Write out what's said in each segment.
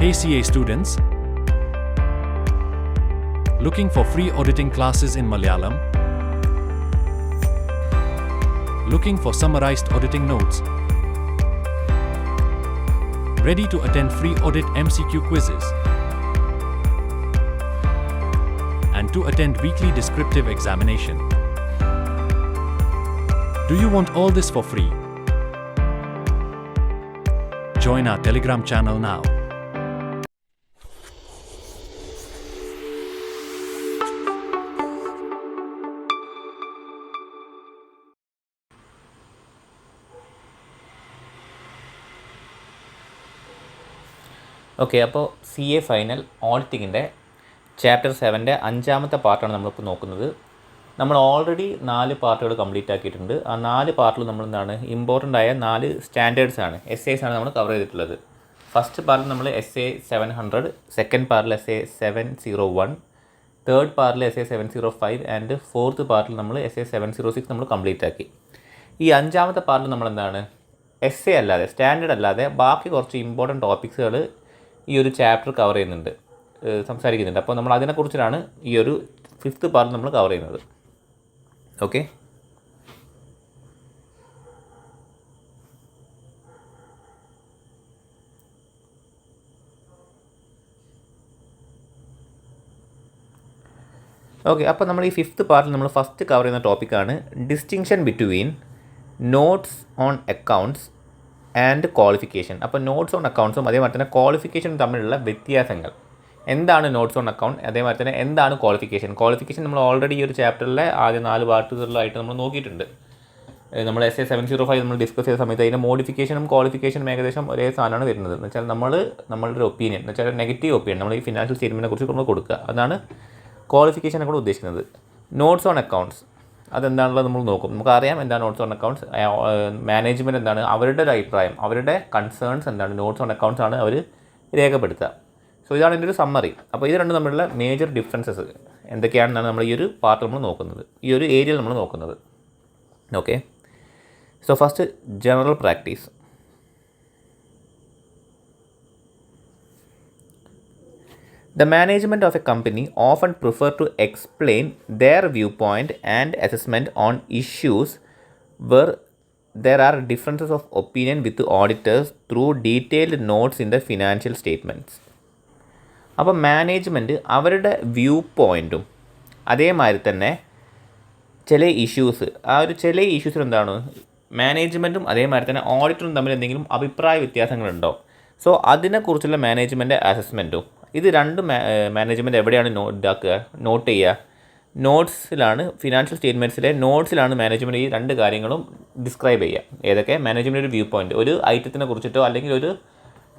Hey CA students, looking for free auditing classes in Malayalam? Looking for summarized auditing notes? Ready to attend free audit MCQ quizzes? And to attend weekly descriptive examination? Do you want all this for free? Join our Telegram channel now. Okay, അപ്പോൾ CA final ഓഡിറ്റിങ്ങിൻ്റെ chapter 7 അഞ്ചാമത്തെ പാർട്ടാണ് നമ്മളിപ്പോൾ നോക്കുന്നത്. നമ്മൾ already 4 പാർട്ടുകൾ complete ആക്കിയിട്ടുണ്ട്. ആ 4 പാർട്ടിൽ നമ്മൾ എന്താണ് ഇമ്പോർട്ടൻ്റ് ആയ 4 സ്റ്റാൻഡേർഡ്സ് ആണ്, essays ആണ് നമ്മൾ കവർ ചെയ്തിട്ടുള്ളത്. ഫസ്റ്റ് പാർട്ടിൽ നമ്മൾ SA 700, സെക്കൻഡ് പാർട്ടിൽ SA 701, തേർഡ് പാർട്ടിൽ SA 705 ആൻഡ് ഫോർത്ത് പാർട്ടിൽ നമ്മൾ SA 706 നമ്മൾ കംപ്ലീറ്റ് ആക്കി. ഈ അഞ്ചാമത്തെ പാർട്ടിൽ നമ്മൾ എന്താണ് essay അല്ലാതെ, സ്റ്റാൻഡേർഡ് അല്ലാതെ ബാക്കി കുറച്ച് ഇമ്പോർട്ടൻറ്റ് ടോപ്പിക്സുകൾ ഈ ഒരു ചാപ്റ്റർ കവർ ചെയ്യുന്നുണ്ട്, സംസാരിക്കുന്നുണ്ട്. അപ്പോൾ നമ്മൾ അതിനെക്കുറിച്ചാണ് ഈ ഒരു 5th പാർട്ട് നമ്മൾ കവർ ചെയ്യുന്നത്. ഓക്കെ, അപ്പോൾ നമ്മൾ ഈ 5th പാർട്ടിൽ നമ്മൾ ഫസ്റ്റ് കവർ ചെയ്യുന്ന ടോപ്പിക്കാണ് distinction between notes on accounts and qualification. അപ്പോൾ നോട്ട്സ് ഓൺ അക്കൗണ്ട്സും അതേമാതിരി തന്നെ ക്വാളിഫിക്കേഷനും തമ്മിലുള്ള വ്യത്യാസങ്ങൾ. എന്താണ് നോട്ട്സ് ഓൺ അക്കൗണ്ട്, അതേമാതിരി തന്നെ എന്താണ് ക്വാളിഫിക്കേഷൻ. ക്വാളിഫിക്കേഷൻ നമ്മൾ ഓൾറെഡി ഈ ഒരു ചാപ്റ്ററിലെ ആദ്യ 4 പാർട്ടുകളിലായിട്ട് നമ്മൾ നോക്കിയിട്ടുണ്ട്. നമ്മൾ SA 705 നമ്മൾ ഡിസ്കസ് ചെയ്ത സമയത്ത് അതിൻ്റെ മോഡിഫിക്കേഷനും ക്വാളിഫിക്കേഷനും ഏകദേശം ഒരേ സാധനമാണ് വരുന്നത്. എന്ന് വെച്ചാൽ നമ്മളുടെ ഒരു ഒപ്പീനിയൻ, എന്ന് വെച്ചാൽ നെഗറ്റീവ് ഒപ്പീനിയൻ നമ്മൾ ഈ ഫിനാൻഷ്യൽ സ്റ്റേറ്റ്മെൻറ്റിനെ കുറിച്ച് നമ്മൾ കൊടുക്കുക. അതാണ് ക്വാളിഫിക്കേഷനെ കൂടെ ഉദ്ദേശിക്കുന്നത്. നോട്ട്സ് ഓൺ അക്കൗണ്ട്സ് അതെന്താണുള്ളത് നമ്മൾ നോക്കും. നമുക്കറിയാം എന്താണ് നോട്ട്സ് ഓൺ അക്കൗണ്ട്സ്. മാനേജ്മെൻറ്റ് എന്താണ്, അവരുടെ ഒരു അഭിപ്രായം, അവരുടെ കൺസേൺസ് എന്താണ്, നോട്ട്സ് ഓൺ അക്കൗണ്ട്സ് ആണ് അവർ രേഖപ്പെടുത്തുക. സോ ഇതാണ് എൻ്റെ ഒരു സമ്മറി. അപ്പോൾ ഇത് രണ്ടും തമ്മിലുള്ള മേജർ ഡിഫറൻസസ് എന്തൊക്കെയാണെന്നാണ് നമ്മൾ ഈ ഒരു പാർട്ട് നമ്മൾ നോക്കുന്നത്, ഈ ഒരു ഏരിയയിൽ നമ്മൾ നോക്കുന്നത്. Okay, so first general practice. The management of a company often prefer to explain their viewpoint and assessment on issues where there are differences of opinion with the auditors through detailed notes in the financial statements. അപ്പോൾ management അവരുടെ view പോയിൻറ്റും അതേമാതിരി തന്നെ ചില issues, ആ ഒരു ചില ഇഷ്യൂസിൽ എന്താണ് മാനേജ്മെൻറ്റും അതേമാതിരി തന്നെ ഓഡിറ്ററും തമ്മിൽ എന്തെങ്കിലും അഭിപ്രായ വ്യത്യാസങ്ങളുണ്ടോ, സോ അതിനെക്കുറിച്ചുള്ള മാനേജ്മെൻറ്റ് അസസ്മെൻറ്റും ഇത് രണ്ടും മാനേജ്മെൻറ്റ് എവിടെയാണ് നോട്ട് ചെയ്യുക, നോട്ട്സിലാണ്. ഫിനാൻഷ്യൽ സ്റ്റേറ്റ്മെൻറ്റ്സിലെ നോട്ട്സിലാണ് മാനേജ്മെൻറ്റ് ഈ 2 കാര്യങ്ങളും ഡിസ്ക്രൈബ് ചെയ്യുക. ഏതൊക്കെ മാനേജ്മെൻറ്റ് ഒരു വ്യൂ പോയിൻറ്റ്, ഒരു ഐറ്റത്തിനെ കുറിച്ചിട്ടോ അല്ലെങ്കിൽ ഒരു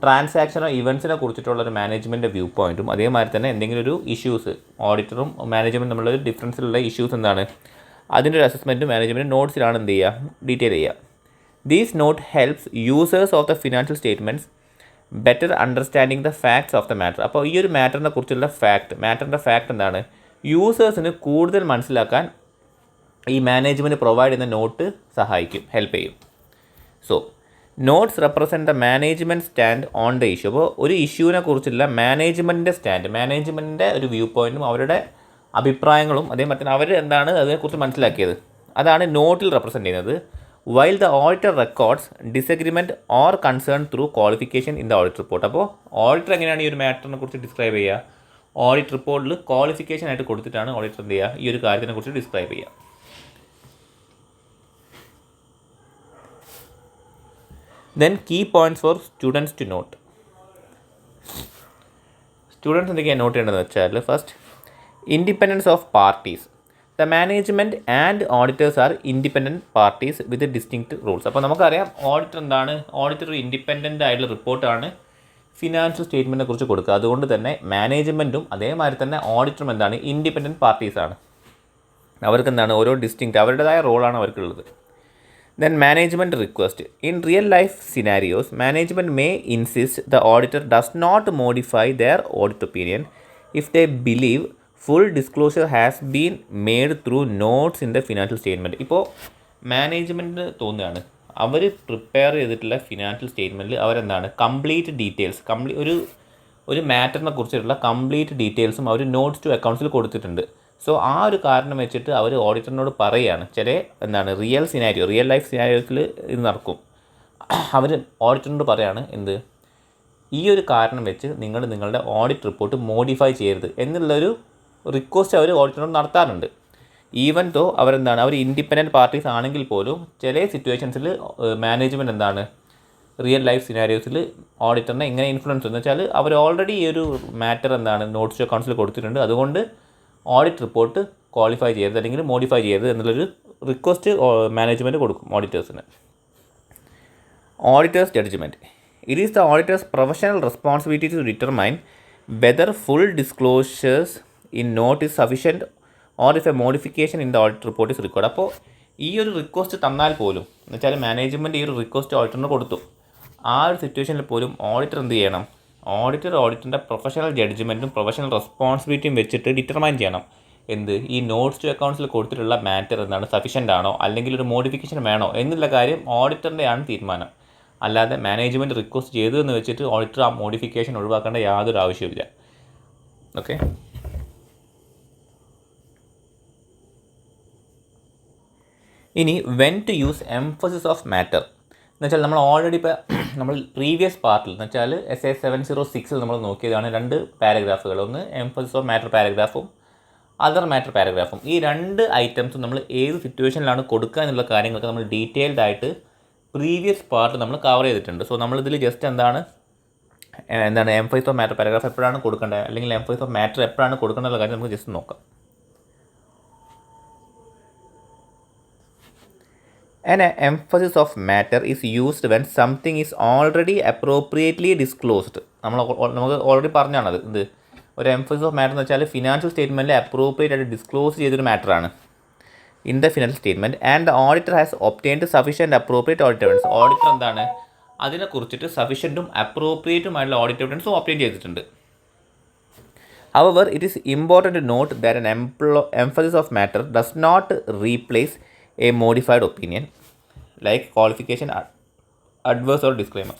ട്രാൻസാക്ഷനോ ഇവൻസിനെ കുറിച്ചിട്ടുള്ളൊരു മാനേജ്മെൻറ്റ് വ്യൂ പോയിൻറ്റും അതേമാതിരി തന്നെ എന്തെങ്കിലും ഒരു ഇഷ്യൂസ് ഓഡിറ്ററും മാനേജ്മെൻറ്റും തമ്മിലുള്ള ഡിഫറൻസിലുള്ള ഇഷ്യൂസ് എന്താണ് അതിൻ്റെ ഒരു അസസ്മെൻറ്റ് മാനേജ്മെൻറ്റ് നോട്ട്സിലാണ് എന്ത് ചെയ്യുക, ഡീറ്റെയിൽ ചെയ്യുക. These note helps users of the financial statements better understanding the facts of the matter. അപ്പോൾ ഈ ഒരു മാറ്ററിനെ കുറിച്ചുള്ള മാറ്ററിൻ്റെ ഫാക്ട് എന്താണ് യൂസേഴ്സിന് കൂടുതൽ മനസ്സിലാക്കാൻ ഈ മാനേജ്മെൻറ്റ് പ്രൊവൈഡ് ചെയ്യുന്ന നോട്ട് സഹായിക്കും, ഹെൽപ്പ് ചെയ്യും. So notes represent the management stand on the issue. അപ്പോൾ ഒരു ഇഷ്യൂവിനെ കുറിച്ചുള്ള മാനേജ്മെൻറ്റിൻ്റെ സ്റ്റാൻഡ്, മാനേജ്മെൻറ്റിൻ്റെ ഒരു വ്യൂ പോയിൻറ്റും അവരുടെ അഭിപ്രായങ്ങളും അതേപോലെ തന്നെ അവർ എന്താണ് അതിനെക്കുറിച്ച് മനസ്സിലാക്കിയത് അതാണ് നോട്ടിൽ റെപ്രസെൻറ്റ് ചെയ്യുന്നത്. While the auditor records disagreement or concern through qualification in the audit report. അപ്പോൾ ഓഡിറ്റർ എങ്ങനെയാണ് ഈ ഒരു മാറ്ററിനെ കുറിച്ച് ഡിസ്ക്രൈബ് ചെയ്യുക, ഓഡിറ്റ് റിപ്പോർട്ടിൽ ക്വാളിഫിക്കേഷൻ ആയിട്ട് കൊടുത്തിട്ടാണ് ഓഡിറ്റർ എന്ത് ചെയ്യുക ഈ ഒരു കാര്യത്തിനെ കുറിച്ച് ഡിസ്ക്രൈബ് ചെയ്യുക. Then key points for students to note. Students എന്തൊക്കെയാണ് നോട്ട് ചെയ്യേണ്ടതെന്ന് വെച്ചാൽ, first independence of parties. The management and auditors are independent parties with distinct rules. അപ്പോൾ നമുക്കറിയാം ഓഡിറ്റർ എന്താണ്, ഓഡിറ്റർ ഒരു ഇൻഡിപെൻഡൻ്റ് ആയിട്ടുള്ള റിപ്പോർട്ടാണ് ഫിനാൻഷ്യൽ സ്റ്റേറ്റ്മെൻറ്റിനെ കുറിച്ച് കൊടുക്കുക. അതുകൊണ്ട് തന്നെ മാനേജ്മെൻറ്റും അതേമാതിരി തന്നെ ഓഡിറ്ററും എന്താണ് ഇൻഡിപെൻഡൻറ്റ് പാർട്ടീസാണ്. അവർക്ക് എന്താണ് ഓരോ ഡിസ്റ്റിങ്ക്റ്റ് അവരുടേതായ റോളാണ് അവർക്കുള്ളത്. Then management request. In real life scenarios, management may insist the auditor does not modify their audit opinion if they believe full disclosure has been made through notes in the financial statement. ഇപ്പോൾ മാനേജ്മെൻറ്റിന് തോന്നുകയാണ് അവർ prepare ചെയ്തിട്ടുള്ള financial സ്റ്റേറ്റ്മെൻറ്റിൽ അവരെന്താണ് complete details ഒരു ഒരു മാറ്ററിനെ കുറിച്ചിട്ടുള്ള complete ഡീറ്റെയിൽസും അവർ notes to അക്കൗണ്ട്സിൽ കൊടുത്തിട്ടുണ്ട്. So ആ ഒരു കാരണം വെച്ചിട്ട് അവർ ഓഡിറ്ററിനോട് പറയുകയാണ്, ചില റിയൽ ലൈഫ് സിനാരിയോസിൽ ഇത് നടക്കും. അവർ ഓഡിറ്ററിനോട് പറയാണ് എന്ത്, ഈ ഒരു കാരണം വെച്ച് നിങ്ങളുടെ ഓഡിറ്റ് റിപ്പോർട്ട് മോഡിഫൈ ചെയ്യരുത് എന്നുള്ളൊരു റിക്വസ്റ്റ് അവർ ഓഡിറ്ററിനോട് നടത്താറുണ്ട്. ഈവൻ ദോ അവർ ഇൻഡിപെൻഡൻറ്റ് പാർട്ടീസ് ആണെങ്കിൽ പോലും ചില സിറ്റുവേഷൻസിൽ മാനേജ്മെൻറ്റ് റിയൽ ലൈഫ് സിനാരിയോസിൽ ഓഡിറ്ററിനെ എങ്ങനെ ഇൻഫ്ലുവൻസ് എന്ന് വെച്ചാൽ അവർ ഓൾറെഡി ഈ ഒരു മാറ്റർ നോട്ട്സ് ടു അക്കൗണ്ട്സിൽ കൊടുത്തിട്ടുണ്ട്. അതുകൊണ്ട് ഓഡിറ്റ് റിപ്പോർട്ട് ക്വാളിഫൈ ചെയ്യരുത് അല്ലെങ്കിൽ മോഡിഫൈ ചെയ്യരുത് എന്നുള്ളൊരു റിക്വസ്റ്റ് മാനേജ്മെൻറ്റ് കൊടുക്കും ഓഡിറ്റേഴ്സിന്. Auditor's judgement. It is the auditor's professional responsibility to determine whether full disclosures in note is sufficient or if a modification in the audit report is required. അപ്പോൾ ഈ ഒരു request തന്നാൽ പോലും എന്ന് വെച്ചാൽ മാനേജ്മെൻറ്റ് ഈ ഒരു റിക്വസ്റ്റ് ഓഡിറ്ററിന് കൊടുത്തു, ആ ഒരു സിറ്റുവേഷനിൽ പോലും ഓഡിറ്റർ എന്ത് ചെയ്യണം, ഓഡിറ്ററിൻ്റെ പ്രൊഫഷണൽ ജഡ്ജ്മെൻറ്റും പ്രൊഫഷണൽ റെസ്പോൺസിബിലിറ്റിയും വെച്ചിട്ട് ഡിറ്റർമൈൻ ചെയ്യണം ഈ നോട്ട്സ് ടു അക്കൗണ്ട്സിൽ കൊടുത്തിട്ടുള്ള മാറ്റർ സഫിഷ്യൻ്റ് ആണോ അല്ലെങ്കിൽ ഒരു മോഡിഫിക്കേഷൻ വേണോ എന്നുള്ള കാര്യം ഓഡിറ്ററിൻ്റെയാണ് തീരുമാനം. അല്ലാതെ മാനേജ്മെൻറ്റ് റിക്വസ്റ്റ് ചെയ്തു എന്ന് വെച്ചിട്ട് ഓഡിറ്റർ ആ മോഡിഫിക്കേഷൻ ഒഴിവാക്കേണ്ട യാതൊരു ആവശ്യമില്ല. ഓക്കെ. ഇനി when to use emphasis of matter എന്ന് വെച്ചാൽ നമ്മൾ ഓൾറെഡി നമ്മൾ പ്രീവിയസ് പാർട്ടിൽ എന്ന് വെച്ചാൽ SA 706 നമ്മൾ നോക്കിയതാണ് 2 പാരഗ്രാഫുകൾ. ഒന്ന് എംഫസിസ് ഓഫ് മാറ്റർ പാരഗ്രാഫും അതർ മാറ്റർ പാരഗ്രാഫും. ഈ 2 ഐറ്റംസും നമ്മൾ ഏത് സിറ്റുവേഷനിലാണ് കൊടുക്കുക എന്നുള്ള കാര്യങ്ങളൊക്കെ നമ്മൾ ഡീറ്റെയിൽഡ് ആയിട്ട് പ്രീവിയസ് പാർട്ട് നമ്മൾ കവർ ചെയ്തിട്ടുണ്ട്. സോ നമ്മളിതിൽ ജസ്റ്റ് എന്താണ് എംഫസിസ് ഓഫ് മാറ്റർ പാരഗ്രാഫ് എപ്പോഴാണ് കൊടുക്കേണ്ടത് അല്ലെങ്കിൽ എംഫസിസ് ഓഫ് മാറ്റർ എപ്പോഴാണ് കൊടുക്കേണ്ടതുള്ള കാര്യം നമുക്ക് ജസ്റ്റ് നോക്കാം. An emphasis of matter is used when something is already appropriately disclosed. നമുക്ക് ഓൾറെഡി പറഞ്ഞാണത് ഒരു എംഫസിസ് ഓഫ് മാറ്റർ എന്ന് വെച്ചാൽ ഫിനാൻഷ്യൽ സ്റ്റേറ്റ്മെൻറ്റിൽ അപ്രോപ്രിയേറ്റ് ആയിട്ട് ഡിസ്ക്ലോസ് ചെയ്തൊരു മാറ്ററാണ് in the financial statement and the auditor has obtained sufficient appropriate audit evidence. Auditor അതിനെക്കുറിച്ചിട്ട് സഫിഷ്യൻറ്റും അപ്രോപ്രിയേറ്റുമായിട്ടുള്ള ഓഡിറ്റ് എവിഡൻസും ഒബ്റ്റെയിൻ ചെയ്തിട്ടുണ്ട്. However, it is important to note that an emphasis of matter does not replace a modified opinion like qualification, adverse or disclaimer.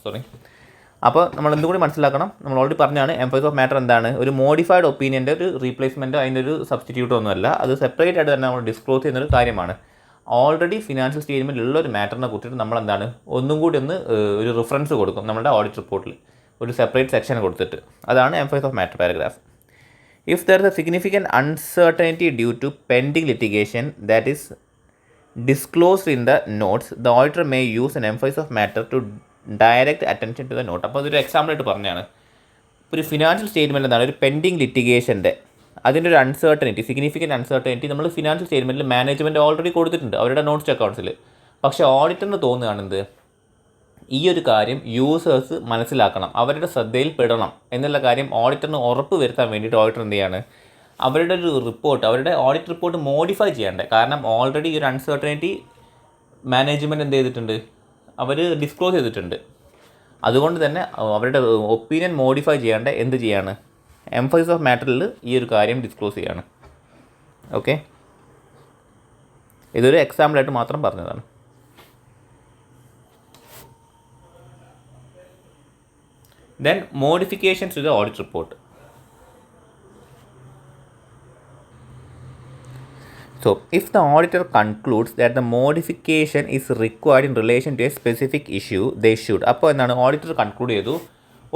അപ്പോൾ നമ്മൾ എന്തുകൂടി മനസ്സിലാക്കണം, നമ്മൾ ഓൾറെഡി പറഞ്ഞാണ് എംഫസിസ് ഓഫ് മാറ്റർ ഒരു മോഡിഫൈഡ് ഒപ്പീനിയൻ്റെ ഒരു റീപ്ലേസ്മെൻറ്റോ അതിൻ്റെ ഒരു സബ്സ്റ്റിറ്റ്യൂട്ടോ ഒന്നുമല്ല, അത് സെപ്പറേറ്റ് ആയിട്ട് തന്നെ നമ്മൾ ഡിസ്ക്ലോസ് ചെയ്യുന്നൊരു കാര്യമാണ്. ഓൾറെഡി ഫിനാൻഷ്യൽ സ്റ്റേറ്റ്മെൻറ്റിലുള്ള ഒരു മാറ്ററിനെ കുറിച്ചിട്ട് നമ്മൾ ഒന്നും കൂടി ഒരു റിഫറൻസ് കൊടുക്കും നമ്മുടെ ഓഡിറ്റ് റിപ്പോർട്ടിൽ, ഒരു സെപ്പറേറ്റ് സെക്ഷൻ കൊടുത്തിട്ട്. അതാണ് emphasis of matter paragraph. If there is a significant uncertainty due to pending litigation that is disclosed in the notes, the auditor may use an emphasis of matter to direct attention to the note. അപ്പോൾ അതൊരു example ആയിട്ട് പറഞ്ഞാണ്. ഒരു financial statement ഒരു pending ലിറ്റിഗേഷൻ്റെ അതിൻ്റെ ഒരു significant uncertainty നമ്മൾ financial സ്റ്റേറ്റ്മെൻറ്റിൽ management already കൊടുത്തിട്ടുണ്ട് അവരുടെ നോട്ട്സ് അക്കൗണ്ട്സിൽ. പക്ഷേ ഓഡിറ്ററിന് തോന്നുകയാണെന്ത്, ഈ ഒരു കാര്യം യൂസേഴ്സ് മനസ്സിലാക്കണം, അവരുടെ ശ്രദ്ധയിൽ പെടണം എന്നുള്ള കാര്യം ഓഡിറ്ററിന് ഉറപ്പ് വരുത്താൻ വേണ്ടിയിട്ട് ഓഡിറ്റർ എന്ത് ചെയ്യാണ്, അവരുടെ ഒരു റിപ്പോർട്ട്, അവരുടെ ഓഡിറ്റ് റിപ്പോർട്ട് മോഡിഫൈ ചെയ്യേണ്ടത്. കാരണം ഓൾറെഡി ഈ ഒരു അൺസർട്ടനിറ്റി മാനേജ്മെൻറ്റ് എന്ത് ചെയ്തിട്ടുണ്ട്, അവർ ഡിസ്ക്ലോസ് ചെയ്തിട്ടുണ്ട്. അതുകൊണ്ട് തന്നെ അവരുടെ ഒപ്പീനിയൻ മോഡിഫൈ ചെയ്യാണ്ട് എന്ത് ചെയ്യാണ്, എംഫസിസ് ഓഫ് മാറ്ററിൽ ഈ ഒരു കാര്യം ഡിസ്ക്ലോസ് ചെയ്യാണ്. ഓക്കെ, ഇതൊരു എക്സാമ്പിളായിട്ട് മാത്രം പറഞ്ഞതാണ്. Then modifications to the audit report. So, if the auditor concludes that the modification is required in relation to a specific issue, they should. അപ്പോൾ എന്താണ് ഓഡിറ്റർ കൺക്ലൂഡ് ചെയ്തു,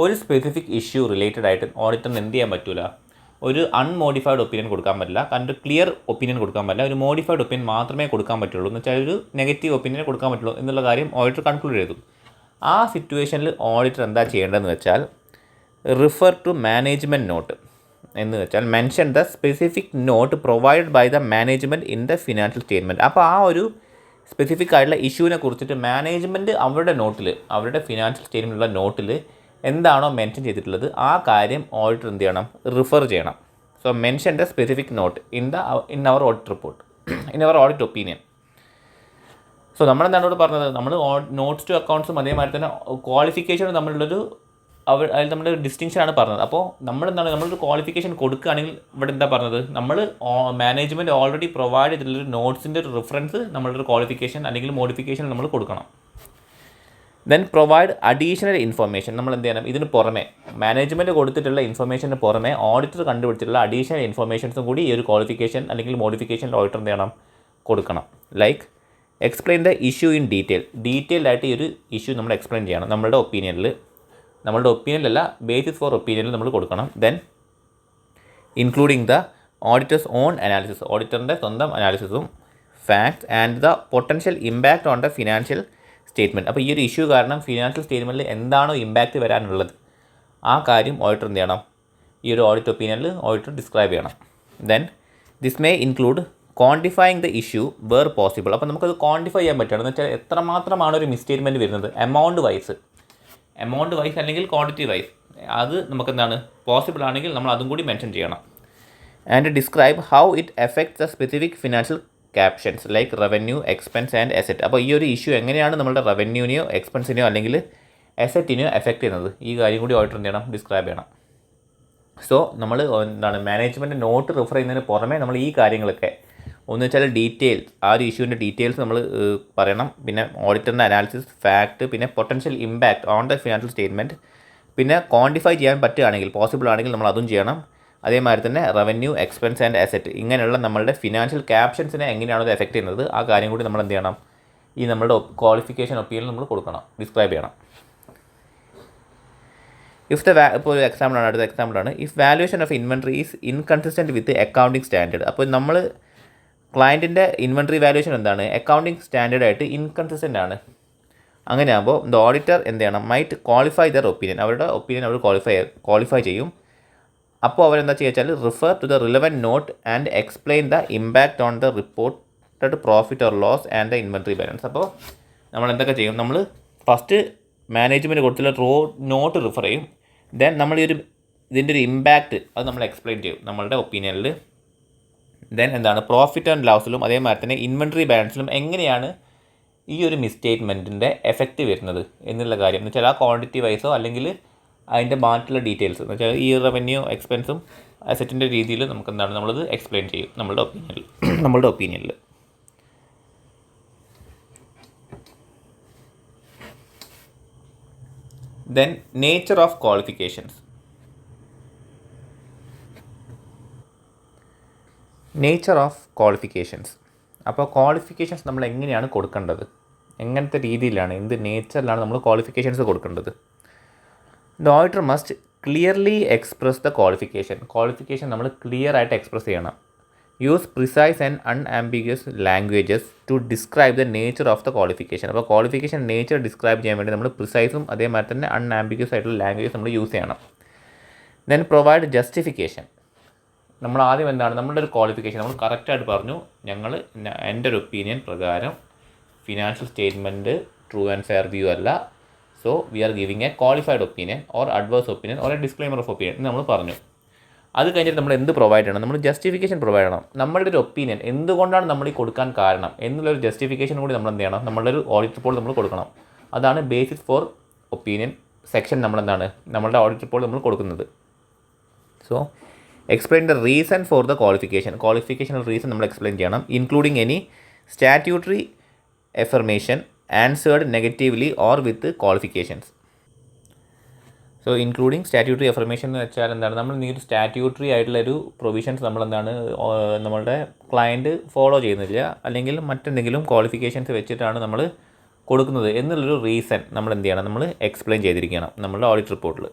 ഒരു സ്പെസിഫിക് ഇഷ്യൂ റിലേറ്റഡ് ആയിട്ട് ഓഡിറ്ററിന് എന്ത് ചെയ്യാൻ പറ്റില്ല, ഒരു അൺമോഡിഫൈഡ് ഒപ്പീനിയൻ കൊടുക്കാൻ പറ്റില്ല. കാരണം ഒരു ക്ലിയർ ഒപ്പീനിയൻ കൊടുക്കാൻ പറ്റില്ല, ഒരു മോഡിഫൈഡ് ഒപ്പീനിയൻ മാത്രമേ കൊടുക്കാൻ പറ്റുള്ളൂ, എന്ന് വെച്ചാൽ ഒരു നെഗറ്റീവ് ഒപ്പീനിയൻ കൊടുക്കാൻ പറ്റുള്ളൂ എന്നുള്ള കാര്യം ഓഡിറ്റർ കൺക്ലൂഡ് ചെയ്തു. ആ സിറ്റുവേഷനിൽ ഓഡിറ്റർ എന്താ ചെയ്യേണ്ടതെന്ന് വെച്ചാൽ റിഫർ ടു മാനേജ്മെൻറ്റ് നോട്ട് എന്ന് വെച്ചാൽ mention the specific note provide by the management in the financial statement. അപ്പോൾ ആ ഒരു സ്പെസിഫിക് ആയിട്ടുള്ള ഇഷ്യൂവിനെ കുറിച്ചിട്ട് മാനേജ്മെൻറ്റ് അവരുടെ നോട്ടിൽ, അവരുടെ ഫിനാൻഷ്യൽ സ്റ്റേറ്റ്മെൻറ്റിലുള്ള നോട്ടിൽ എന്താണോ മെൻഷൻ ചെയ്തിട്ടുള്ളത് ആ കാര്യം ഓഡിറ്റർ എന്ത് ചെയ്യണം, റിഫർ ചെയ്യണം. So mention the specific note in our audit report, in our audit opinion. So നമ്മളെന്താണ് ഇവിടെ പറഞ്ഞത്, നമ്മൾ നോട്ട്സ് ടു അക്കൗണ്ട്സും അതേമാതിരി തന്നെ ക്വാളിഫിക്കേഷനും തമ്മിലുള്ളൊരു അതിൽ നമ്മുടെ ഡിസ്റ്റിങ്ഷനാണ് പറഞ്ഞത്. അപ്പോൾ നമ്മളൊരു ക്വാളിഫിക്കേഷൻ കൊടുക്കുകയാണെങ്കിൽ ഇവിടെ എന്താ പറഞ്ഞത്, നമ്മൾ മാനേജ്മെൻറ്റ് ഓൾറെഡി പ്രൊവൈഡ് ചെയ്തിട്ടുള്ളൊരു നോട്ട്സിൻ്റെ ഒരു റിഫറൻസ് നമ്മളൊരു ക്വാളിഫിക്കേഷൻ അല്ലെങ്കിൽ മോഡിഫിക്കേഷൻ നമ്മൾ കൊടുക്കണം. Then provide additional information. നമ്മൾ എന്ത് ചെയ്യണം, ഇതിന് പുറമെ മാനേജ്മെൻറ്റ് കൊടുത്തിട്ടുള്ള ഇൻഫർമേഷന് പുറമെ ഓഡിറ്റർ കണ്ടുപിടിച്ചിട്ടുള്ള അഡീഷണൽ ഇൻഫർമേഷൻസും കൂടി ഈ ഒരു ക്വാളിഫിക്കേഷൻ അല്ലെങ്കിൽ മോഡിഫിക്കേഷൻ ഓഡിറ്റർ എന്ത് ചെയ്യണം, കൊടുക്കണം. Like explain the issue in detailed ആയിട്ട് ഈ ഒരു ഇഷ്യൂ നമ്മൾ എക്സ്പ്ലെയിൻ ചെയ്യണം നമ്മളുടെ ഒപ്പീനിയനിലല്ല ബേസിസ് ഫോർ ഒപ്പീനിയനിൽ നമ്മൾ കൊടുക്കണം. Then including the auditor's own analysis, ഓഡിറ്ററിൻ്റെ സ്വന്തം അനാലിസിസും facts and the potential impact on the financial statement. അപ്പോൾ ഈ ഒരു ഇഷ്യൂ കാരണം ഫിനാൻഷ്യൽ സ്റ്റേറ്റ്മെൻറ്റിൽ എന്താണോ ഇമ്പാക്റ്റ് വരാനുള്ളത് ആ കാര്യം ഓഡിറ്റർ എന്ത് ചെയ്യണം, ഈ ഒരു ഓഡിറ്റ് ഒപ്പീനിയനിൽ ഓഡിറ്റർ ഡിസ്ക്രൈബ് ചെയ്യണം. Then this may include quantifying the issue where possible. അപ്പോൾ നമുക്കത് ക്വാണ്ടിഫൈ ചെയ്യാൻ പറ്റുകയാണ് എന്ന് വെച്ചാൽ എത്രമാത്രമാണ് ഒരു മിസ്സ്റ്റേറ്റ്മെൻറ്റ് വരുന്നത്, എമൗണ്ട് വൈസ് അല്ലെങ്കിൽ ക്വാണ്ടിറ്റി വൈസ്, അത് നമുക്കെന്താണ് പോസിബിൾ ആണെങ്കിൽ നമ്മൾ അതും കൂടി മെൻഷൻ ചെയ്യണം. And describe how it effects the specific financial captions like revenue, expense and asset. അപ്പോൾ ഈ ഒരു ഇഷ്യൂ എങ്ങനെയാണ് നമ്മളുടെ റവന്യൂവിനെയോ എക്സ്പെൻസിനെയോ അല്ലെങ്കിൽ അസറ്റിനെയോ എഫക്റ്റ് ചെയ്യുന്നത്, ഈ കാര്യം കൂടി ഓഡിറ്റർ എന്ത് ചെയ്യണം, ഡിസ്ക്രൈബ് ചെയ്യണം. സോ നമ്മൾ എന്താണ് മാനേജ്മെൻറ്റ് നോട്ട് റെഫർ ചെയ്യുന്നതിന് പുറമെ നമ്മൾ ഈ കാര്യങ്ങളൊക്കെ ഒന്ന് വെച്ചാൽ ഡീറ്റെയിൽസ്, ആ ഒരു ഇഷ്യൂവിൻ്റെ ഡീറ്റെയിൽസ് നമ്മൾ പറയണം. പിന്നെ ഓഡിറ്ററിൻ്റെ അനാലിസിസ്, ഫാക്ട്, പിന്നെ potential impact on the financial statement, പിന്നെ ക്വാണ്ടിഫൈ ചെയ്യാൻ പറ്റുകയാണെങ്കിൽ പോസിബിൾ ആണെങ്കിൽ നമ്മൾ അതും ചെയ്യണം. അതേമാതിരി തന്നെ റവന്യൂ, എക്സ്പെൻസ് ആൻഡ് അസറ്റ്, ഇങ്ങനെയുള്ള നമ്മളുടെ ഫിനാൻഷ്യൽ ക്യാപ്ഷൻസിനെ എങ്ങനെയാണോ അത് എഫക്റ്റ് ചെയ്യുന്നത് ആ കാര്യം കൂടി നമ്മൾ എന്ത് ചെയ്യണം, ഈ നമ്മളുടെ ക്വാളിഫിക്കേഷൻ ഒപ്പീനിയൻ നമ്മൾ കൊടുക്കണം, ഡിസ്ക്രൈബ് ചെയ്യണം. ഇപ്പോൾ ഒരു എക്സാമ്പിളാണ്, അടുത്ത എക്സാമ്പിളാണ്. If valuation of inventory is inconsistent with accounting standard. അപ്പോൾ നമ്മൾ ക്ലയൻറ്റിൻ്റെ ഇൻവെൻട്രി വാല്യുവേഷൻ എന്താണ്, അക്കൗണ്ടിങ് സ്റ്റാൻഡേർഡായിട്ട് ഇൻകൺസിസ്റ്റൻ്റ് ആണ്. അങ്ങനെയാകുമ്പോൾ ദ ഓഡിറ്റർ എന്ത് ചെയ്യണം, മൈറ്റ് ക്വാളിഫൈ ദർ ഒപ്പീനിയൻ, അവരുടെ ഒപ്പീനിയൻ അവർ ക്വാളിഫൈ ചെയ്യും. അപ്പോൾ അവരെന്താ ചെയ്യുക വെച്ചാൽ refer to the relevant note and explain the impact on the reported profit or loss and the inventory balance. അപ്പോൾ നമ്മൾ എന്തൊക്കെ ചെയ്യും, നമ്മൾ ഫസ്റ്റ് മാനേജ്മെൻറ്റ് കൊടുത്തുള്ള നോട്ട് റിഫർ ചെയ്യും. ദെൻ നമ്മൾ ഇതിൻ്റെ ഒരു ഇമ്പാക്റ്റ് അത് നമ്മൾ എക്സ്പ്ലെയിൻ ചെയ്യും നമ്മളുടെ ഒപ്പീനിയനിൽ. ദെൻ എന്താണ് പ്രോഫിറ്റ് ആൻഡ് ലോസിലും അതേമാതിരി തന്നെ ഇൻവെൻട്രി ബാലൻസിലും എങ്ങനെയാണ് ഈ ഒരു മിസ്സ്റ്റേറ്റ്മെൻറ്റിൻ്റെ എഫക്റ്റ് വരുന്നത് എന്നുള്ള കാര്യം എന്ന് വെച്ചാൽ ആ ക്വാണ്ടിറ്റി വൈസോ അല്ലെങ്കിൽ അതിൻ്റെ ബാക്കിയുള്ള ഡീറ്റെയിൽസ് എന്ന് വെച്ചാൽ ഈ റവന്യൂ, എക്സ്പെൻസും അസറ്റിൻ്റെ രീതിയിൽ നമുക്ക് എന്താണ് നമ്മളത് എക്സ്പ്ലെയിൻ ചെയ്യും നമ്മളുടെ ഒപ്പീനിയനിൽ. Then nature of qualifications. അപ്പോൾ ക്വാളിഫിക്കേഷൻസ് നമ്മൾ എങ്ങനെയാണ് കൊടുക്കേണ്ടത്, എങ്ങനത്തെ രീതിയിലാണ്, എന്ത് നേച്ചറിലാണ് നമ്മൾ ക്വാളിഫിക്കേഷൻസ് കൊടുക്കേണ്ടത്. The auditor must clearly express the qualification നമ്മൾ ക്ലിയർ ആയിട്ട് എക്സ്പ്രസ് ചെയ്യണം. Use precise and unambiguous languages to describe the nature of the qualification. അപ്പോൾ ക്വാളിഫിക്കേഷൻ നേച്ചർ ഡിസ്ക്രൈബ് ചെയ്യാൻ വേണ്ടി നമ്മൾ പ്രിസൈസും അതേമാതിരി തന്നെ അൺആംബിഗ്യസ് ആയിട്ടുള്ള ലാംഗ്വേജസ് നമ്മൾ യൂസ് ചെയ്യണം. Then provide justification. നമ്മൾ ആദ്യം എന്താണ് നമ്മളുടെ ഒരു ക്വാളിഫിക്കേഷൻ നമ്മൾ കറക്റ്റായിട്ട് പറഞ്ഞു, എൻ്റെ ഒരു ഒപ്പീനിയൻ പ്രകാരം financial statement true and fair view അല്ല, so we are giving a qualified opinion or adverse opinion or a disclaimer of opinion എന്ന് നമ്മൾ പറഞ്ഞു. അത് കഴിഞ്ഞിട്ട് നമ്മൾ എന്ത് പ്രൊവൈഡ് ചെയ്യണം, നമ്മൾ ജസ്റ്റിഫിക്കേഷൻ പ്രൊവൈഡ് ചെയ്യണം. നമ്മളുടെ ഒരു ഒപ്പീനിയൻ എന്തുകൊണ്ടാണ് നമ്മൾ ഈ കൊടുക്കാൻ കാരണം എന്നുള്ളൊരു ജസ്റ്റിഫിക്കേഷൻ കൂടി നമ്മൾ എന്ത് ചെയ്യണം, നമ്മളുടെ ഒരു ഓഡിറ്റ് റിപ്പോർട്ട് നമ്മൾ കൊടുക്കണം. അതാണ് ബേസിസ് ഫോർ ഒപ്പീനിയൻ സെക്ഷൻ നമ്മളെന്താണ് നമ്മളുടെ ഓഡിറ്റ് റിപ്പോർട്ട് നമ്മൾ കൊടുക്കുന്നത്. So explain the reason for the qualification reason നമ്മൾ എക്സ്പ്ലെയിൻ ചെയ്യണം, including any statutory affirmation answered negatively or with qualifications. So including statutory affirmation എന്ന് വെച്ചാൽ എന്താണ്, നമ്മൾ ഈ ഒരു സ്റ്റാറ്റ്യൂട്ടറി ആയിട്ടുള്ളൊരു പ്രൊവിഷൻസ് നമ്മളെന്താണ് നമ്മളുടെ ക്ലയൻറ്റ് ഫോളോ ചെയ്യുന്നില്ല അല്ലെങ്കിൽ മറ്റെന്തെങ്കിലും ക്വാളിഫിക്കേഷൻസ് വെച്ചിട്ടാണ് നമ്മൾ കൊടുക്കുന്നത് എന്നുള്ളൊരു റീസൺ നമ്മൾ എന്ത് ചെയ്യണം, നമ്മൾ എക്സ്പ്ലെയിൻ ചെയ്തിരിക്കണം നമ്മളുടെ ഓഡിറ്റ് റിപ്പോർട്ടിൽ.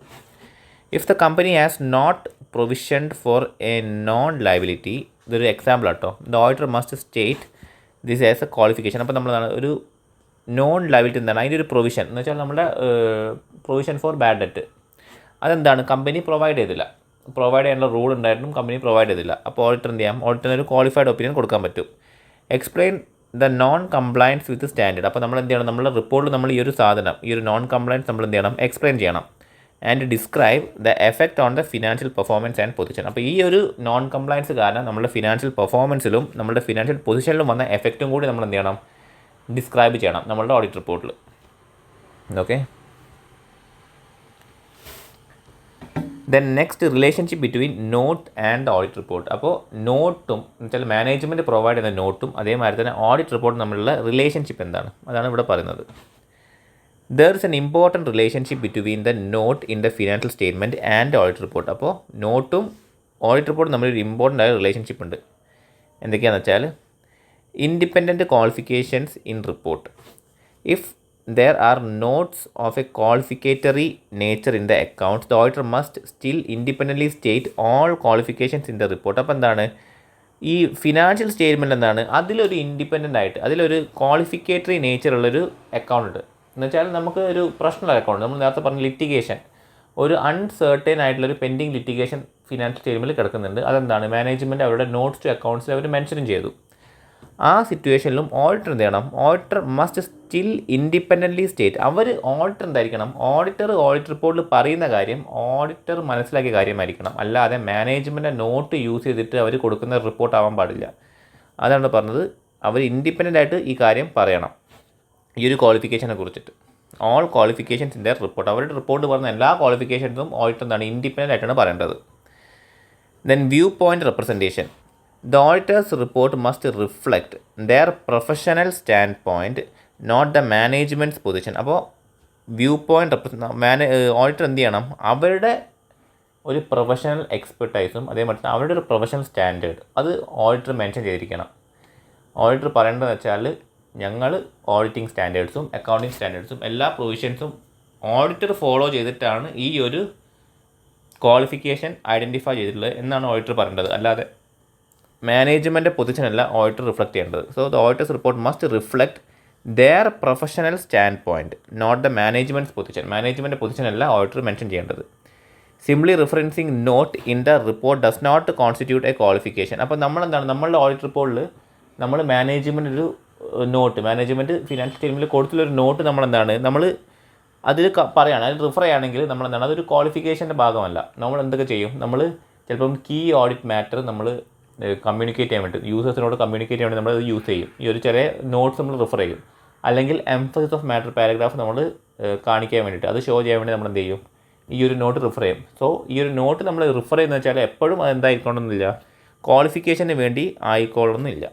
If the company has not provisioned for a non liability, ഇതൊരു എക്സാമ്പിൾ ആട്ടോ, the auditor must state this as a qualification. അപ്പോൾ നമ്മളാണ് ഒരു നോൺ ലയബിലിറ്റി എന്താണ്, അതിൻ്റെ ഒരു പ്രൊവിഷൻ എന്ന് വെച്ചാൽ നമ്മുടെ പ്രൊവിഷൻ ഫോർ ബാഡ് ഡെറ്റ് അതെന്താണ് കമ്പനി പ്രൊവൈഡ് ചെയ്യാനുള്ള റൂൾ ഉണ്ടായിട്ടും കമ്പനി പ്രൊവൈഡ് ചെയ്തില്ല. അപ്പോൾ ഓഡിറ്റർ എന്ത് ചെയ്യാം, ഓഡിറ്ററിന് ഒരു ക്വാളിഫൈഡ് ഒപ്പീനിയൻ കൊടുക്കാൻ പറ്റും. Explain the non compliance with standard. അപ്പോൾ നമ്മൾ എന്ത് ചെയ്യണം, നമ്മുടെ റിപ്പോർട്ടിൽ നമ്മൾ ഈ ഒരു നോൺ കംപ്ലയൻസ് നമ്മൾ എന്ത് ചെയ്യണം, എക്സ്പ്ലെയിൻ ചെയ്യണം. And describe the effect on the financial performance and position. അപ്പോൾ ഈ ഒരു നോൺ കംപ്ലയൻസ് കാരണം നമ്മുടെ ഫിനാൻഷ്യൽ പെർഫോമൻസിലും നമ്മുടെ ഫിനാൻഷ്യൽ പൊസിഷനിലും വന്ന എഫക്റ്റും കൂടി നമ്മൾ എന്ത് ചെയ്യണം, ഡിസ്ക്രൈബ് ചെയ്യണം നമ്മളുടെ ഓഡിറ്റ് റിപ്പോർട്ടിൽ. Okay. Then next relationship between note and audit report. അപ്പോൾ നോട്ടും എന്ന് വെച്ചാൽ മാനേജ്മെൻറ്റ് പ്രൊവൈഡ് ചെയ്യുന്ന നോട്ടും അതേമാതിരി തന്നെ ഓഡിറ്റ് റിപ്പോർട്ടും തമ്മിലുള്ള റിലേഷൻഷിപ്പ് എന്താണ്, അതാണ് ഇവിടെ പറയുന്നത്. There is an important relationship between the note in the financial statement and audit report. അപ്പോൾ നോട്ടും ഓഡിറ്റ് റിപ്പോർട്ടും തമ്മിലൊരു ഇമ്പോർട്ടൻ്റ് ആയ റിലേഷൻഷിപ്പ് ഉണ്ട്. എന്തൊക്കെയാണെന്ന് വെച്ചാൽ independent qualifications in report. If there are notes of a qualificatory nature in the accounts, the auditor must still independently state all qualifications in the report. അപ്പോൾ എന്താണ് ഈ ഫിനാൻഷ്യൽ സ്റ്റേറ്റ്മെൻറ്റ് എന്താണ്, അതിലൊരു ഇൻഡിപെൻഡൻ്റ് ആയിട്ട് അതിലൊരു ക്വാളിഫിക്കേറ്ററി നേച്ചറുള്ളൊരു അക്കൗണ്ട് ഉണ്ട്. എന്ന് വെച്ചാൽ നമുക്ക് ഒരു പ്രശ്നമുള്ള അക്കൗണ്ട്, നമ്മൾ നേരത്തെ പറഞ്ഞ ലിറ്റിഗേഷൻ, ഒരു അൺസേർട്ടൈൻ ആയിട്ടുള്ളൊരു പെൻഡിങ് ലിറ്റിഗേഷൻ ഫിനാൻഷ്യൽ സ്റ്റേറ്റ്മെൻറ്റിൽ കിടക്കുന്നുണ്ട്. അതെന്താണ് മാനേജ്മെൻറ്റ് അവരുടെ നോട്ട്സ് ടു അക്കൗണ്ട്സിൽ അവർ മെൻഷനും ചെയ്തു. ആ സിറ്റുവേഷനിലും ഓഡിറ്റർ എന്ത് ചെയ്യണം, auditor must still independently state. Auditor എന്തായിരിക്കണം, ഓഡിറ്റ് റിപ്പോർട്ടിൽ പറയുന്ന കാര്യം ഓഡിറ്റർ മനസ്സിലാക്കിയ കാര്യമായിരിക്കണം, അല്ലാതെ മാനേജ്മെൻറ്റ് നോട്ട് യൂസ് ചെയ്തിട്ട് അവർ കൊടുക്കുന്ന റിപ്പോർട്ട് ആവാൻ പാടില്ല. അതാണ് പറഞ്ഞത്, അവർ ഇൻഡിപെൻഡൻ്റ് ആയിട്ട് ഈ കാര്യം പറയണം ഈ ഒരു ക്വാളിഫിക്കേഷനെ കുറിച്ചിട്ട്. All qualifications in there report, അവരുടെ റിപ്പോർട്ട് പറഞ്ഞ എല്ലാ ക്വാളിഫിക്കേഷൻസും ഓഡിറ്റർ എന്താണ് ഇൻഡിപെൻഡൻ്റ് ആയിട്ടാണ് പറയേണ്ടത്. Then view point representation. The auditor's report must reflect their professional standpoint, not the management's position. അപ്പോൾ വ്യൂ പോയിൻ്റ് ഓഡിറ്റർ എന്ത് ചെയ്യണം, അവരുടെ ഒരു പ്രൊഫഷണൽ എക്സ്പെർട്ടൈസും അതേപോലെ തന്നെ അവരുടെ ഒരു പ്രൊഫഷണൽ സ്റ്റാൻഡേർഡ് അത് ഓഡിറ്റർ മെൻഷൻ ചെയ്തിരിക്കണം. ഓഡിറ്റർ പറയേണ്ടതെന്ന് വെച്ചാൽ ഞങ്ങൾ ഓഡിറ്റിംഗ് സ്റ്റാൻഡേർഡ്സും അക്കൗണ്ടിങ് സ്റ്റാൻഡേർഡ്സും എല്ലാ പ്രൊവിഷൻസും ഓഡിറ്റർ ഫോളോ ചെയ്തിട്ടാണ് ഈ ഒരു ക്വാളിഫിക്കേഷൻ ഐഡൻറ്റിഫൈ ചെയ്തിട്ടുള്ളത് എന്നാണ് ഓഡിറ്റർ പറയേണ്ടത്, അല്ലാതെ മാനേജ്മെൻറ്റ് പൊസിഷനല്ല ഓഡിറ്റർ റിഫ്ലക്റ്റ് ചെയ്യേണ്ടത്. So the auditors report must reflect their professional standpoint, not the managements position. Management പൊസിഷനല്ല ഓഡിറ്റർ മെൻഷൻ ചെയ്യേണ്ടത്. Simply referencing note in the report does not constitute a qualification. അപ്പോൾ നമ്മളെന്താണ്, നമ്മളുടെ audit റിപ്പോർട്ടിൽ നമ്മൾ management ഒരു note, management financial സ്റ്റേറ്റ്മെൻറ്റിൽ കൊടുത്തുള്ളൊരു നോട്ട് നമ്മളെന്താണ്, നമ്മൾ അതിൽ പറയുകയാണ്, അതിൽ റിഫർ ചെയ്യുകയാണെങ്കിൽ നമ്മളെന്താണ്, അതൊരു ക്വാളിഫിക്കേഷൻ്റെ ഭാഗമല്ല. നമ്മൾ എന്തൊക്കെ ചെയ്യും, നമ്മൾ ചിലപ്പം കീ ഓഡിറ്റ് മാറ്റർ നമ്മൾ കമ്മ്യൂണിക്കേറ്റ് ചെയ്യാൻ വേണ്ടി, യൂസേഴ്സിനോട് കമ്മ്യൂണിക്കേറ്റ് ചെയ്യാൻ വേണ്ടി നമ്മൾ അത് യൂസ് ചെയ്യും. ഈ ഒരു ചെറിയ നോട്ട്സ് നമ്മൾ റിഫർ ചെയ്യും, അല്ലെങ്കിൽ എംഫസിസ് ഓഫ് മാറ്റർ പാരഗ്രാഫ് നമ്മൾ കാണിക്കാൻ വേണ്ടിയിട്ട്, അത് ഷോ ചെയ്യാൻ വേണ്ടി നമ്മൾ എന്ത് ചെയ്യും, ഈ ഒരു നോട്ട് റിഫർ ചെയ്യും. സോ ഈ ഒരു നോട്ട് നമ്മൾ റിഫർ ചെയ്യുന്നത് വെച്ചാൽ എപ്പോഴും അതെന്തായിക്കൊള്ളണമെന്നില്ല, ക്വാളിഫിക്കേഷന് വേണ്ടി ആയിക്കൊള്ളണമെന്നില്ല.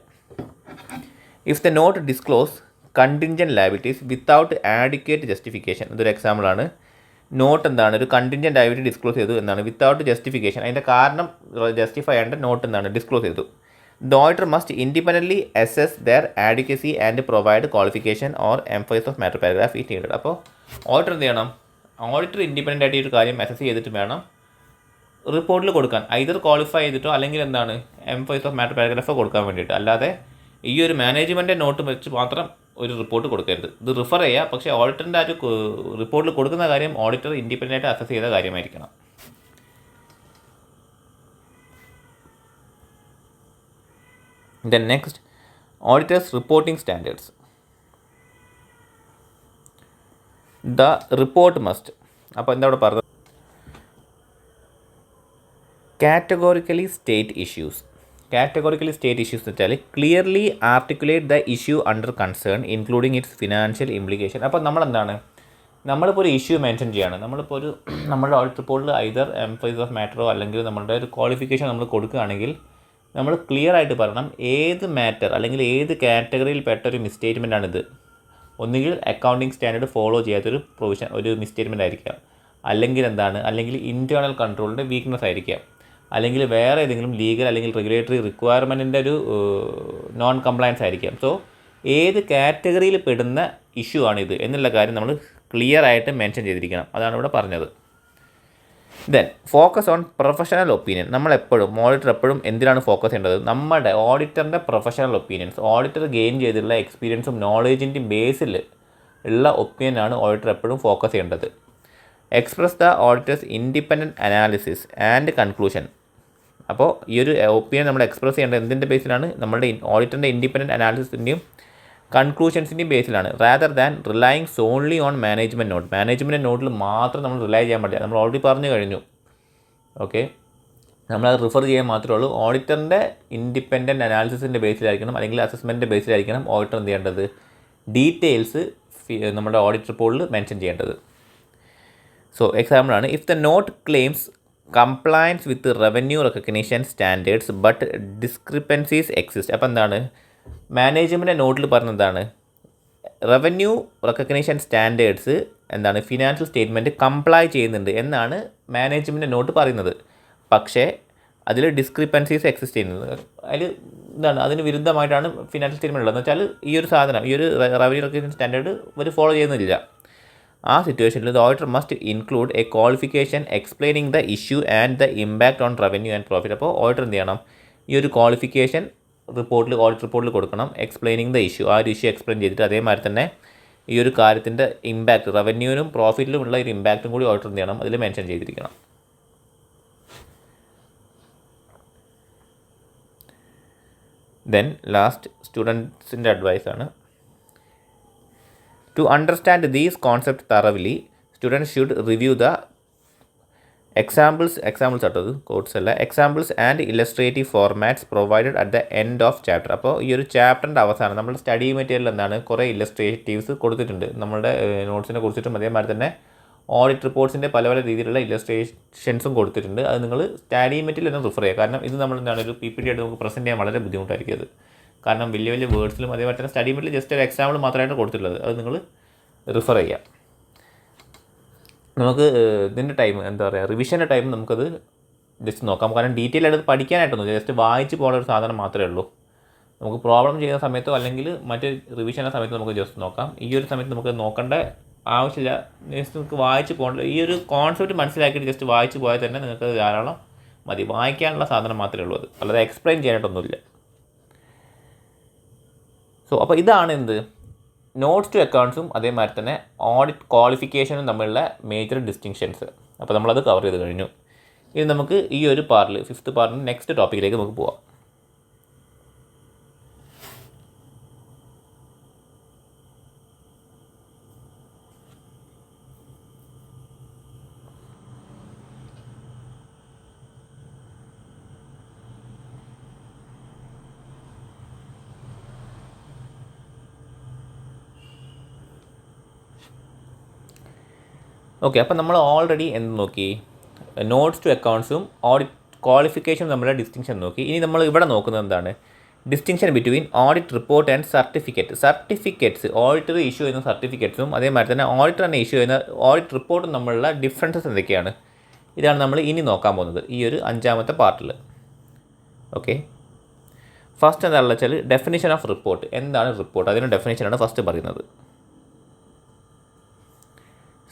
If the note disclose contingent liabilities without adequate justification, ഇതൊരു എക്സാമ്പിളാണ്. നോട്ട് എന്താണ്, ഒരു കണ്ടിൻജൻറ്റ് ലയബിലിറ്റി ഡിസ്ക്ലോസ് ചെയ്തു എന്നാണ്, വിത്തൗട്ട് ജസ്റ്റിഫിക്കേഷൻ, അതിൻ്റെ കാരണം ജസ്റ്റിഫൈ ചെയ്യേണ്ട നോട്ട് എന്താണ് ഡിസ്ക്ലോസ് ചെയ്തു. The auditor must independently assess their adequacy and provide qualification or emphasis of matter paragraph it needed. അപ്പോൾ ഓഡിറ്റർ എന്ത് ചെയ്യണം, ഓഡിറ്റർ ഇൻഡിപെൻഡൻ്റ് ആയിട്ട് ഈ ഒരു കാര്യം അസസ് ചെയ്തിട്ട് വേണം റിപ്പോർട്ടിൽ കൊടുക്കാൻ, ഐദർ ക്വാളിഫൈ ചെയ്തിട്ടോ അല്ലെങ്കിൽ എന്താണ് എംഫസിസ് ഓഫ് മാറ്റർ പാരഗ്രാഫോ കൊടുക്കാൻ വേണ്ടിയിട്ട്, അല്ലാതെ ഈ ഒരു മാനേജ്മെൻറ്റ് നോട്ട് വെച്ച് മാത്രം ഒരു റിപ്പോർട്ട് കൊടുക്കരുത്. ഇത് റിഫർ ചെയ്യുക, പക്ഷേ ഓഡിറ്ററിൻ്റെ ആ ഒരു റിപ്പോർട്ടിൽ കൊടുക്കുന്ന കാര്യം ഓഡിറ്റർ ഇൻഡിപെൻഡൻ്റ് ആയിട്ട് അസസ് ചെയ്ത കാര്യമായിരിക്കണം. Then next, auditor's reporting standards. The report must, അപ്പോൾ എന്താ ഇവിടെ പറഞ്ഞത്, categorically state issues. Categorically state issues എന്ന് വെച്ചാൽ clearly articulate the issue under concern including its financial implication. അപ്പോൾ നമ്മളെന്താണ്, നമ്മളിപ്പോൾ ഒരു ഇഷ്യൂ മെൻഷൻ ചെയ്യുകയാണ്, നമ്മളിപ്പോൾ ഒരു നമ്മുടെ ഓഡിറ്റ് റിപ്പോർട്ടിൽ ഐദർ എംഫസിസ് ഓഫ് മാറ്ററോ അല്ലെങ്കിൽ നമ്മളുടെ ഒരു ക്വാളിഫിക്കേഷൻ നമ്മൾ കൊടുക്കുകയാണെങ്കിൽ നമ്മൾ ക്ലിയർ ആയിട്ട് പറയണം ഏത് മാറ്റർ അല്ലെങ്കിൽ ഏത് കാറ്റഗറിയിൽ പെട്ട ഒരു മിസ്റ്റേറ്റ്മെൻ്റ് ആണിത്. ഒന്നുകിൽ അക്കൗണ്ടിങ് സ്റ്റാൻഡേർഡ് ഫോളോ ചെയ്യാത്തൊരു പ്രൊവിഷൻ ഒരു മിസ്റ്റേറ്റ്മെൻ്റ് ആയിരിക്കാം, അല്ലെങ്കിൽ എന്താണ്, അല്ലെങ്കിൽ ഇൻറ്റേർണൽ കൺട്രോളിൻ്റെ വീക്ക്നെസ് ആയിരിക്കാം, അല്ലെങ്കിൽ വേറെ ഏതെങ്കിലും ലീഗൽ അല്ലെങ്കിൽ റെഗുലേറ്ററി റിക്വയർമെൻറ്റിൻ്റെ ഒരു നോൺ കംപ്ലയൻസ് ആയിരിക്കാം. സോ ഏത് കാറ്റഗറിയിൽ പെടുന്ന ഇഷ്യൂ ആണിത് എന്നുള്ള കാര്യം നമ്മൾ ക്ലിയർ ആയിട്ട് മെൻഷൻ ചെയ്തിരിക്കണം, അതാണ് ഇവിടെ പറഞ്ഞത്. Then focus on professional opinion. നമ്മളെപ്പോഴും ഓഡിറ്റർ എപ്പോഴും എന്തിനാണ് ഫോക്കസ് ചെയ്യേണ്ടത്, നമ്മുടെ ഓഡിറ്ററിൻ്റെ പ്രൊഫഷണൽ ഒപ്പീനിയൻസ്, ഓഡിറ്റർ ഗെയിൻ ചെയ്തിട്ടുള്ള എക്സ്പീരിയൻസും നോളേജിൻ്റെയും ബേസിൽ ഉള്ള ഒപ്പീനിയനാണ് ഓഡിറ്റർ എപ്പോഴും ഫോക്കസ് ചെയ്യേണ്ടത്. Express the auditors independent analysis and conclusion. അപ്പോൾ ഈ ഒരു ഒപ്പീനിയൻ നമ്മൾ എക്സ്പ്രസ് ചെയ്യേണ്ടത് എന്തിൻ്റെ ബേസിലാണ്, നമ്മുടെ ഓഡിറ്ററിൻ്റെ ഇൻഡിപെൻഡൻറ്റ് അനാലിസിസിൻ്റെയും കൺക്ലൂഷൻസിൻ്റെയും ബേസിലാണ്, rather than relying solely on management note. Management നോട്ടിൽ മാത്രം നമ്മൾ റിലൈ ചെയ്യാൻ പാടില്ല, നമ്മൾ ഓൾറെഡി പറഞ്ഞു കഴിഞ്ഞു. ഓക്കെ, നമ്മളത് റിഫർ ചെയ്യാൻ മാത്രമേ ഉള്ളൂ. ഓഡിറ്ററിൻ്റെ ഇൻഡിപെൻഡൻറ്റ് അനാലിസിസിൻ്റെ ബേസിലായിരിക്കണം അല്ലെങ്കിൽ അസസ്മെൻറ്റിൻ്റെ ബേസിലായിരിക്കണം ഓഡിറ്റർ എന്ത് ചെയ്യേണ്ടത്, ഡീറ്റെയിൽസ് നമ്മുടെ ഓഡിറ്റ് റിപ്പോർട്ടിൽ മെൻഷൻ ചെയ്യേണ്ടത്. സോ എക്സാമ്പിളാണ്, if the note claims compliance with revenue recognition standards but discrepancies exist. അപ്പോൾ എന്താണ്, മാനേജ്മെൻറ്റ് നോട്ടിൽ പറഞ്ഞതാണ് റവന്യൂ റെക്കഗ്നീഷൻ സ്റ്റാൻഡേർഡ്സ് എന്താണ് ഫിനാൻഷ്യൽ സ്റ്റേറ്റ്മെൻറ്റ് കംപ്ലൈ ചെയ്യുന്നുണ്ട് എന്നാണ് മാനേജ്മെൻറ്റ് നോട്ട് പറയുന്നത്. പക്ഷേ അതിൽ ഡിസ്ക്രിപ്പൻസീസ് എക്സിസ്റ്റ് ചെയ്യുന്നത്. അതിൽ എന്താണ് അതിന് വിരുദ്ധമായിട്ടാണ് ഫിനാൻഷ്യൽ സ്റ്റേറ്റ്മെൻറ്റ് ഉള്ളത്. എന്ന് വെച്ചാൽ ഈ ഒരു സാധനം ഈ ഒരു റവന്യൂ റെക്കഗ്നീഷൻ സ്റ്റാൻഡേർഡ് ഇവർ ഫോളോ ചെയ്യുന്നില്ല. ആ സിറ്റുവേഷനിൽ the auditor must include A qualification explaining the issue and the impact on revenue and profit. അപ്പോൾ ഓഡിറ്റർ എന്ത് ചെയ്യണം, ഈ ഒരു ക്വാളിഫിക്കേഷൻ ഓഡിറ്റ് റിപ്പോർട്ടിൽ കൊടുക്കണം, എക്സ്പ്ലെയിനിങ് ദ ഇഷ്യൂ, ആ ഒരു ഇഷ്യൂ എക്സ്പ്ലെയിൻ ചെയ്തിട്ട് അതേമാതിരി തന്നെ ഈ ഒരു കാര്യത്തിൻ്റെ ഇമ്പാക്റ്റ് റവന്യൂവിനും പ്രോഫിറ്റിലും ഉള്ള ഒരു ഇമ്പാക്റ്റും കൂടി ഓഡിറ്റർ എന്ത് ചെയ്യണം, അതിൽ മെൻഷൻ ചെയ്തിരിക്കണം. ദെൻ ലാസ്റ്റ് സ്റ്റുഡൻസിൻ്റെ അഡ്വൈസാണ്. To understand these concepts thoroughly, students should review the examples and illustrative formats provided at the end of chapter. അപ്പോൾ ഈ ഒരു ചാപ്റ്ററിൻ്റെ അവസാനം നമ്മുടെ സ്റ്റഡി മെറ്റീരിയൽ എന്താണ്, കുറേ ഇല്ലസ്ട്രേറ്റീവ്സ് കൊടുത്തിട്ടുണ്ട് നമ്മുടെ നോട്ട്സിനെ കുറിച്ചിട്ടും. അതേമാതിരി തന്നെ ഓഡിറ്റ് റിപ്പോർട്ട്സിൻ്റെ പല പല രീതിയിലുള്ള ഇല്ലസ്ട്രേഷൻസും കൊടുത്തിട്ടുണ്ട്. അത് നിങ്ങൾ സ്റ്റഡി മെറ്റീരിയൽ ഒന്ന് റിഫർ ചെയ്യുക. കാരണം ഇത് നമ്മൾ എന്താണ് ഒരു PPT ആയിട്ട് നമുക്ക് പ്രസൻറ്റ് ചെയ്യാൻ വളരെ ബുദ്ധിമുട്ടായിരിക്കും അത്. കാരണം വലിയ വലിയ വേർഡ്സിലും അതേപോലെ തന്നെ സ്റ്റഡി മെറ്റീരിയൽ ജസ്റ്റ് ഒരു എക്സാമ്പിൾ മാത്രമായിട്ട് കൊടുത്തിട്ടുള്ളത്. അത് നിങ്ങൾ റിഫർ ചെയ്യാം. നമുക്ക് ഇതിൻ്റെ ടൈം എന്താ പറയുക, റിവിഷൻ്റെ ടൈം നമുക്കത് ജസ്റ്റ് നോക്കാം. കാരണം ഡീറ്റെയിൽ ആയിട്ട് പഠിക്കാനായിട്ടൊന്നും ജസ്റ്റ് വായിച്ച് പോകുന്ന ഒരു സാധനം മാത്രമേ ഉള്ളൂ. നമുക്ക് പ്രോബ്ലം ചെയ്യുന്ന സമയത്തോ അല്ലെങ്കിൽ മറ്റ് റിവിഷൻ്റെ സമയത്ത് നമുക്ക് ജസ്റ്റ് നോക്കാം. ഈ ഒരു സമയത്ത് നമുക്ക് നോക്കേണ്ട ആവശ്യമില്ല. ജസ്റ്റ് നമുക്ക് വായിച്ച് പോകേണ്ട ഈ ഒരു കോൺസെപ്റ്റ് മനസ്സിലാക്കിയിട്ട് ജസ്റ്റ് വായിച്ച് പോയാൽ തന്നെ നിങ്ങൾക്ക് ധാരാളം മതി. വായിക്കാനുള്ള സാധനം മാത്രമേ ഉള്ളൂ അത്, അല്ലാതെ എക്സ്പ്ലെയിൻ ചെയ്യാനായിട്ടൊന്നുമില്ല. അപ്പോൾ ഇതാണ് എന്ത് നോട്ട്സ് ടു അക്കൗണ്ട്സും അതേമാതിരി തന്നെ ഓഡിറ്റ് ക്വാളിഫിക്കേഷനും തമ്മിലുള്ള മേജർ ഡിസ്റ്റിങ്ഷൻസ്. അപ്പോൾ നമ്മളത് കവർ ചെയ്ത് കഴിഞ്ഞു. ഇനി നമുക്ക് ഈ ഒരു പാർട്ടിൽ 5th പാർട്ടിൽ നെക്സ്റ്റ് ടോപ്പിക്കിലേക്ക് നമുക്ക് പോവാം. ഓക്കെ, അപ്പോൾ നമ്മൾ ഓൾറെഡി എന്ത് നോക്കി, നോട്ട്സ് ടു അക്കൗണ്ട്സും ഓഡിറ്റ് ക്വാളിഫിക്കേഷനും തമ്മിലുള്ള ഡിസ്റ്റിങ്ഷൻ നോക്കി. ഇനി നമ്മൾ ഇവിടെ നോക്കുന്നത് എന്താണ്, distinction between audit report and certificates auditor issue ചെയ്യുന്ന സർട്ടിഫിക്കറ്റ്സും അതേമാതിരി തന്നെ ഓഡിറ്റർ തന്നെ ഇഷ്യൂ ചെയ്യുന്ന ഓഡിറ്റ് റിപ്പോർട്ടും തമ്മിലുള്ള ഡിഫറൻസസ് എന്തൊക്കെയാണ്, ഇതാണ് നമ്മൾ ഇനി നോക്കാൻ പോകുന്നത് ഈ ഒരു 5ാമത്തെ പാർട്ടിൽ. ഓക്കെ, ഫസ്റ്റ് എന്താണെന്ന് വെച്ചാൽ ഡെഫിനിഷൻ ഓഫ് റിപ്പോർട്ട്. എന്താണ് റിപ്പോർട്ട്, അതിൻ്റെ ഡെഫിനിഷനാണ് ഫസ്റ്റ് പറയുന്നത്.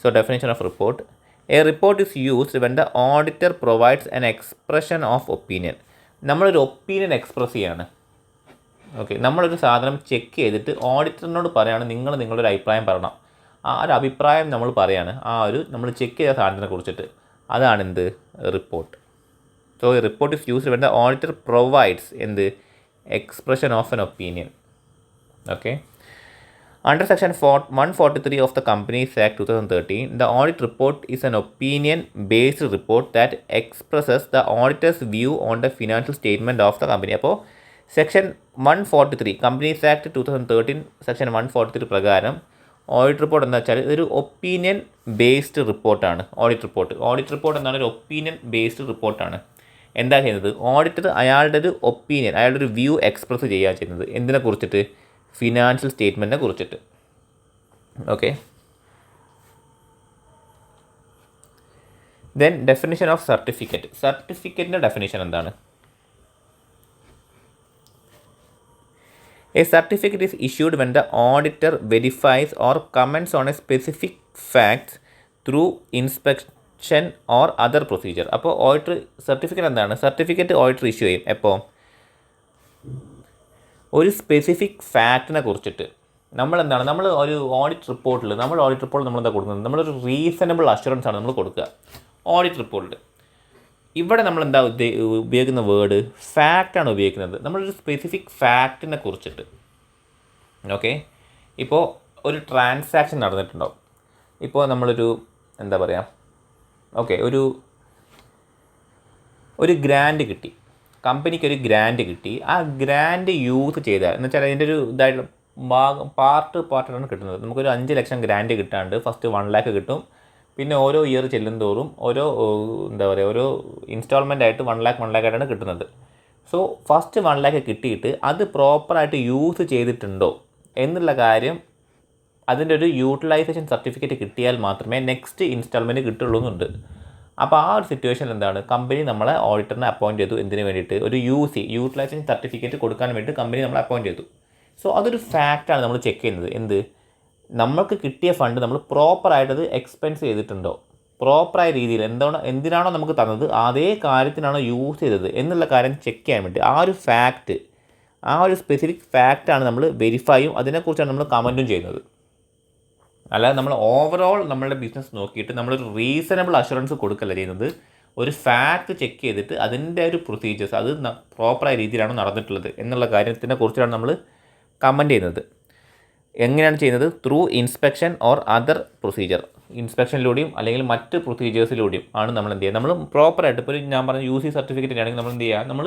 So definition of report. A report is used when the auditor provides an expression of opinion. നമ്മളൊരു ഒപ്പീനിയൻ എക്സ്പ്രസ് ചെയ്യാണ്. ഓക്കെ, നമ്മളൊരു സാധനം ചെക്ക് ചെയ്തിട്ട് ഓഡിറ്ററിനോട് പറയുകയാണ്, നിങ്ങളൊരു അഭിപ്രായം പറയണം. ആ ഒരു അഭിപ്രായം നമ്മൾ പറയുകയാണ് നമ്മൾ ചെക്ക് ചെയ്ത സാധനത്തിനെ കുറിച്ചിട്ട്. അതാണ് എന്ത് report. So report is used when the auditor provides എന്ത് expression of an opinion. Okay. Under Section 143 of the Companies Act 2013, the audit report is an opinion-based report that expresses the auditor's view on the financial statement of the company. അപ്പോൾ Section 143 Companies Act 2013 Section 143 പ്രകാരം audit report എന്താ വെച്ചാൽ ഒരു opinion based റിപ്പോർട്ടാണ്. Audit report എന്താണ്, ഒരു opinion based റിപ്പോർട്ടാണ്. എന്താ ചെയ്യുന്നത്, ഓഡിറ്റർ അയാളുടെ ഒരു ഒപ്പീനിയൻ, അയാളുടെ ഒരു വ്യൂ എക്സ്പ്രസ് ചെയ്യുക ചെയ്യുന്നത്. എന്തിനെ കുറിച്ചിട്ട്, ഫിനാൻഷ്യൽ സ്റ്റേറ്റ്മെൻറ്റിനെ കുറിച്ചിട്ട്. ഓക്കെ, ദെൻ ഡെഫിനിഷൻ ഓഫ് സർട്ടിഫിക്കറ്റിൻ്റെ ഡെഫിനിഷൻ എന്താണ്? A certificate is issued when the auditor verifies or comments on a specific facts through inspection or other procedure. അപ്പോൾ ഓഡിറ്റർ സർട്ടിഫിക്കറ്റ് എന്താണ്, സർട്ടിഫിക്കറ്റ് ഓഡിറ്റർ ഇഷ്യൂ ചെയ്യും എപ്പോൾ, ഒരു സ്പെസിഫിക് ഫാക്റ്റിനെ കുറിച്ചിട്ട്. നമ്മൾ ഒരു ഓഡിറ്റ് റിപ്പോർട്ടിൽ നമ്മളെന്താ കൊടുക്കുന്നത്, നമ്മളൊരു റീസണബിൾ അഷുറൻസ് ആണ് നമ്മൾ കൊടുക്കുക ഓഡിറ്റ് റിപ്പോർട്ടിൽ. ഇവിടെ നമ്മളെന്താ ഉപയോഗിക്കുന്ന വേർഡ് ഫാക്റ്റാണ് ഉപയോഗിക്കുന്നത്. നമ്മളൊരു സ്പെസിഫിക് ഫാക്റ്റിനെ കുറിച്ചിട്ട്. ഓക്കെ, ഇപ്പോൾ ഒരു ട്രാൻസാക്ഷൻ നടന്നിട്ടുണ്ടാവും. ഇപ്പോൾ നമ്മളൊരു എന്താ പറയുക, ഓക്കെ, ഒരു ഗ്രാൻഡ് കിട്ടി, കമ്പനിക്ക് ഒരു ഗ്രാൻഡ് കിട്ടി. ആ ഗ്രാൻഡ് യൂസ് ചെയ്താൽ എന്ന് വെച്ചാൽ അതിൻ്റെ ഒരു ഇതായിട്ട് പാർട്ടാണ് കിട്ടുന്നത്. നമുക്കൊരു 5 ലക്ഷം ഗ്രാൻഡ് കിട്ടാണ്ട് ഫസ്റ്റ് 1 lakh കിട്ടും. പിന്നെ ഓരോ ഇയർ ചെല്ലും തോറും ഓരോ ഇൻസ്റ്റാൾമെൻ്റ് ആയിട്ട് 1 lakh ആയിട്ടാണ് കിട്ടുന്നത്. സോ ഫസ്റ്റ് 1 lakh കിട്ടിയിട്ട് അത് പ്രോപ്പറായിട്ട് യൂസ് ചെയ്തിട്ടുണ്ടോ എന്നുള്ള കാര്യം അതിൻ്റെ ഒരു യൂട്ടിലൈസേഷൻ സർട്ടിഫിക്കറ്റ് കിട്ടിയാൽ മാത്രമേ നെക്സ്റ്റ് ഇൻസ്റ്റാൾമെൻറ്റ് കിട്ടുള്ളൂ എന്നുണ്ട്. അപ്പോൾ ആ ഒരു സിറ്റുവേഷൻ എന്താണ്, കമ്പനി നമ്മളെ ഓഡിറ്ററിനെ അപ്പോയിൻറ്റ് ചെയ്തു. എന്തിനു വേണ്ടിയിട്ട്? ഒരു യൂട്ടിലൈസേഷൻ സർട്ടിഫിക്കറ്റ് കൊടുക്കാൻ വേണ്ടി കമ്പനി നമ്മളെ അപ്പോയിൻറ്റ് ചെയ്തു. സോ അതൊരു ഫാക്റ്റാണ് നമ്മൾ ചെക്ക് ചെയ്യുന്നത്. എന്ത്, നമ്മൾക്ക് കിട്ടിയ ഫണ്ട് നമ്മൾ പ്രോപ്പറായിട്ടത് എക്സ്പെൻസ് ചെയ്തിട്ടുണ്ടോ, പ്രോപ്പറായ രീതിയിൽ എന്തിനാണോ നമുക്ക് തന്നത് അതേ കാര്യത്തിനാണോ യൂസ് ചെയ്തത് എന്നുള്ള കാര്യം ചെക്ക് ചെയ്യാൻ വേണ്ടി ആ ഒരു ഫാക്റ്റ്, ആ ഒരു സ്പെസിഫിക് ഫാക്റ്റാണ് നമ്മൾ വെരിഫൈയും അതിനെക്കുറിച്ചാണ് നമ്മൾ കമൻറ്റും ചെയ്യുന്നത്. അല്ലാതെ നമ്മൾ ഓവറോൾ നമ്മളുടെ ബിസിനസ് നോക്കിയിട്ട് നമ്മളൊരു റീസണബിൾ അഷുറൻസ് കൊടുക്കല്ല ചെയ്യുന്നത്. ഒരു ഫാക്റ്റ് ചെക്ക് ചെയ്തിട്ട് അതിൻ്റെ ഒരു പ്രൊസീജിയേഴ്സ് അത് പ്രോപ്പറായ രീതിയിലാണോ നടന്നിട്ടുള്ളത് എന്നുള്ള കാര്യത്തിനെ കുറിച്ചാണ് നമ്മൾ കമൻറ്റ് ചെയ്യുന്നത്. എങ്ങനെയാണ് ചെയ്യുന്നത്? Through inspection or other procedure. ഇൻസ്പെക്ഷനിലൂടെയും അല്ലെങ്കിൽ മറ്റ് പ്രൊസീജിയേഴ്സിലൂടെയും ആണ് നമ്മൾ എന്ത് ചെയ്യുക, നമ്മൾ പ്രോപ്പറായിട്ട് ഇപ്പോൾ ഞാൻ പറഞ്ഞ UC സർട്ടിഫിക്കറ്റ് ആണെങ്കിൽ നമ്മൾ എന്ത് ചെയ്യുക, നമ്മൾ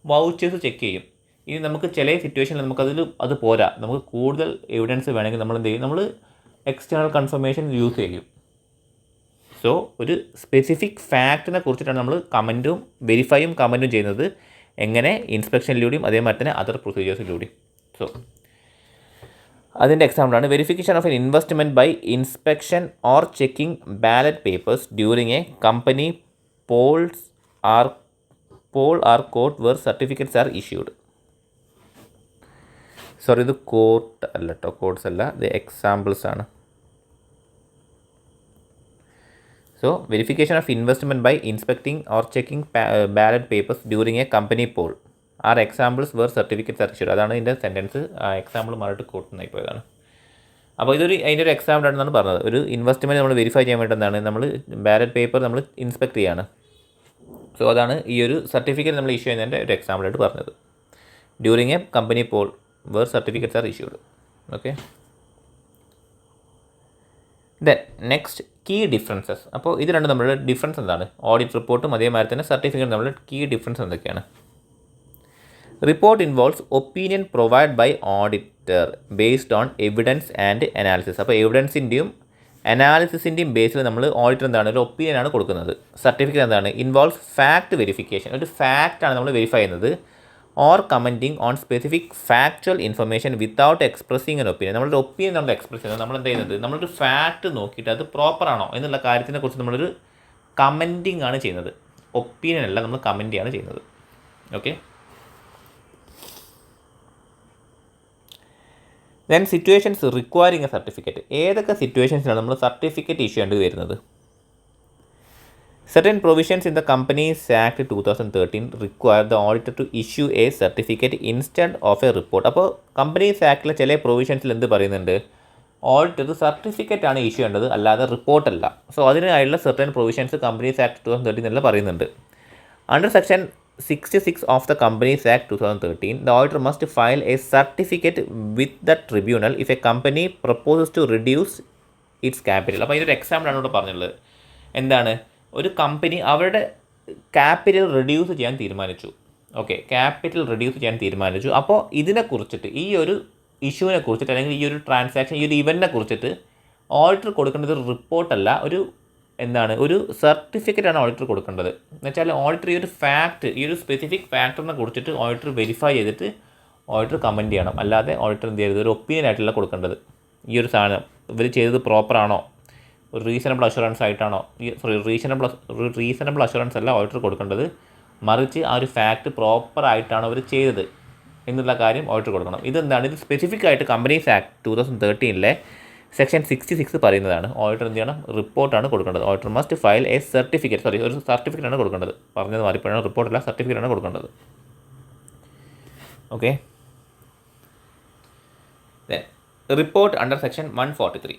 വൗച്ചേഴ്സ് ചെക്ക് ചെയ്യും. ഇനി നമുക്ക് ചില സിറ്റുവേഷനിൽ അത് പോരാ, നമുക്ക് കൂടുതൽ എവിഡൻസ് വേണമെങ്കിൽ നമ്മൾ എന്ത് ചെയ്യും, നമ്മൾ എക്സ്റ്റേണൽ കൺഫർമേഷൻ യൂസ് ചെയ്യും. സോ ഒരു സ്പെസിഫിക് ഫാക്റ്റിനെ കുറിച്ചിട്ടാണ് നമ്മൾ കമൻറ്റും വെരിഫൈയും കമൻറ്റും ചെയ്യുന്നത്. എങ്ങനെ? ഇൻസ്പെക്ഷനിലൂടെയും അതേമാതിരി തന്നെ അതർ പ്രൊസീജിയേഴ്സിലൂടെയും. സോ അതിൻ്റെ എക്സാമ്പിളാണ് verification of an investment by inspection or checking ballot papers during a company poll are court where certificates are issued. Sorry, ഇത് കോർട്ട് അല്ല കേട്ടോ, കോർട്ട്സ് അല്ല, ഇത് എക്സാമ്പിൾസ് ആണ്. So verification of investment by inspecting or checking ballot papers during a company poll are examples where certificates are issued. അതാണ് ഇതിൻ്റെ sentence. ആ example മാറിയിട്ട് കോർട്ടുന്നായി പോയതാണ്. അപ്പോൾ അതിൻ്റെ ഒരു എക്സാമ്പിൾ ആണെന്നാണ് പറഞ്ഞത്. ഒരു ഇൻവെസ്റ്റ്മെൻറ്റ് നമ്മൾ വെരിഫൈ ചെയ്യാൻ വേണ്ടി എന്താണ്, നമ്മൾ ബാലറ്റ് പേപ്പർ നമ്മൾ ഇൻസ്പെക്ട് ചെയ്യാണ്. സോ അതാണ് ഈ ഒരു സർട്ടിഫിക്കറ്റ് നമ്മൾ ഇഷ്യൂ ചെയ്യുന്നതിൻ്റെ ഒരു എക്സാമ്പിളായിട്ട് പറഞ്ഞത്. During a company poll where certificates are issued. Okay, then next key differences. അപ്പോൾ ഇത് രണ്ട് നമ്മളുടെ ഡിഫറൻസ് എന്താണ്? ഓഡിറ്റ് റിപ്പോർട്ടും അതേമാതിരി തന്നെ സർട്ടിഫിക്കറ്റ് നമ്മളുടെ കീ ഡിഫറൻസ് എന്തൊക്കെയാണ്? Report involves opinion provide by auditor based on evidence and analysis. അപ്പോൾ എവിഡൻസിൻ്റെയും അനാലിസിസിൻ്റെയും ബേസിൽ നമ്മൾ ഓഡിറ്റർ എന്താണ്, ഒരു ഒപ്പീനിയനാണ് കൊടുക്കുന്നത്. സർട്ടിഫിക്കറ്റ് എന്താണ്? Involves fact verification. ഒരു ഫാക്റ്റാണ് നമ്മൾ വെരിഫൈ ചെയ്യുന്നത്. Or commenting on specific factual information without expressing N opinion. നമ്മളുടെ ഒപ്പീനിയൻ നമ്മൾ എക്സ്പ്രസ് ചെയ്യുന്നത് നമ്മൾ എന്ത് ചെയ്യുന്നത്, നമ്മളൊരു ഫാക്റ്റ് നോക്കിയിട്ട് അത് പ്രോപ്പറാണോ എന്നുള്ള കാര്യത്തിനെ കുറിച്ച് നമ്മളൊരു കമൻറ്റിങ് ആണ് ചെയ്യുന്നത്. ഒപ്പീനിയൻ അല്ല, നമ്മൾ കമൻറ്റ് ആണ് ചെയ്യുന്നത്. Okay, then situations requiring A certificate. ഏതൊക്കെ സിറ്റുവേഷൻസിലാണ് നമ്മൾ സർട്ടിഫിക്കറ്റ് ഇഷ്യൂ ചെയ്യേണ്ടി വരുന്നത്? Certain provisions in the Companies Act 2013 require the auditor to issue a certificate instead of a report. അപ്പോൾ കമ്പനീസ് ആക്ടിലെ ചില പ്രൊവിഷൻസിൽ എന്ത് പറയുന്നുണ്ട്, ഓഡിറ്റർ സർട്ടിഫിക്കറ്റ് ആണ് ഇഷ്യൂ ചെയ്യേണ്ടത്, അല്ലാതെ റിപ്പോർട്ടല്ല. സോ അതിനായുള്ള സെർട്ടൻ പ്രൊവിഷൻസ് കമ്പനീസ് ആക്ട് 2013 പറയുന്നുണ്ട്. Under section 66 of the companies act 2013, the auditor must file a certificate with the tribunal if a company proposes to reduce its capital. അപ്പോൾ ഇതിൻ്റെ എക്സാമ്പിളാണ് ഇവിടെ പറഞ്ഞുള്ളത്. എന്താണ്, ഒരു കമ്പനി അവരുടെ ക്യാപിറ്റൽ റിഡ്യൂസ് ചെയ്യാൻ തീരുമാനിച്ചു. ഓക്കെ, ക്യാപിറ്റൽ റിഡ്യൂസ് ചെയ്യാൻ തീരുമാനിച്ചു. അപ്പോൾ ഇതിനെക്കുറിച്ചിട്ട്, ഈ ഒരു ഇഷ്യൂവിനെ കുറിച്ചിട്ട് അല്ലെങ്കിൽ ഈ ഒരു ട്രാൻസാക്ഷൻ, ഈ ഒരു ഇവൻറ്റിനെ കുറിച്ചിട്ട് ഓഡിറ്റർ കൊടുക്കേണ്ടത് ഒരു റിപ്പോർട്ടല്ല, ഒരു സർട്ടിഫിക്കറ്റാണ് ഓഡിറ്റർ കൊടുക്കേണ്ടത്. എന്നുവെച്ചാൽ ഓഡിറ്റർ ഈ ഒരു ഫാക്റ്റ്, ഈ ഒരു സ്പെസിഫിക് ഫാക്ടറിനെ കുറിച്ചിട്ട് ഓഡിറ്റർ വെരിഫൈ ചെയ്തിട്ട് ഓഡിറ്റർ കമൻറ്റ് ചെയ്യണം. അല്ലാതെ ഓഡിറ്റർ എന്ത് ചെയ്യരുത്, ഒരു ഒപ്പീനിയൻ ആയിട്ടുള്ള കൊടുക്കേണ്ടത്. ഈ ഒരു സാധനം ഇവർ ചെയ്തത് പ്രോപ്പറാണോ, ഒരു റീസണബിൾ അഷുറൻസ് ആയിട്ടാണോ, റീസണബിൾ അഷുറൻസ് അല്ല ഓഡിറ്റർ കൊടുക്കേണ്ടത്, മറിച്ച് ആ ഒരു ഫാക്റ്റ് പ്രോപ്പറായിട്ടാണോ അവർ ചെയ്തത് എന്നുള്ള കാര്യം ഓഡിറ്റർ കൊടുക്കണം. ഇതെന്താണ്, ഇത് സ്പെസിഫിക് ആയിട്ട് കമ്പനീസ് ആക്ട് 2013 സെക്ഷൻ 66 പറയുന്നതാണ്. ഓഡിറ്റർ എന്ത് ചെയ്യണം, റിപ്പോർട്ടാണ് കൊടുക്കേണ്ടത്. Auditor must file A certificate, ഒരു സർട്ടിഫിക്കറ്റാണ് കൊടുക്കേണ്ടത്. പറഞ്ഞത് മാറിപ്പോഴാണ്, റിപ്പോർട്ടല്ല സർട്ടിഫിക്കറ്റാണ് കൊടുക്കേണ്ടത്. Okay, report under section 143.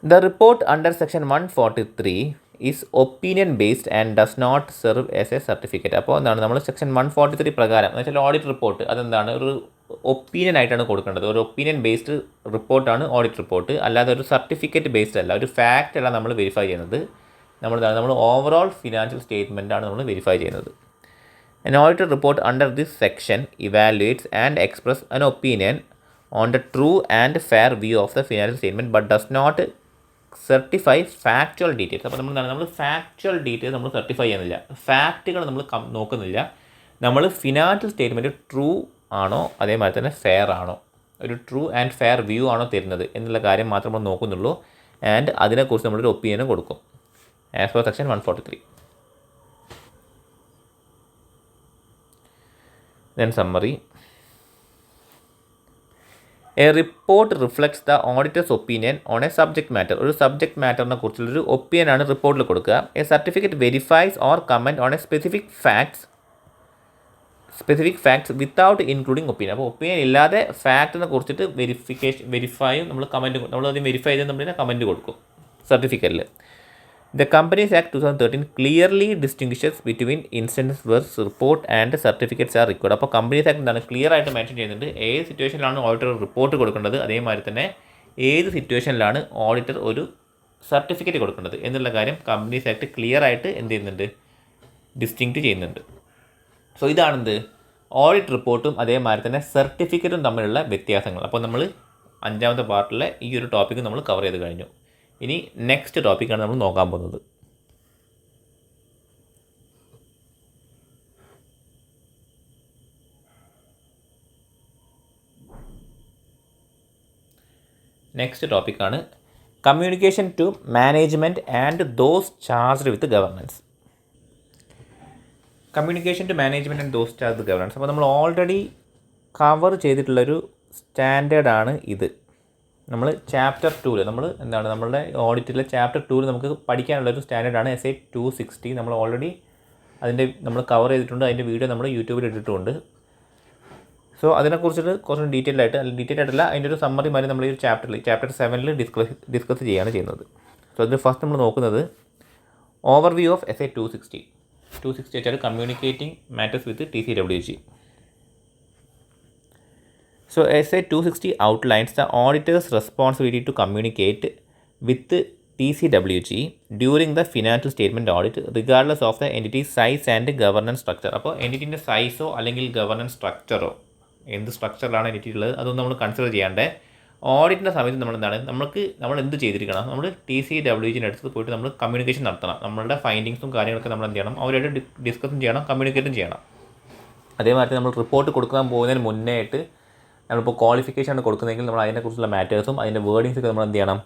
The report under section 143 is opinion based and does not serve as a certificate. അപ്പോൾ എന്താണ്, നമ്മൾ സെക്ഷൻ 143 പ്രകാരം എന്ന് വെച്ചാൽ ഓഡിറ്റ് റിപ്പോർട്ട് അതെന്താണ്, ഒരു ഒപ്പീനിയൻ ആയിട്ടാണ് കൊടുക്കേണ്ടത്. ഒരു ഒപ്പീനിയൻ ബേസ്ഡ് റിപ്പോർട്ടാണ് ഓഡിറ്റ് റിപ്പോർട്ട്, അല്ലാതെ ഒരു സർട്ടിഫിക്കറ്റ് ബേസ്ഡ് അല്ല, ഒരു ഫാക്റ്റ് അല്ല നമ്മൾ വെരിഫൈ ചെയ്യുന്നത്. നമ്മൾ ഓവറോൾ ഫിനാൻഷ്യൽ സ്റ്റേറ്റ്മെൻ്റ് ആണ് നമ്മൾ വെരിഫൈ ചെയ്യുന്നത്. An auditor report under this section evaluates and expresses an opinion on the true and fair view of the financial statement but does not certify factual details. അപ്പോൾ നമ്മൾ factual details നമ്മൾ certify ചെയ്യുന്നില്ല, ഫാക്റ്റുകൾ നമ്മൾ നോക്കുന്നില്ല. നമ്മൾ financial statement true ആണോ അതേമാതിരി തന്നെ ഫെയർ ആണോ ഒരു ട്രൂ ആൻഡ് ഫെയർ വ്യൂ ആണോ തരുന്നത് എന്നുള്ള കാര്യം മാത്രം നമ്മൾ നോക്കുന്നുള്ളൂ. ആൻഡ് അതിനെക്കുറിച്ച് നമ്മളൊരു ഒപ്പീനിയനും കൊടുക്കും as per section 143. Then summary. A report reflects the auditor's opinion on a subject matter. ഒരു സബ്ജക്റ്റ് മാറ്ററിനെ കുറിച്ചുള്ളൊരു ഒപ്പീനിയനാണ് റിപ്പോർട്ടിൽ കൊടുക്കുക. A certificate verifies or comment on a specific facts without including opinion. അപ്പോൾ ഒപ്പീനിയൻ ഇല്ലാതെ ഫാക്റ്റിനെ കുറിച്ചിട്ട് വെരിഫൈയും നമ്മൾ നമ്മളത് വെരിഫൈ ചെയ്ത് നമ്മൾ കമൻറ്റ് കൊടുക്കും സർട്ടിഫിക്കറ്റിൽ. The Companies Act 2013 clearly distinguishes between instances where report and certificates are required. അപ്പോൾ കമ്പനീസ് ആക്ട് എന്താണ് ക്ലിയർ ആയിട്ട് മെൻഷൻ ചെയ്യുന്നുണ്ട് ഏത് സിറ്റുവേഷനിലാണ് ഓഡിറ്റർ റിപ്പോർട്ട് കൊടുക്കേണ്ടത്, അതേമാതിരി തന്നെ ഏത് സിറ്റുവേഷനിലാണ് ഓഡിറ്റർ ഒരു സർട്ടിഫിക്കറ്റ് കൊടുക്കേണ്ടത് എന്നുള്ള കാര്യം കമ്പനീസ് ആക്ട് ക്ലിയർ ആയിട്ട് എന്ത് ചെയ്യുന്നുണ്ട്, ഡിസ്റ്റിങ്ക്റ്റ് ചെയ്യുന്നുണ്ട്. സോ ഇതാണെന്ത് ഓഡിറ്റ് റിപ്പോർട്ടും അതേമാതിരി തന്നെ സർട്ടിഫിക്കറ്റും തമ്മിലുള്ള വ്യത്യാസങ്ങൾ. അപ്പോൾ നമ്മൾ 5ാമത്തെ പാർട്ടിലെ ഈ ഒരു ടോപ്പിക്ക് നമ്മൾ കവർ ചെയ്ത് കഴിഞ്ഞു. ഇനി നെക്സ്റ്റ് ടോപ്പിക്കാണ് നമ്മൾ നോക്കാൻ പോകുന്നത്. നെക്സ്റ്റ് ടോപ്പിക്കാണ് communication to management and those charged with governance. Communication to management and those charged with governance. അപ്പോൾ നമ്മൾ ഓൾറെഡി കവർ ചെയ്തിട്ടുള്ളൊരു സ്റ്റാൻഡേർഡാണ് ഇത്. നമ്മൾ ചാപ്റ്റർ 2 നമ്മൾ എന്താണ് നമ്മളുടെ ഓഡിറ്റിലെ ചാപ്റ്റർ 2 നമുക്ക് പഠിക്കാനുള്ളൊരു സ്റ്റാൻഡേർഡാണ് SA 260. നമ്മൾ ഓൾറെഡി നമ്മൾ കവർ ചെയ്തിട്ടുണ്ട്. അതിൻ്റെ വീഡിയോ നമ്മൾ യൂട്യൂബിൽ ഇട്ടിട്ടുണ്ട്. സോ അതിനെക്കുറിച്ചിട്ട് കുറച്ച് ഡീറ്റെയിൽ ആയിട്ടല്ല അതിൻ്റെ ഒരു സമ്മറി മാതിരി നമ്മൾ ഈ ചാപ്റ്റർ 7 ഡിസ്കസ് ചെയ്യുകയാണ് ചെയ്യുന്നത്. സോ അതിൽ ഫസ്റ്റ് നമ്മൾ നോക്കുന്നത് ഓവർവ്യൂ ഓഫ് SA 260 വെച്ചാൽ communicating matters with TCWG. So SA 260 outlines the auditor's responsibility to communicate with TCWG during the financial statement audit regardless of the entity's size and governance structure. അപ്പോൾ എൻറ്റിറ്റിൻ്റെ സൈസോ അല്ലെങ്കിൽ governance സ്ട്രക്ചറോ എന്ത് സ്ട്രക്ചറിലാണ് entity ഉള്ളത് അതൊന്നും നമ്മൾ consider ചെയ്യാണ്ട് ഓഡിറ്റിൻ്റെ സമയത്ത് നമ്മൾ എന്ത് ചെയ്തിരിക്കണം, നമ്മൾ TCWGൻ്റെ അടുത്ത് പോയിട്ട് നമ്മൾ കമ്മ്യൂണിക്കേഷൻ നടത്തണം. നമ്മളുടെ ഫൈൻഡിങ്സും കാര്യങ്ങളൊക്കെ നമ്മൾ എന്ത് ചെയ്യണം, അവരായിട്ട് ഡിസ്കസും ചെയ്യണം, കമ്മ്യൂണിക്കേറ്റും ചെയ്യണം. അതേമാതിരി നമ്മൾ റിപ്പോർട്ട് കൊടുക്കാൻ പോകുന്നതിന് മുന്നേ ആയിട്ട് നമ്മളിപ്പോൾ ക്വാളിഫിക്കേഷനാണ് കൊടുക്കുന്നതെങ്കിൽ നമ്മൾ അതിനെക്കുറിച്ചുള്ള മാറ്റേഴ്സും അതിൻ്റെ വേർഡിങ്സൊക്കെ നമ്മൾ എന്ത് ചെയ്യണം,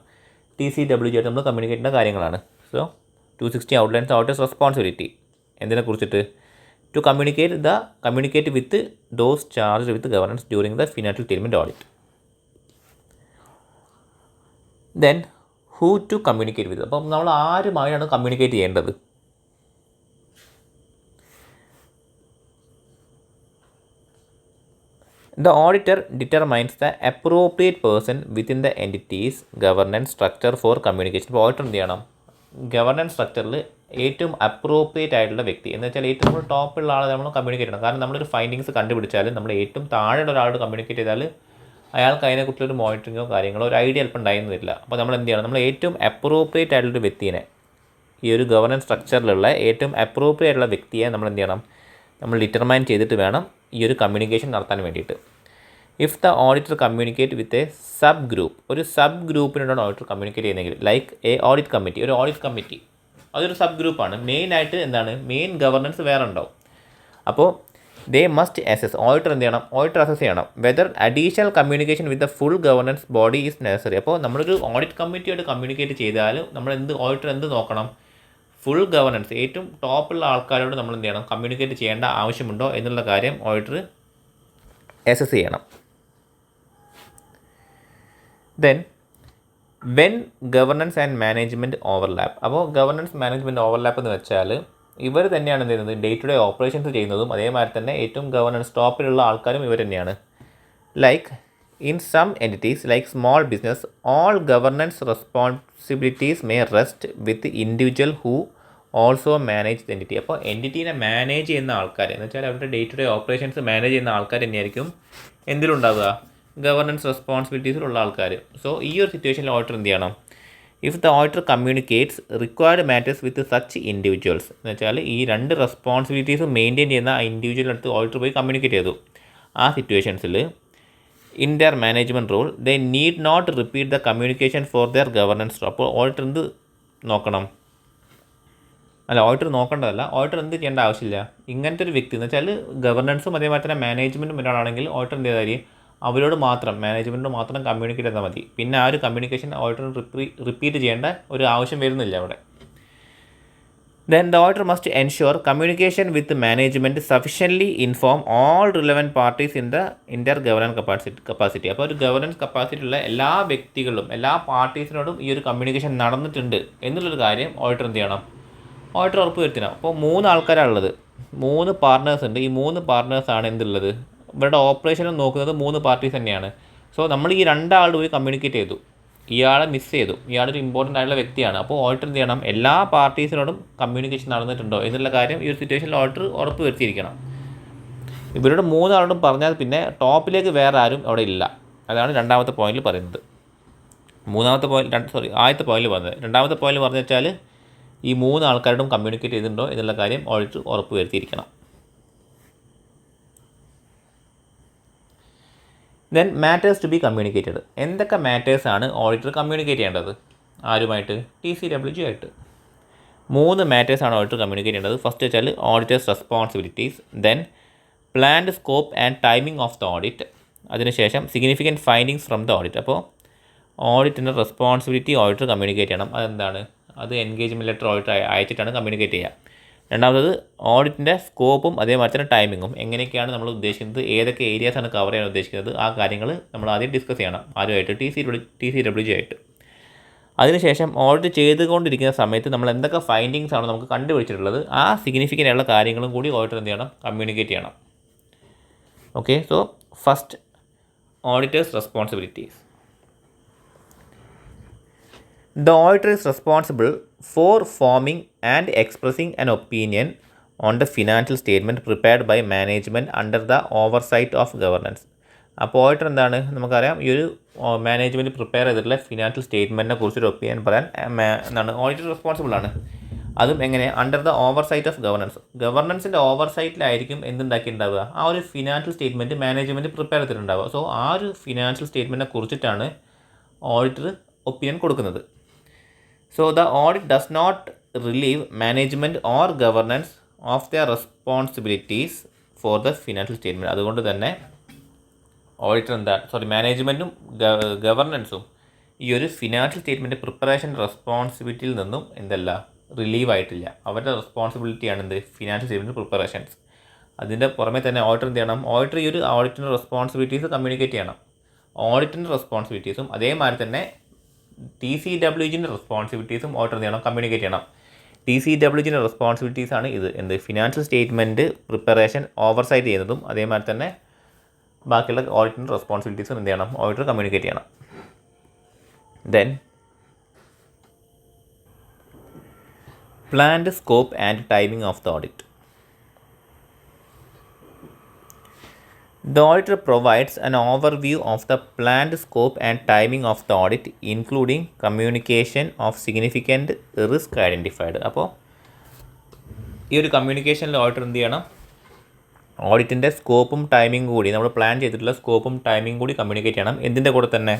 TCWG ആയിട്ട് നമ്മൾ കമ്മ്യൂണിക്കേറ്റ് ചെയ്യുന്ന കാര്യങ്ങളാണ്. സോ 260 ഔട്ട്ലൈൻസ് ഓഡിറ്റേഴ്സ് റെസ്പോൺസിബിലിറ്റി എന്തിനെക്കുറിച്ചിട്ട് to communicate with those charged with governance during the financial statement audit. Then who to communicate with. അപ്പം നമ്മൾ ആരുമായാണ് കമ്മ്യൂണിക്കേറ്റ് ചെയ്യേണ്ടത്? The auditor determines the appropriate person within the entity's governance structure for communication. അപ്പോൾ auditor എന്ത് ചെയ്യണം, governance സ്ട്രക്ചറിൽ ഏറ്റവും appropriate ആയിട്ടുള്ള വ്യക്തി എന്ന് വെച്ചാൽ ഏറ്റവും ടോപ്പുള്ള ആളെ നമ്മൾ കമ്മ്യൂണിക്കേറ്റ് ചെയ്യണം. കാരണം നമ്മളൊരു ഫൈൻഡിങ്സ് കണ്ടുപിടിച്ചാൽ നമ്മൾ ഏറ്റവും താഴെയുള്ള ഒരാളോട് കമ്മ്യൂണിക്കേറ്റ് ചെയ്താൽ അയാൾക്ക് അതിനെക്കുറിച്ചൊരു മോണിറ്ററിങ്ങോ കാര്യങ്ങളോ ഒരു ഐഡിയ അല്പം ഉണ്ടായിരുന്നില്ല. അപ്പോൾ നമ്മൾ എന്ത് ചെയ്യണം, നമ്മൾ ഏറ്റവും അപ്രോപ്രിയേറ്റ് ആയിട്ടുള്ളൊരു വ്യക്തിയെ, ഈ ഒരു ഗവർണൻസ് സ്ട്രക്ചറിലുള്ള ഏറ്റവും അപ്രോപ്രിയേറ്റ് ആയിട്ടുള്ള വ്യക്തിയെ നമ്മൾ എന്ത് ചെയ്യണം, നമ്മൾ ഡിറ്റർമൈൻ ചെയ്തിട്ട് വേണം ഈ ഒരു കമ്മ്യൂണിക്കേഷൻ നടത്താൻ വേണ്ടിയിട്ട്. If the auditor communicate with a sub group, ഒരു സബ് ഗ്രൂപ്പിനോടാണ് ഓഡിറ്റർ കമ്മ്യൂണിക്കേറ്റ് ചെയ്യുന്നതെങ്കിൽ ലൈക്ക് എ ഓഡിറ്റ് കമ്മിറ്റി, ഒരു ഓഡിറ്റ് കമ്മിറ്റി അതൊരു സബ് ഗ്രൂപ്പാണ്. മെയിനായിട്ട് എന്താണ്, മെയിൻ ഗവർണൻസ് വേറെ ഉണ്ടാവും. അപ്പോൾ ദേ മസ്റ്റ് അസസ്, ഓഡിറ്റർ എന്ത് ചെയ്യണം, ഓഡിറ്റർ അസസ് ചെയ്യണം whether additional communication with the full governance body is necessary. അപ്പോൾ നമ്മളൊരു ഓഡിറ്റ് കമ്മിറ്റിയായിട്ട് കമ്മ്യൂണിക്കേറ്റ് ചെയ്താൽ നമ്മൾ ഓഡിറ്റർ എന്ത് നോക്കണം, ഫുൾ ഗവർണൻസ് ഏറ്റവും ടോപ്പുള്ള ആൾക്കാരോട് നമ്മൾ എന്ത് ചെയ്യണം, കമ്മ്യൂണിക്കേറ്റ് ചെയ്യേണ്ട ആവശ്യമുണ്ടോ എന്നുള്ള കാര്യം ഓഡിറ്റർ അസസ് ചെയ്യണം. Then when governance and management overlap. അപ്പോൾ ഗവർണൻസ് മാനേജ്മെൻറ്റ് ഓവർലാപ്പ് എന്ന് വെച്ചാൽ ഇവർ തന്നെയാണ് എന്ത് ചെയ്യുന്നത്, ഡേ ടു ഡേ ഓപ്പറേഷൻസ് ചെയ്യുന്നതും അതേമാതിരി തന്നെ ഏറ്റവും ഗവർണൻസ് ടോപ്പിലുള്ള ആൾക്കാരും ഇവർ തന്നെയാണ്. Like in some entities like small business all governance responsibilities may rest with individual who also manage the entity. അപ്പോൾ എൻറ്റിറ്റീനെ മാനേജ് ചെയ്യുന്ന ആൾക്കാർ എന്ന് വെച്ചാൽ അവരുടെ day to day operations manage ചെയ്യുന്ന ആൾക്കാർ തന്നെയായിരിക്കും എന്തിലുണ്ടാവുക, ഗവർണൻസ് റെസ്പോൺസിബിലിറ്റീസിലുള്ള ആൾക്കാർ. സോ ഈ ഒരു സിറ്റുവേഷനിൽ ഓഡിറ്റർ എന്ത് ചെയ്യണം, if the auditor communicates required matters with such individuals എന്ന് വെച്ചാൽ ഈ രണ്ട് റെസ്പോൺസിബിലിറ്റീസ് മെയിൻറ്റെയിൻ ചെയ്യുന്ന ആ ഇൻഡിവിജ്വലിൻ്റെ അടുത്ത് ഓഡിറ്റർ പോയി കമ്മ്യൂണിക്കേറ്റ് ചെയ്തു. ആ സിറ്റുവേഷൻസിൽ in their management role they need not repeat the communication for their governance. അപ്പോൾ ഓഡിറ്റർ എന്ത് നോക്കണം, ഓഡിറ്റർ നോക്കേണ്ടതല്ല, ഓഡിറ്റർ എന്ത് ചെയ്യേണ്ട ആവശ്യമില്ല. ഇങ്ങനത്തെ ഒരു വ്യക്തി എന്ന് വെച്ചാൽ ഗവർണൻസും അതേമാതിരി തന്നെ മാനേജ്മെൻറ്റും ഒരാളാണെങ്കിൽ ഓഡിറ്റർ എന്ത് ചെയ്താൽ അവരോട് മാത്രം, മാനേജ്മെൻറ്റിനോട് മാത്രം കമ്മ്യൂണിക്കേറ്റ് ചെയ്താൽ മതി. പിന്നെ ആ ഒരു കമ്മ്യൂണിക്കേഷൻ ഓഡിറ്റർ റിപ്പീറ്റ് ചെയ്യേണ്ട ഒരു ആവശ്യം വരുന്നില്ല അവിടെ. Then the auditor must ensure communication with management sufficiently inform all relevant parties in their governance capacity. അപ്പോൾ ഒരു ഗവർണൻസ് കപ്പാസിറ്റിയുള്ള എല്ലാ വ്യക്തികളും എല്ലാ പാർട്ടീസിനോടും ഈ ഒരു കമ്മ്യൂണിക്കേഷൻ നടന്നിട്ടുണ്ട് എന്നുള്ളൊരു കാര്യം ഓഡിറ്റർ എന്ത് ചെയ്യണം? ഓഡിറ്റർ ഉറപ്പ് വരുത്തണം. അപ്പോൾ 3 ആൾക്കാരാണ് ഉള്ളത്, 3 പാർട്ട്നേഴ്സ് ഉണ്ട്. ഈ 3 പാർട്ട്നേഴ്സാണ് എന്തുള്ളത്, ഇവരുടെ ഓപ്പറേഷനും നോക്കുന്നത് 3 പാർട്ടീസ് തന്നെയാണ്. സോ നമ്മൾ ഈ 2 ആളുടെ കൂടി കമ്മ്യൂണിക്കേറ്റ് ചെയ്തു, ഇയാളെ മിസ് ചെയ്തു, ഇയാളൊരു ഇമ്പോർട്ടൻ്റ് ആയിട്ടുള്ള വ്യക്തിയാണ്. അപ്പോൾ ഓഡിറ്റർ എന്ത് ചെയ്യണം? എല്ലാ പാർട്ടീസിനോടും കമ്മ്യൂണിക്കേഷൻ നടന്നിട്ടുണ്ടോ എന്നുള്ള കാര്യം ഈ ഒരു സിറ്റുവേഷനിൽ ഓഡിറ്റർ ഉറപ്പ് വരുത്തിയിരിക്കണം. ഇവരുടെ 3 ആളോടും പറഞ്ഞാൽ പിന്നെ ടോപ്പിലേക്ക് വേറെ ആരും അവിടെ ഇല്ല. അതാണ് രണ്ടാമത്തെ പോയിന്റിൽ പറയുന്നത്. ആദ്യത്തെ പോയിന്റിൽ പറഞ്ഞത്. രണ്ടാമത്തെ പോയിന്റിൽ പറഞ്ഞു വെച്ചാൽ ഈ 3 ആൾക്കാരോടും കമ്മ്യൂണിക്കേറ്റ് ചെയ്തിട്ടുണ്ടോ എന്നുള്ള കാര്യം ഓഡിറ്റർ ഉറപ്പ് വരുത്തിയിരിക്കണം. Then matters to be communicated. എന്തൊക്കെ മാറ്റേഴ്സാണ് ഓഡിറ്റർ കമ്മ്യൂണിക്കേറ്റ് ചെയ്യേണ്ടത്? ആരുമായിട്ട്? TCWG ആയിട്ട്. 3 മാറ്റേഴ്സാണ് ഓഡിറ്റർ കമ്മ്യൂണിക്കേറ്റ് ചെയ്യേണ്ടത്. ഫസ്റ്റ് വെച്ചാൽ auditor's responsibilities, then planned scope and timing of the audit, അതിനുശേഷം significant findings from the audit. അപ്പോൾ ഓഡിറ്റിൻ്റെ റെസ്പോൺസിബിലിറ്റി ഓഡിറ്റർ കമ്മ്യൂണിക്കേറ്റ് ചെയ്യണം. അതെന്താണ്? അത് എൻഗേജ്മെൻറ്റ് ലെറ്റർ ഓഡിറ്റർ അയച്ചിട്ടാണ് കമ്മ്യൂണിക്കേറ്റ് ചെയ്യുക. രണ്ടാമത് ഓഡിറ്റിൻ്റെ സ്കോപ്പും അതേമാതിരി തന്നെ ടൈമിങ്ങും, എങ്ങനെയൊക്കെയാണ് നമ്മൾ ഉദ്ദേശിക്കുന്നത്, ഏതൊക്കെ ഏരിയാസാണ് കവർ ചെയ്യാൻ ഉദ്ദേശിക്കുന്നത്, ആ കാര്യങ്ങൾ നമ്മൾ ആദ്യം ഡിസ്കസ് ചെയ്യണം ആരുമായിട്ട്? TCWG ആയിട്ട്. അതിനുശേഷം ഓഡിറ്റ് ചെയ്തുകൊണ്ടിരിക്കുന്ന സമയത്ത് നമ്മൾ എന്തൊക്കെ ഫൈൻഡിങ്സ് ആണ് നമുക്ക് കണ്ടുപിടിച്ചിട്ടുള്ളത്, ആ സിഗ്നിഫിക്കൻ്റ് ആയിട്ടുള്ള കാര്യങ്ങളും കൂടി ഓഡിറ്റർ എന്ത് ചെയ്യണം? കമ്മ്യൂണിക്കേറ്റ് ചെയ്യണം. Okay, so first auditors responsibilities. The auditor is responsible for forming and expressing an opinion on the financial statement prepared by management under the oversight of governance. അപ്പോൾ ഓഡിറ്റർ എന്താണ്? നമുക്കറിയാം, ഈ ഒരു മാനേജ്മെൻറ്റ് പ്രിപ്പയർ ചെയ്തിട്ടുള്ള financial സ്റ്റേറ്റ്മെൻറ്റിനെ കുറിച്ചൊരു opinion പറയാൻ എന്താണ് ഓഡിറ്റർ റെസ്പോൺസിബിൾ ആണ്. അതും എങ്ങനെ? Under the oversight of governance. ഗവർണൻസിൻ്റെ ഓവർസൈറ്റിലായിരിക്കും എന്തുണ്ടാക്കിയിട്ടുണ്ടാവുക? ആ ഒരു ഫിനാൻഷ്യൽ സ്റ്റേറ്റ്മെൻറ്റ് മാനേജ്മെൻറ്റ് പ്രിപ്പയർ ചെയ്തിട്ടുണ്ടാവുക. സോ ആ ഒരു ഫിനാൻഷ്യൽ സ്റ്റേറ്റ്മെൻറ്റിനെ കുറിച്ചിട്ടാണ് ഓഡിറ്റർ ഒപ്പീനിയൻ കൊടുക്കുന്നത്. So the audit does not relieve management or governance of their responsibilities for the financial statement. അതുകൊണ്ട് തന്നെ ഓഡിറ്റർ മാനേജ്മെൻറ്റും ഗവർണൻസും ഈ ഒരു ഫിനാൻഷ്യൽ സ്റ്റേറ്റ്മെൻറ്റ് പ്രിപ്പറേഷൻ റെസ്പോൺസിബിലിറ്റിയിൽ നിന്നും റിലീവ് ആയിട്ടില്ല. അവരുടെ റെസ്പോൺസിബിലിറ്റിയാണ് ഫിനാൻഷ്യൽ സ്റ്റേറ്റ്മെൻറ്റ് പ്രിപ്പറേഷൻസ്. അതിൻ്റെ പുറമെ തന്നെ ഓഡിറ്റർ എന്ത് ചെയ്യണം? ഓഡിറ്റർ ഈ ഒരു ഓഡിറ്റിൻ്റെ റെസ്പോൺസിബിലിറ്റീസ് കമ്മ്യൂണിക്കേറ്റ് ചെയ്യണം. ഓഡിറ്റിൻ്റെ റെസ്പോൺസിബിലിറ്റീസും അതേമാതിരി തന്നെ TCWGൻ്റെ റെസ്പോൺസിബിലിറ്റീസും ഓഡിറ്റർ എന്ത് ചെയ്യണം? കമ്മ്യൂണിക്കേറ്റ് ചെയ്യണം. TCWGൻ്റെ റെസ്പോൺസിബിലിറ്റീസാണ് ഫിനാൻഷ്യൽ സ്റ്റേറ്റ്മെൻറ്റ് പ്രിപ്പറേഷൻ ഓവർസൈറ്റ് ചെയ്യുന്നതും അതേമാതിരി തന്നെ ബാക്കിയുള്ള ഓഡിറ്റിൻ്റെ റെസ്പോൺസിബിലിറ്റീസും എന്ത് ചെയ്യണം? ഓഡിറ്റർ കമ്മ്യൂണിക്കേറ്റ് ചെയ്യണം. Then planned scope and timing of the audit. The auditor provides an overview of the planned scope and timing of the audit, including communication of significant risk identified. അപ്പോൾ ഈ ഒരു കമ്മ്യൂണിക്കേഷനിൽ ഓഡിറ്റർ എന്ത് ചെയ്യണം? ഓഡിറ്റിൻ്റെ സ്കോപ്പും timing കൂടി, നമ്മൾ plan ചെയ്തിട്ടുള്ള സ്കോപ്പും timing കൂടി communicate ചെയ്യണം. എന്തിൻ്റെ കൂടെ തന്നെ?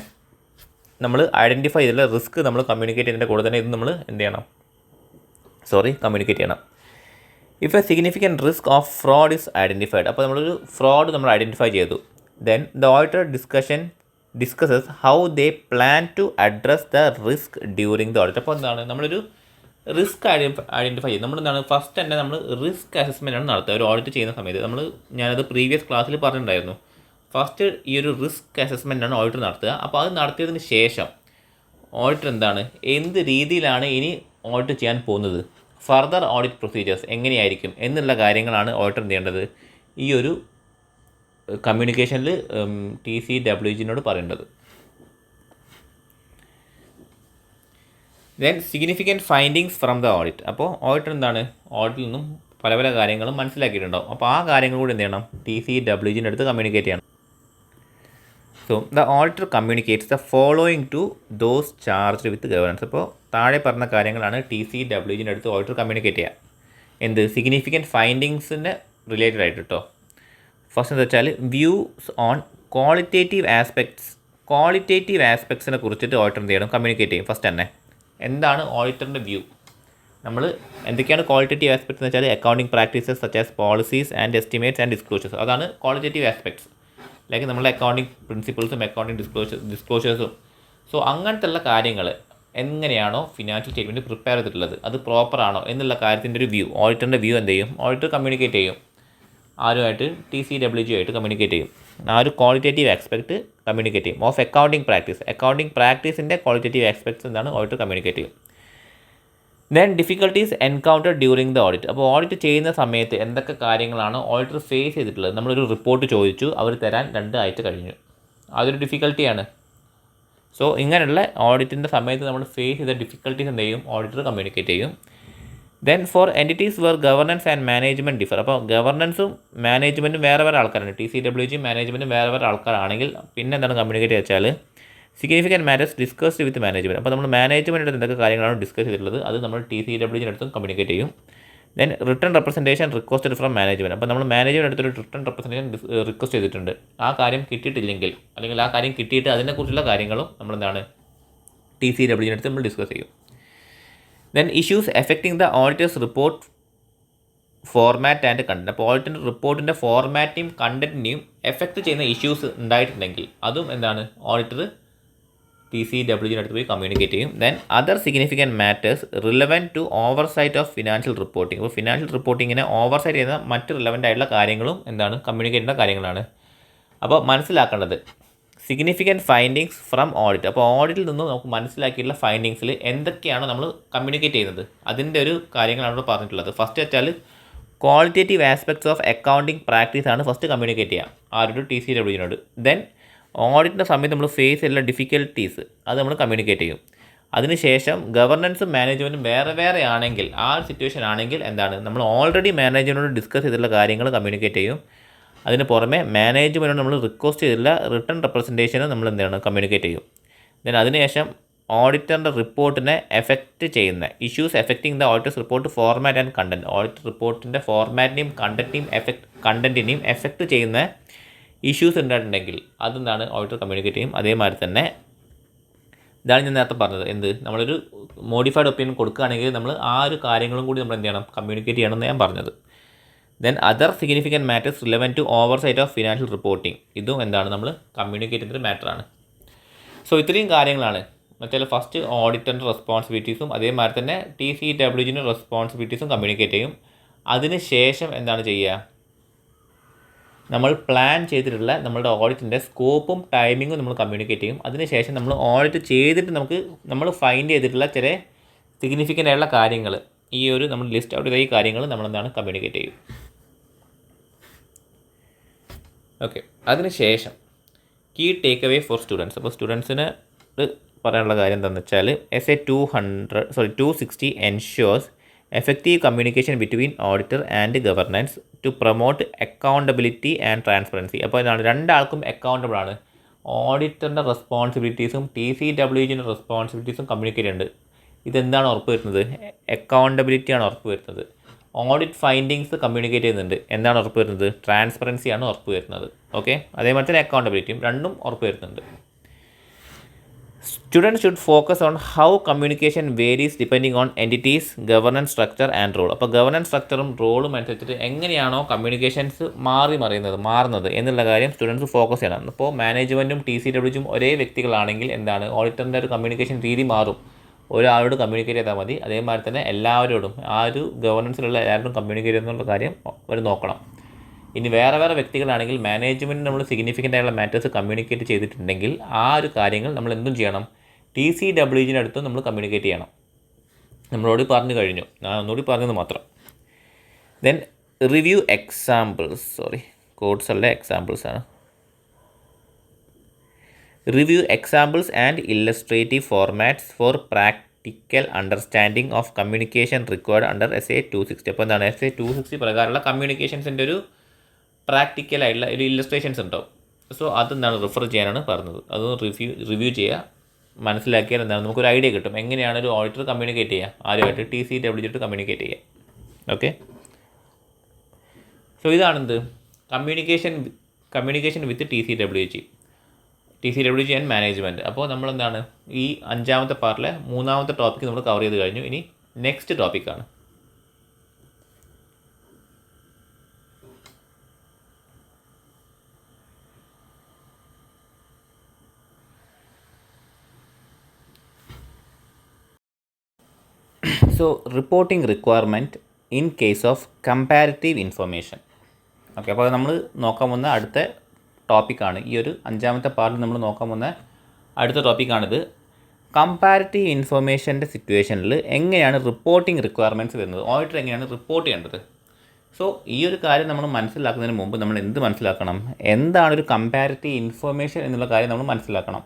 നമ്മൾ ഐഡൻറ്റിഫൈ ചെയ്തിട്ടുള്ള റിസ്ക് നമ്മൾ കമ്മ്യൂണിക്കേറ്റ് ചെയ്തതിൻ്റെ കൂടെ തന്നെ ഇത് നമ്മൾ എന്ത് ചെയ്യണം? കമ്മ്യൂണിക്കേറ്റ് ചെയ്യണം. If a significant risk of fraud is identified. അപ്പോൾ നമ്മളൊരു ഫ്രോഡ് നമ്മൾ ഐഡൻറ്റിഫൈ ചെയ്തു. Then the auditor discusses how they plan to address the risk during the audit. അപ്പോൾ എന്താണ്? നമ്മളൊരു റിസ്ക് ഐഡൻറ്റിഫൈ ചെയ്യും. നമ്മൾ ഫസ്റ്റ് തന്നെ നമ്മൾ റിസ്ക് അസസ്മെൻറ്റാണ് നടത്തുക ഒരു ഓഡിറ്റ് ചെയ്യുന്ന സമയത്ത്. ഞാനത് പ്രീവിയസ് ക്ലാസ്സിൽ പറഞ്ഞിട്ടുണ്ടായിരുന്നു. ഫസ്റ്റ് ഈ ഒരു റിസ്ക് അസസ്മെൻറ്റാണ് ഓഡിറ്റർ നടത്തുക. അപ്പോൾ അത് നടത്തിയതിന് ശേഷം ഓഡിറ്റർ എന്ത് രീതിയിലാണ് ഇനി ഓഡിറ്റ് ചെയ്യാൻ പോകുന്നത്, ഫർദർ ഓഡിറ്റ് പ്രൊസീജിയേഴ്സ് എങ്ങനെയായിരിക്കും എന്നുള്ള കാര്യങ്ങളാണ് ഓഡിറ്റർ എന്ത് ചെയ്യേണ്ടത്? ഈ ഒരു കമ്മ്യൂണിക്കേഷനിൽ TCWGനോട് പറയേണ്ടത്. Then significant findings from the audit. അപ്പോൾ ഓഡിറ്റർ ഓഡിറ്റിൽ നിന്നും പല കാര്യങ്ങളും മനസ്സിലാക്കിയിട്ടുണ്ടാവും. അപ്പോൾ ആ കാര്യങ്ങൾ കൂടി എന്ത് ചെയ്യണം? TCWGൻ്റെ അടുത്ത് കമ്മ്യൂണിക്കേറ്റ് ചെയ്യണം. So the auditor communicates the following to those charged with governance. അപ്പോൾ താഴെ പറഞ്ഞ കാര്യങ്ങളാണ് TCWGൻ്റെ അടുത്ത് ഓഡിറ്റർ കമ്മ്യൂണിക്കേറ്റ് ചെയ്യുക. സിഗ്നിഫിക്കൻറ്റ് ഫൈൻഡിങ്സിൻ്റെ റിലേറ്റഡ് ആയിട്ട് കേട്ടോ. ഫസ്റ്റ് എന്താ വെച്ചാൽ വ്യൂസ് ഓൺ ക്വാളിറ്റേറ്റീവ് ആസ്പെക്ട്സിനെ കുറിച്ചിട്ട് ഓഡിറ്റർ എന്ത് ചെയ്യണം? കമ്മ്യൂണിക്കേറ്റ് ചെയ്യും. ഫസ്റ്റ് തന്നെ എന്താണ് ഓഡിറ്ററിൻ്റെ വ്യൂ? നമ്മൾ എന്തൊക്കെയാണ് ക്വാളിറ്റേറ്റീവ് ആസ്പെക്ട്സ് എന്ന് വെച്ചാൽ accounting practices such as policies and estimates and disclosures. അതാണ് ക്വാളിറ്റേറ്റീവ് ആസ്പെക്ട്സ്. ലൈക്ക് നമ്മളുടെ അക്കൗണ്ടിങ് പ്രിൻസിപ്പിൾസും അക്കൗണ്ടിങ് ഡിസ്ക്ലോഷേഴ്സും. സോ അങ്ങനത്തെ ഉള്ള കാര്യങ്ങൾ എങ്ങനെയാണോ ഫിനാൻഷ്യൽ സ്റ്റേറ്റ്മെൻറ്റ് പ്രിപ്പയർ ചെയ്തിട്ടുള്ളത് അത് പ്രോപ്പറാണോ എന്നുള്ള കാര്യത്തിൻ്റെ ഒരു വ്യൂ, ഓഡിറ്ററിൻ്റെ വ്യൂ എന്ത് ചെയ്യും, ഓഡിറ്റർ കമ്മ്യൂണിക്കേറ്റ് ചെയ്യും. ആരുമായിട്ട്? TCWG ആയിട്ട് കമ്മ്യൂണിക്കേറ്റ് ചെയ്യും. ആ ഒരു ക്വാളിറ്റേറ്റീവ് ആസ്പെക്റ്റ് കമ്മ്യൂണിക്കേറ്റ് ചെയ്യും ഓഫ് അക്കൗണ്ടിങ് പ്രാക്ടീസ്. അക്കൗണ്ടിങ് പ്രാക്ടീസിൻ്റെ ക്വാളിറ്റേറ്റീവ് ആസ്പെക്ട്സ് എന്താണ് ഓഡിറ്റർ കമ്മ്യൂണിക്കേറ്റ് ചെയ്യും. Then difficulties encounter during the audit. അപ്പോൾ ഓഡിറ്റ് ചെയ്യുന്ന സമയത്ത് എന്തൊക്കെ കാര്യങ്ങളാണ് ഓഡിറ്റർ ഫേസ് ചെയ്തിട്ടുള്ളത്. നമ്മളൊരു റിപ്പോർട്ട് ചോദിച്ചു, അവർ തരാൻ 2 ആഴ്ച കഴിഞ്ഞു, അതൊരു ഡിഫിക്കൽട്ടിയാണ്. സോ ഇങ്ങനെയുള്ള ഓഡിറ്റിൻ്റെ സമയത്ത് നമ്മൾ ഫേസ് ചെയ്ത ഡിഫിക്കൽട്ടീസ് എന്ത് ചെയ്യും, ഓഡിറ്റർ കമ്മ്യൂണിക്കേറ്റ് ചെയ്യും. Then for entities where governance and management differ. അപ്പോൾ ഗവർണൻസും മാനേജ്മെൻറ്റും വേറെ വേറെ ആൾക്കാരാണ്. TCWG മാനേജ്മെൻറ്റും വേറെ വേറെ ആൾക്കാരാണെങ്കിൽ പിന്നെ എന്താണ് കമ്മ്യൂണിക്കേറ്റ് വെച്ചാൽ സിഗ്നിഫിക്കൻറ്റ് മാറ്റേഴ്സ് ഡിസ്കസ്ഡ് വിത്ത് മാനേജ്മെൻറ്റ്. അപ്പോൾ നമ്മൾ മാനേജ്മെൻറ്റിൻ്റെ എന്തൊക്കെ കാര്യങ്ങളാണ് ഡിസ്കസ് ചെയ്തിട്ടുള്ളത് അത് നമ്മൾ TCWG അടുത്തും കമ്മ്യൂണിക്കേറ്റ് ചെയ്യും. Then return representation requested from management. അപ്പോൾ നമ്മൾ മാനേജ്മെൻറ്റ് അടുത്തൊരു റിട്ടേൺ റെപ്രസെൻറ്റേഷൻ റിക്വസ്റ്റ് ചെയ്തിട്ടുണ്ട്. ആ കാര്യം കിട്ടിയിട്ടില്ലെങ്കിൽ അല്ലെങ്കിൽ ആ കാര്യം കിട്ടിയിട്ട് അതിനെക്കുറിച്ചുള്ള കാര്യങ്ങളും നമ്മളെന്താണ് TCWG അടുത്ത് നമ്മൾ ഡിസ്കസ് ചെയ്യും. Then issues effecting the auditors report format and content. അപ്പോൾ ഓഡിറ്റിൻ്റെ റിപ്പോർട്ടിൻ്റെ ഫോർമാറ്റിനെയും കണ്ടന്റിനെയും എഫക്റ്റ് ചെയ്യുന്ന ഇഷ്യൂസ് ഉണ്ടായിട്ടുണ്ടെങ്കിൽ അതും എന്താണ് ഓഡിറ്റർ TCWG അടുത്ത് പോയി കമ്മ്യൂണിക്കേറ്റ് ചെയ്യും. Then other significant matters relevant to oversight of financial reporting. അപ്പോൾ ഫിനാൻഷ്യൽ റിപ്പോർട്ടിങ്ങിനെ ഓവർസൈറ്റ് ചെയ്യുന്ന മറ്റ് റിലവൻ്റ് ആയിട്ടുള്ള കാര്യങ്ങളും എന്താണ് കമ്മ്യൂണിക്കേറ്റ് ചെയ്യുന്ന കാര്യങ്ങളാണ്. അപ്പോൾ മനസ്സിലാക്കേണ്ടത് സിഗ്നിഫിക്കൻറ്റ് ഫൈൻഡിങ്സ് ഫ്രം ഓഡിറ്റ്. അപ്പോൾ ഓഡിറ്റിൽ നിന്നും നമുക്ക് മനസ്സിലാക്കിയിട്ടുള്ള ഫൈൻഡിങ്സിൽ എന്തൊക്കെയാണ് നമ്മൾ കമ്മ്യൂണിക്കേറ്റ് ചെയ്യുന്നത് അതിൻ്റെ ഒരു കാര്യങ്ങളാണ് ഇവിടെ പറഞ്ഞിട്ടുള്ളത്. ഫസ്റ്റ് വെച്ചാൽ ക്വാളിറ്റേറ്റീവ് ആസ്പെക്ട്സ് ഓഫ് അക്കൗണ്ടിങ് പ്രാക്ടീസാണ് ഫസ്റ്റ് കമ്മ്യൂണിക്കേറ്റ് ചെയ്യുക ആരോട് TCWG. ദെൻ ഓഡിറ്റിൻ്റെ സമയത്ത് നമ്മൾ ഫേസ് ചെയ്യുന്ന ഡിഫിക്കൽട്ടീസ് അത് നമ്മൾ കമ്മ്യൂണിക്കേറ്റ് ചെയ്യും. അതിനുശേഷം ഗവർണൻസും മാനേജ്മെൻറ്റും വേറെ വേറെ ആണെങ്കിൽ ആ ഒരു സിറ്റുവേഷൻ ആണെങ്കിൽ എന്താണ് നമ്മൾ ഓൾറെഡി മാനേജ്മെൻറ്റോട് ഡിസ്കസ് ചെയ്തിട്ടുള്ള കാര്യങ്ങൾ കമ്മ്യൂണിക്കേറ്റ് ചെയ്യും. അതിന് പുറമെ മാനേജ്മെൻറ്റോട് നമ്മൾ റിക്വസ്റ്റ് ചെയ്തിട്ടുള്ള റിട്ടേൺ റെപ്രസെൻറ്റേഷനും നമ്മൾ എന്താണ് കമ്മ്യൂണിക്കേറ്റ് ചെയ്യും. ദെൻ അതിനുശേഷം ഓഡിറ്ററിൻ്റെ റിപ്പോർട്ടിനെ എഫക്റ്റ് ചെയ്യുന്ന issues effecting the auditors report format and content. Audit റിപ്പോർട്ടിൻ്റെ ഫോർമാറ്റിനെയും കണ്ടൻറ്റിനെയും എഫക്റ്റ് ചെയ്യുന്ന ഇഷ്യൂസ് ഉണ്ടായിട്ടുണ്ടെങ്കിൽ അതെന്താണ് ഓഡിറ്റർ കമ്മ്യൂണിക്കേറ്റ് ചെയ്യും. അതേമാതിരി തന്നെ ഇതാണ് ഞാൻ നേരത്തെ പറഞ്ഞത്, എന്ത് നമ്മളൊരു മോഡിഫൈഡ് ഒപ്പീനിയൻ കൊടുക്കുകയാണെങ്കിൽ നമ്മൾ ആ ഒരു കാര്യങ്ങളും കൂടി നമ്മൾ എന്ത് ചെയ്യണം കമ്മ്യൂണിക്കേറ്റ് ചെയ്യണമെന്ന് ഞാൻ പറഞ്ഞത്. Then other significant matters relevant to oversight of financial reporting. ഇതും എന്താണ് നമ്മൾ കമ്മ്യൂണിക്കേറ്റ് ചെയ്യുന്നൊരു മാറ്ററാണ്. സോ ഇത്രയും കാര്യങ്ങളാണ് എന്നുവെച്ചാൽ ഫസ്റ്റ് ഓഡിറ്ററിൻ്റെ റെസ്പോൺസിബിലിറ്റീസും അതേമാതിരി തന്നെ TCWGൻ്റെ റെസ്പോൺസിബിലിറ്റീസും കമ്മ്യൂണിക്കേറ്റ് ചെയ്യും. അതിന് ശേഷം എന്താണ് ചെയ്യുക, നമ്മൾ പ്ലാൻ ചെയ്തിട്ടുള്ള നമ്മളുടെ ഓഡിറ്റിൻ്റെ സ്കോപ്പും ടൈമിങ്ങും നമ്മൾ കമ്മ്യൂണിക്കേറ്റ് ചെയ്യും. അതിനുശേഷം നമ്മൾ ഓഡിറ്റ് ചെയ്തിട്ട് നമ്മൾ ഫൈൻഡ് ചെയ്തിട്ടുള്ള ചില സിഗ്നിഫിക്കൻ്റ് ആയിട്ടുള്ള കാര്യങ്ങൾ ഈ ഒരു നമ്മൾ ലിസ്റ്റ് ഔട്ട് ചെയ്ത ഈ കാര്യങ്ങൾ നമ്മളെന്താണ് കമ്മ്യൂണിക്കേറ്റ് ചെയ്യും. ഓക്കെ, അതിനുശേഷം key take away for students. അപ്പോൾ സ്റ്റുഡൻസിന് പറയാനുള്ള കാര്യം എന്താണെന്ന് വെച്ചാൽ SA 260 എൻഷ്യൂർസ് effective communication between auditor and governance to promote accountability and transparency. അപ്പോൾ ഇതാണ് രണ്ടാൾക്കും അക്കൗണ്ടബിൾ ആണ്. ഓഡിറ്ററിൻ്റെ റെസ്പോൺസിബിലിറ്റീസും TCWGൻ്റെ റെസ്പോൺസിബിലിറ്റീസും കമ്മ്യൂണിക്കേറ്റ് ഉണ്ട്. ഇതെന്താണ് ഉറപ്പ് വരുന്നത്, അക്കൗണ്ടബിലിറ്റിയാണ് ഉറപ്പ് വരുന്നത്. ഓഡിറ്റ് ഫൈൻഡിങ്സ് കമ്മ്യൂണിക്കേറ്റ് ചെയ്യുന്നുണ്ട്, എന്താണ് ഉറപ്പ് വരുന്നത്, ട്രാൻസ്പെറൻസിയാണ് ഉറപ്പ് വരുന്നത്. ഓക്കെ, അതേമാതിരി തന്നെ അക്കൗണ്ടബിലിറ്റിയും രണ്ടും ഉറപ്പ് വരുന്നുണ്ട്. Students should focus on how communication varies depending on entities, governance structure and role. അപ്പോൾ ഗവർണൻസ് സ്ട്രക്ചറും റോളും അനുസരിച്ചിട്ട് എങ്ങനെയാണോ കമ്മ്യൂണിക്കേഷൻസ് മാറുന്നത് എന്നുള്ള കാര്യം സ്റ്റുഡൻസ് ഫോക്കസ് ചെയ്യണം. അപ്പോൾ മാനേജ്മെൻറ്റും TCWGയും ഒരേ വ്യക്തികളാണെങ്കിൽ എന്താണ് ഓഡിറ്ററിൻ്റെ ഒരു കമ്മ്യൂണിക്കേഷൻ രീതി മാറും. ഒരാളോട് കമ്മ്യൂണിക്കേറ്റ് ചെയ്താൽ മതി, അതേമാതിരി തന്നെ എല്ലാവരോടും ആ ഒരു ഗവർണൻസിലുള്ള എല്ലാവരോടും കമ്മ്യൂണിക്കേറ്റ് ചെയ്യുന്നുള്ള കാര്യം അവർ നോക്കണം. ഇനി വേറെ വേറെ വ്യക്തികളാണെങ്കിൽ മാനേജ്മെൻറ്റ് നമ്മൾ സിഗ്നിഫിക്കൻ്റ് ആയിട്ടുള്ള മാറ്റേഴ്സ് കമ്മ്യൂണിക്കേറ്റ് ചെയ്തിട്ടുണ്ടെങ്കിൽ ആ ഒരു കാര്യങ്ങൾ നമ്മൾ എന്തും ചെയ്യണം, TCWGൻ്റെ അടുത്ത് നമ്മൾ കമ്മ്യൂണിക്കേറ്റ് ചെയ്യണം. നമ്മളോട് പറഞ്ഞു കഴിഞ്ഞു, ഞാൻ ഒന്നുകൂടി പറഞ്ഞത് മാത്രം. ദെൻ റിവ്യൂ കോഡ്സ് അല്ല എക്സാമ്പിൾസ് ആണ്. Review examples and illustrative formats for practical understanding of communication required under SA 260. അപ്പോൾ എന്താണ് SA 260 പ്രകാരമുള്ള കമ്മ്യൂണിക്കേഷൻസിൻ്റെ ഒരു പ്രാക്ടിക്കലായിട്ടുള്ള ഒരു ഇല്ലസ്ട്രേഷൻസ് ഉണ്ടാവും. സോ അതെന്താണ് റെഫർ ചെയ്യാനാണ് പറഞ്ഞത്. അത് റിവ്യൂ ചെയ്യുക, മനസ്സിലാക്കിയാൽ എന്താണ് നമുക്കൊരു ഐഡിയ കിട്ടും എങ്ങനെയാണ് ഒരു ഓഡിറ്റർ കമ്മ്യൂണിക്കേറ്റ് ചെയ്യുക, ആരുമായിട്ട് TCWG ആയിട്ട് കമ്മ്യൂണിക്കേറ്റ് ചെയ്യുക. ഓക്കെ, സോ ഇതാണെന്ത് communication with TCWG and management. അപ്പോൾ നമ്മളെന്താണ് ഈ 5ാമത്തെ പാർട്ടിലെ 3ാമത്തെ ടോപ്പിക്ക് നമ്മൾ കവർ ചെയ്ത് കഴിഞ്ഞു. ഇനി നെക്സ്റ്റ് ടോപ്പിക്കാണ് so reporting requirement in case of comparative information. Okay, അപ്പോൾ നമ്മൾ നോക്കാൻ പോകുന്ന അടുത്ത ടോപ്പിക്കാണ്. ഈ ഒരു 5ാമത്തെ പാർട്ടിൽ നമ്മൾ നോക്കാൻ പോകുന്ന അടുത്ത ടോപ്പിക്കാണിത്. കമ്പാരിറ്റീവ് ഇൻഫർമേഷൻ്റെ സിറ്റുവേഷനിൽ എങ്ങനെയാണ് റിപ്പോർട്ടിംഗ് റിക്വയർമെൻറ്റ്സ് വരുന്നത്, ഓഡിറ്റർ എങ്ങനെയാണ് റിപ്പോർട്ട് ചെയ്യേണ്ടത്. സോ ഈ ഒരു കാര്യം നമ്മൾ മനസ്സിലാക്കുന്നതിന് മുമ്പ് നമ്മൾ എന്ത് മനസ്സിലാക്കണം, എന്താണ് ഒരു കമ്പാരിറ്റീവ് ഇൻഫർമേഷൻ എന്നുള്ള കാര്യം നമ്മൾ മനസ്സിലാക്കണം.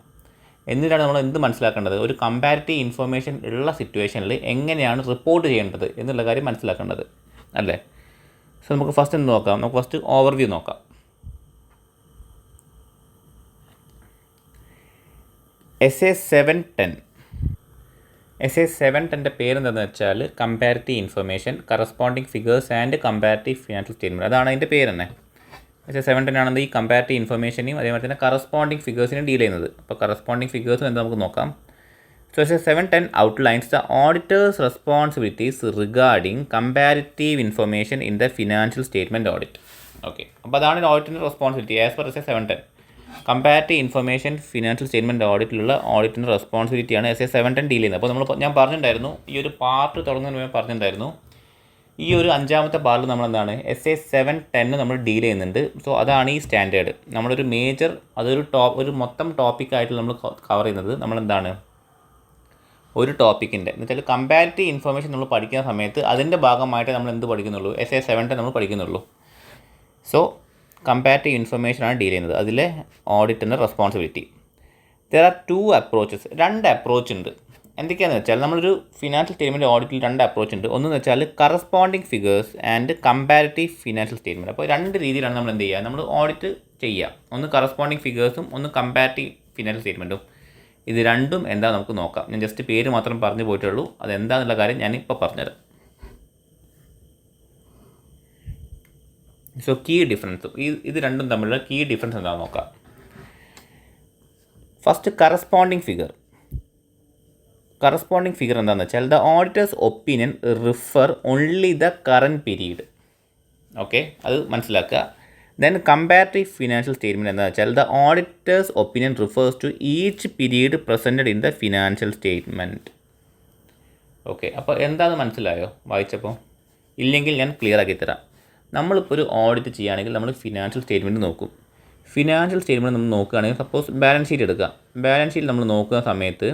എന്നിട്ടാണ് നമ്മൾ എന്ത് മനസ്സിലാക്കേണ്ടത്, ഒരു കമ്പാരിറ്റീവ് ഇൻഫർമേഷൻ ഉള്ള സിറ്റുവേഷനിൽ എങ്ങനെയാണ് റിപ്പോർട്ട് ചെയ്യേണ്ടത് എന്നുള്ള കാര്യം മനസ്സിലാക്കേണ്ടത് അല്ലേ. സോ നമുക്ക് ഫസ്റ്റ് എന്ത് നോക്കാം, നമുക്ക് ഫസ്റ്റ് ഓവർവ്യൂ നോക്കാം. SA 710. SA 710 പേരെന്താണെന്ന് വെച്ചാൽ comparative information, corresponding figures and comparative financial statement. അതാണ് അതിൻ്റെ പേര് തന്നെ. SA 710 ആണെന്ന് ഈ കമ്പാരിറ്റീവ് ഇൻഫർമേഷനെയും അതേപോലെ തന്നെ കറസ്പോണ്ടിങ് ഫിഗേഴ്സിനെയും ഡീൽ ചെയ്യുന്നത്. അപ്പോൾ കറസ്പോണ്ടിങ് ഫിഗേഴ്സും എന്താ നമുക്ക് നോക്കാം. So SA 710 outlines the auditor's responsibilities regarding comparative information in the financial statement audit. Okay, അപ്പോൾ അതാണ് ഓഡിറ്റിൻ്റെ responsibility as per SA 710. Comparative information financial statement ഓഡിറ്റിലുള്ള ഓഡിറ്റിൻ്റെ റെസ്പോൺസിബിലിറ്റിയാണ് SA 710 ഡീൽ ചെയ്യുന്നത്. അപ്പോൾ ഞാൻ പറഞ്ഞിട്ടുണ്ടായിരുന്നു, ഈ ഒരു പാർട്ട് തുടങ്ങുന്നതിന് മുമ്പ് പറഞ്ഞിട്ടുണ്ടായിരുന്നു, ഈ ഒരു 5ാമത്തെ പാർട്ടിൽ നമ്മളെന്താണ് SA 710 നമ്മൾ ഡീൽ ചെയ്യുന്നുണ്ട്. സോ അതാണ് ഈ സ്റ്റാൻഡേർഡ്. നമ്മളൊരു മേജർ ഒരു മൊത്തം ടോപ്പിക്കായിട്ട് നമ്മൾ കവർ ചെയ്യുന്നത് നമ്മളെന്താണ് ഒരു ടോപ്പിക്കിൻ്റെ എന്ന് വെച്ചാൽ കമ്പാരിറ്റീവ് ഇൻഫർമേഷൻ നമ്മൾ പഠിക്കുന്ന സമയത്ത് അതിൻ്റെ ഭാഗമായിട്ട് നമ്മൾ എന്ത് പഠിക്കുന്നുള്ളൂ, SA 710 നമ്മൾ പഠിക്കുന്നുള്ളൂ. സോ കമ്പാരിറ്റീവ് ഇൻഫർമേഷനാണ് ഡീൽ ചെയ്യുന്നത്, അതിലെ ഓഡിറ്റിൻ്റെ responsibility. There are 2 approaches, 2 approach ഉണ്ട്. എന്തൊക്കെയാണെന്ന് വെച്ചാൽ നമ്മളൊരു ഫിനാൻഷ്യൽ സ്റ്റേറ്റ്മെൻറ്റ് ഓഡിറ്റിൽ 2 അപ്രോച്ച് ഉണ്ട്. ഒന്നെന്ന് വെച്ചാൽ corresponding figures and comparative financial statement. അപ്പോൾ 2 രീതിയിലാണ് നമ്മൾ എന്ത് ചെയ്യുക, നമ്മൾ ഓഡിറ്റ് ചെയ്യുക. ഒന്ന് കറസ്പോണ്ടിങ് ഫിഗേഴ്സും ഒന്ന് കമ്പാരിറ്റീവ് ഫിനാൻഷ്യൽ സ്റ്റേറ്റ്മെൻറ്റും. ഇത് രണ്ടും എന്താ നമുക്ക് നോക്കാം. ഞാൻ ജസ്റ്റ് പേര് മാത്രം പറഞ്ഞു പോയിട്ടുള്ളൂ, അതെന്താണെന്നുള്ള കാര്യം ഞാനിപ്പോൾ പറഞ്ഞുതരാം. സോ കീ ഡിഫറൻസ്, ഇത് രണ്ടും തമ്മിലുള്ള കീ ഡിഫറൻസ് എന്താണെന്ന് നോക്കാം. First corresponding figure. Corresponding figure എന്താണെന്ന് വെച്ചാൽ the auditor's opinion refer only the current period. Okay, അത് മനസ്സിലാക്കുക. ദെൻ കമ്പാരിറ്റീവ് ഫിനാൻഷ്യൽ സ്റ്റേറ്റ്മെൻറ്റ് എന്താണെന്ന് വെച്ചാൽ the auditor's opinion refers to each period presented in the financial statement. Okay, അപ്പോൾ എന്താണെന്ന് മനസ്സിലായോ വായിച്ചപ്പോൾ? ഇല്ലെങ്കിൽ ഞാൻ ക്ലിയർ ആക്കി തരാം. നമ്മളിപ്പോൾ ഒരു ഓഡിറ്റ് ചെയ്യുകയാണെങ്കിൽ നമ്മൾ ഫിനാൻഷ്യൽ സ്റ്റേറ്റ്മെൻറ്റ് നോക്കും. ഫിനാൻഷ്യൽ സ്റ്റേറ്റ്മെൻറ്റ് നമ്മൾ നോക്കുകയാണെങ്കിൽ സപ്പോസ് ബാലൻസ് ഷീറ്റ് എടുക്കുക. ബാലൻസ് ഷീറ്റ് നമ്മൾ നോക്കുന്ന സമയത്ത്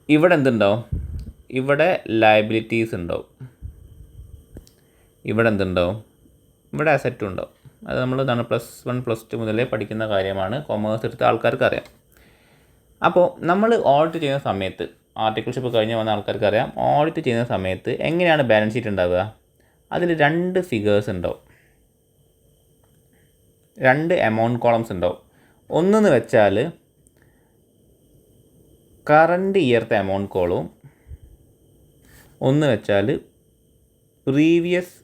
ഇവിടെ എന്തുണ്ടാവും, ഇവിടെ ലയബിലിറ്റീസ് ഉണ്ടാവും, ഇവിടെ എന്തുണ്ടാവും, ഇവിടെ അസറ്റും ഉണ്ടാവും. അത് നമ്മൾ ഇതാണ് +1 +2 മുതലേ പഠിക്കുന്ന കാര്യമാണ്, കൊമേഴ്സ് എടുത്ത ആൾക്കാർക്ക് അറിയാം. അപ്പോൾ നമ്മൾ ഓഡിറ്റ് ചെയ്യുന്ന സമയത്ത്, ആർട്ടിക്കിൾഷിപ്പ് കഴിഞ്ഞ് വന്ന ആൾക്കാർക്ക് അറിയാം, ഓഡിറ്റ് ചെയ്യുന്ന സമയത്ത് എങ്ങനെയാണ് ബാലൻസ് ഷീറ്റ് ഉണ്ടാവുക. അതിൽ 2 ഫിഗേഴ്സ് ഉണ്ടാവും, 2 എമൗണ്ട് കോളംസ് ഉണ്ടാവും. ഒന്നെന്ന് വെച്ചാൽ കറണ്ട് ഇയർത്തെ എമൗണ്ട് കോളും, ഒന്ന് വെച്ചാൽ പ്രീവിയസ്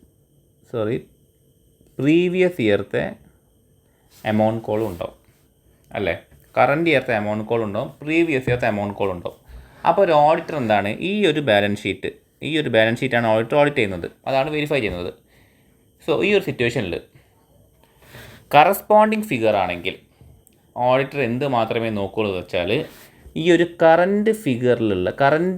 ഇയർത്തെ എമൗണ്ട് കോളും ഉണ്ടാവും അല്ലേ. കറണ്ട് ഇയർത്തെ എമൗണ്ട് കോൾ ഉണ്ടാവും, പ്രീവിയസ് ഇയർത്തെ എമൗണ്ട് കോൾ ഉണ്ടാവും. അപ്പോൾ ഒരു ഓഡിറ്റർ എന്താണ് ഈ ഒരു ബാലൻസ് ഷീറ്റാണ് ഓഡിറ്റർ ഓഡിറ്റ് ചെയ്യുന്നത്, അതാണ് വെരിഫൈ ചെയ്യുന്നത്. സോ ഈ ഒരു സിറ്റുവേഷനിൽ കറസ്പോണ്ടിങ് ഫിഗർ ആണെങ്കിൽ ഓഡിറ്റർ എന്ത് മാത്രമേ നോക്കുകയുള്ളൂ എന്ന് വെച്ചാൽ ഈ ഒരു കറണ്ട്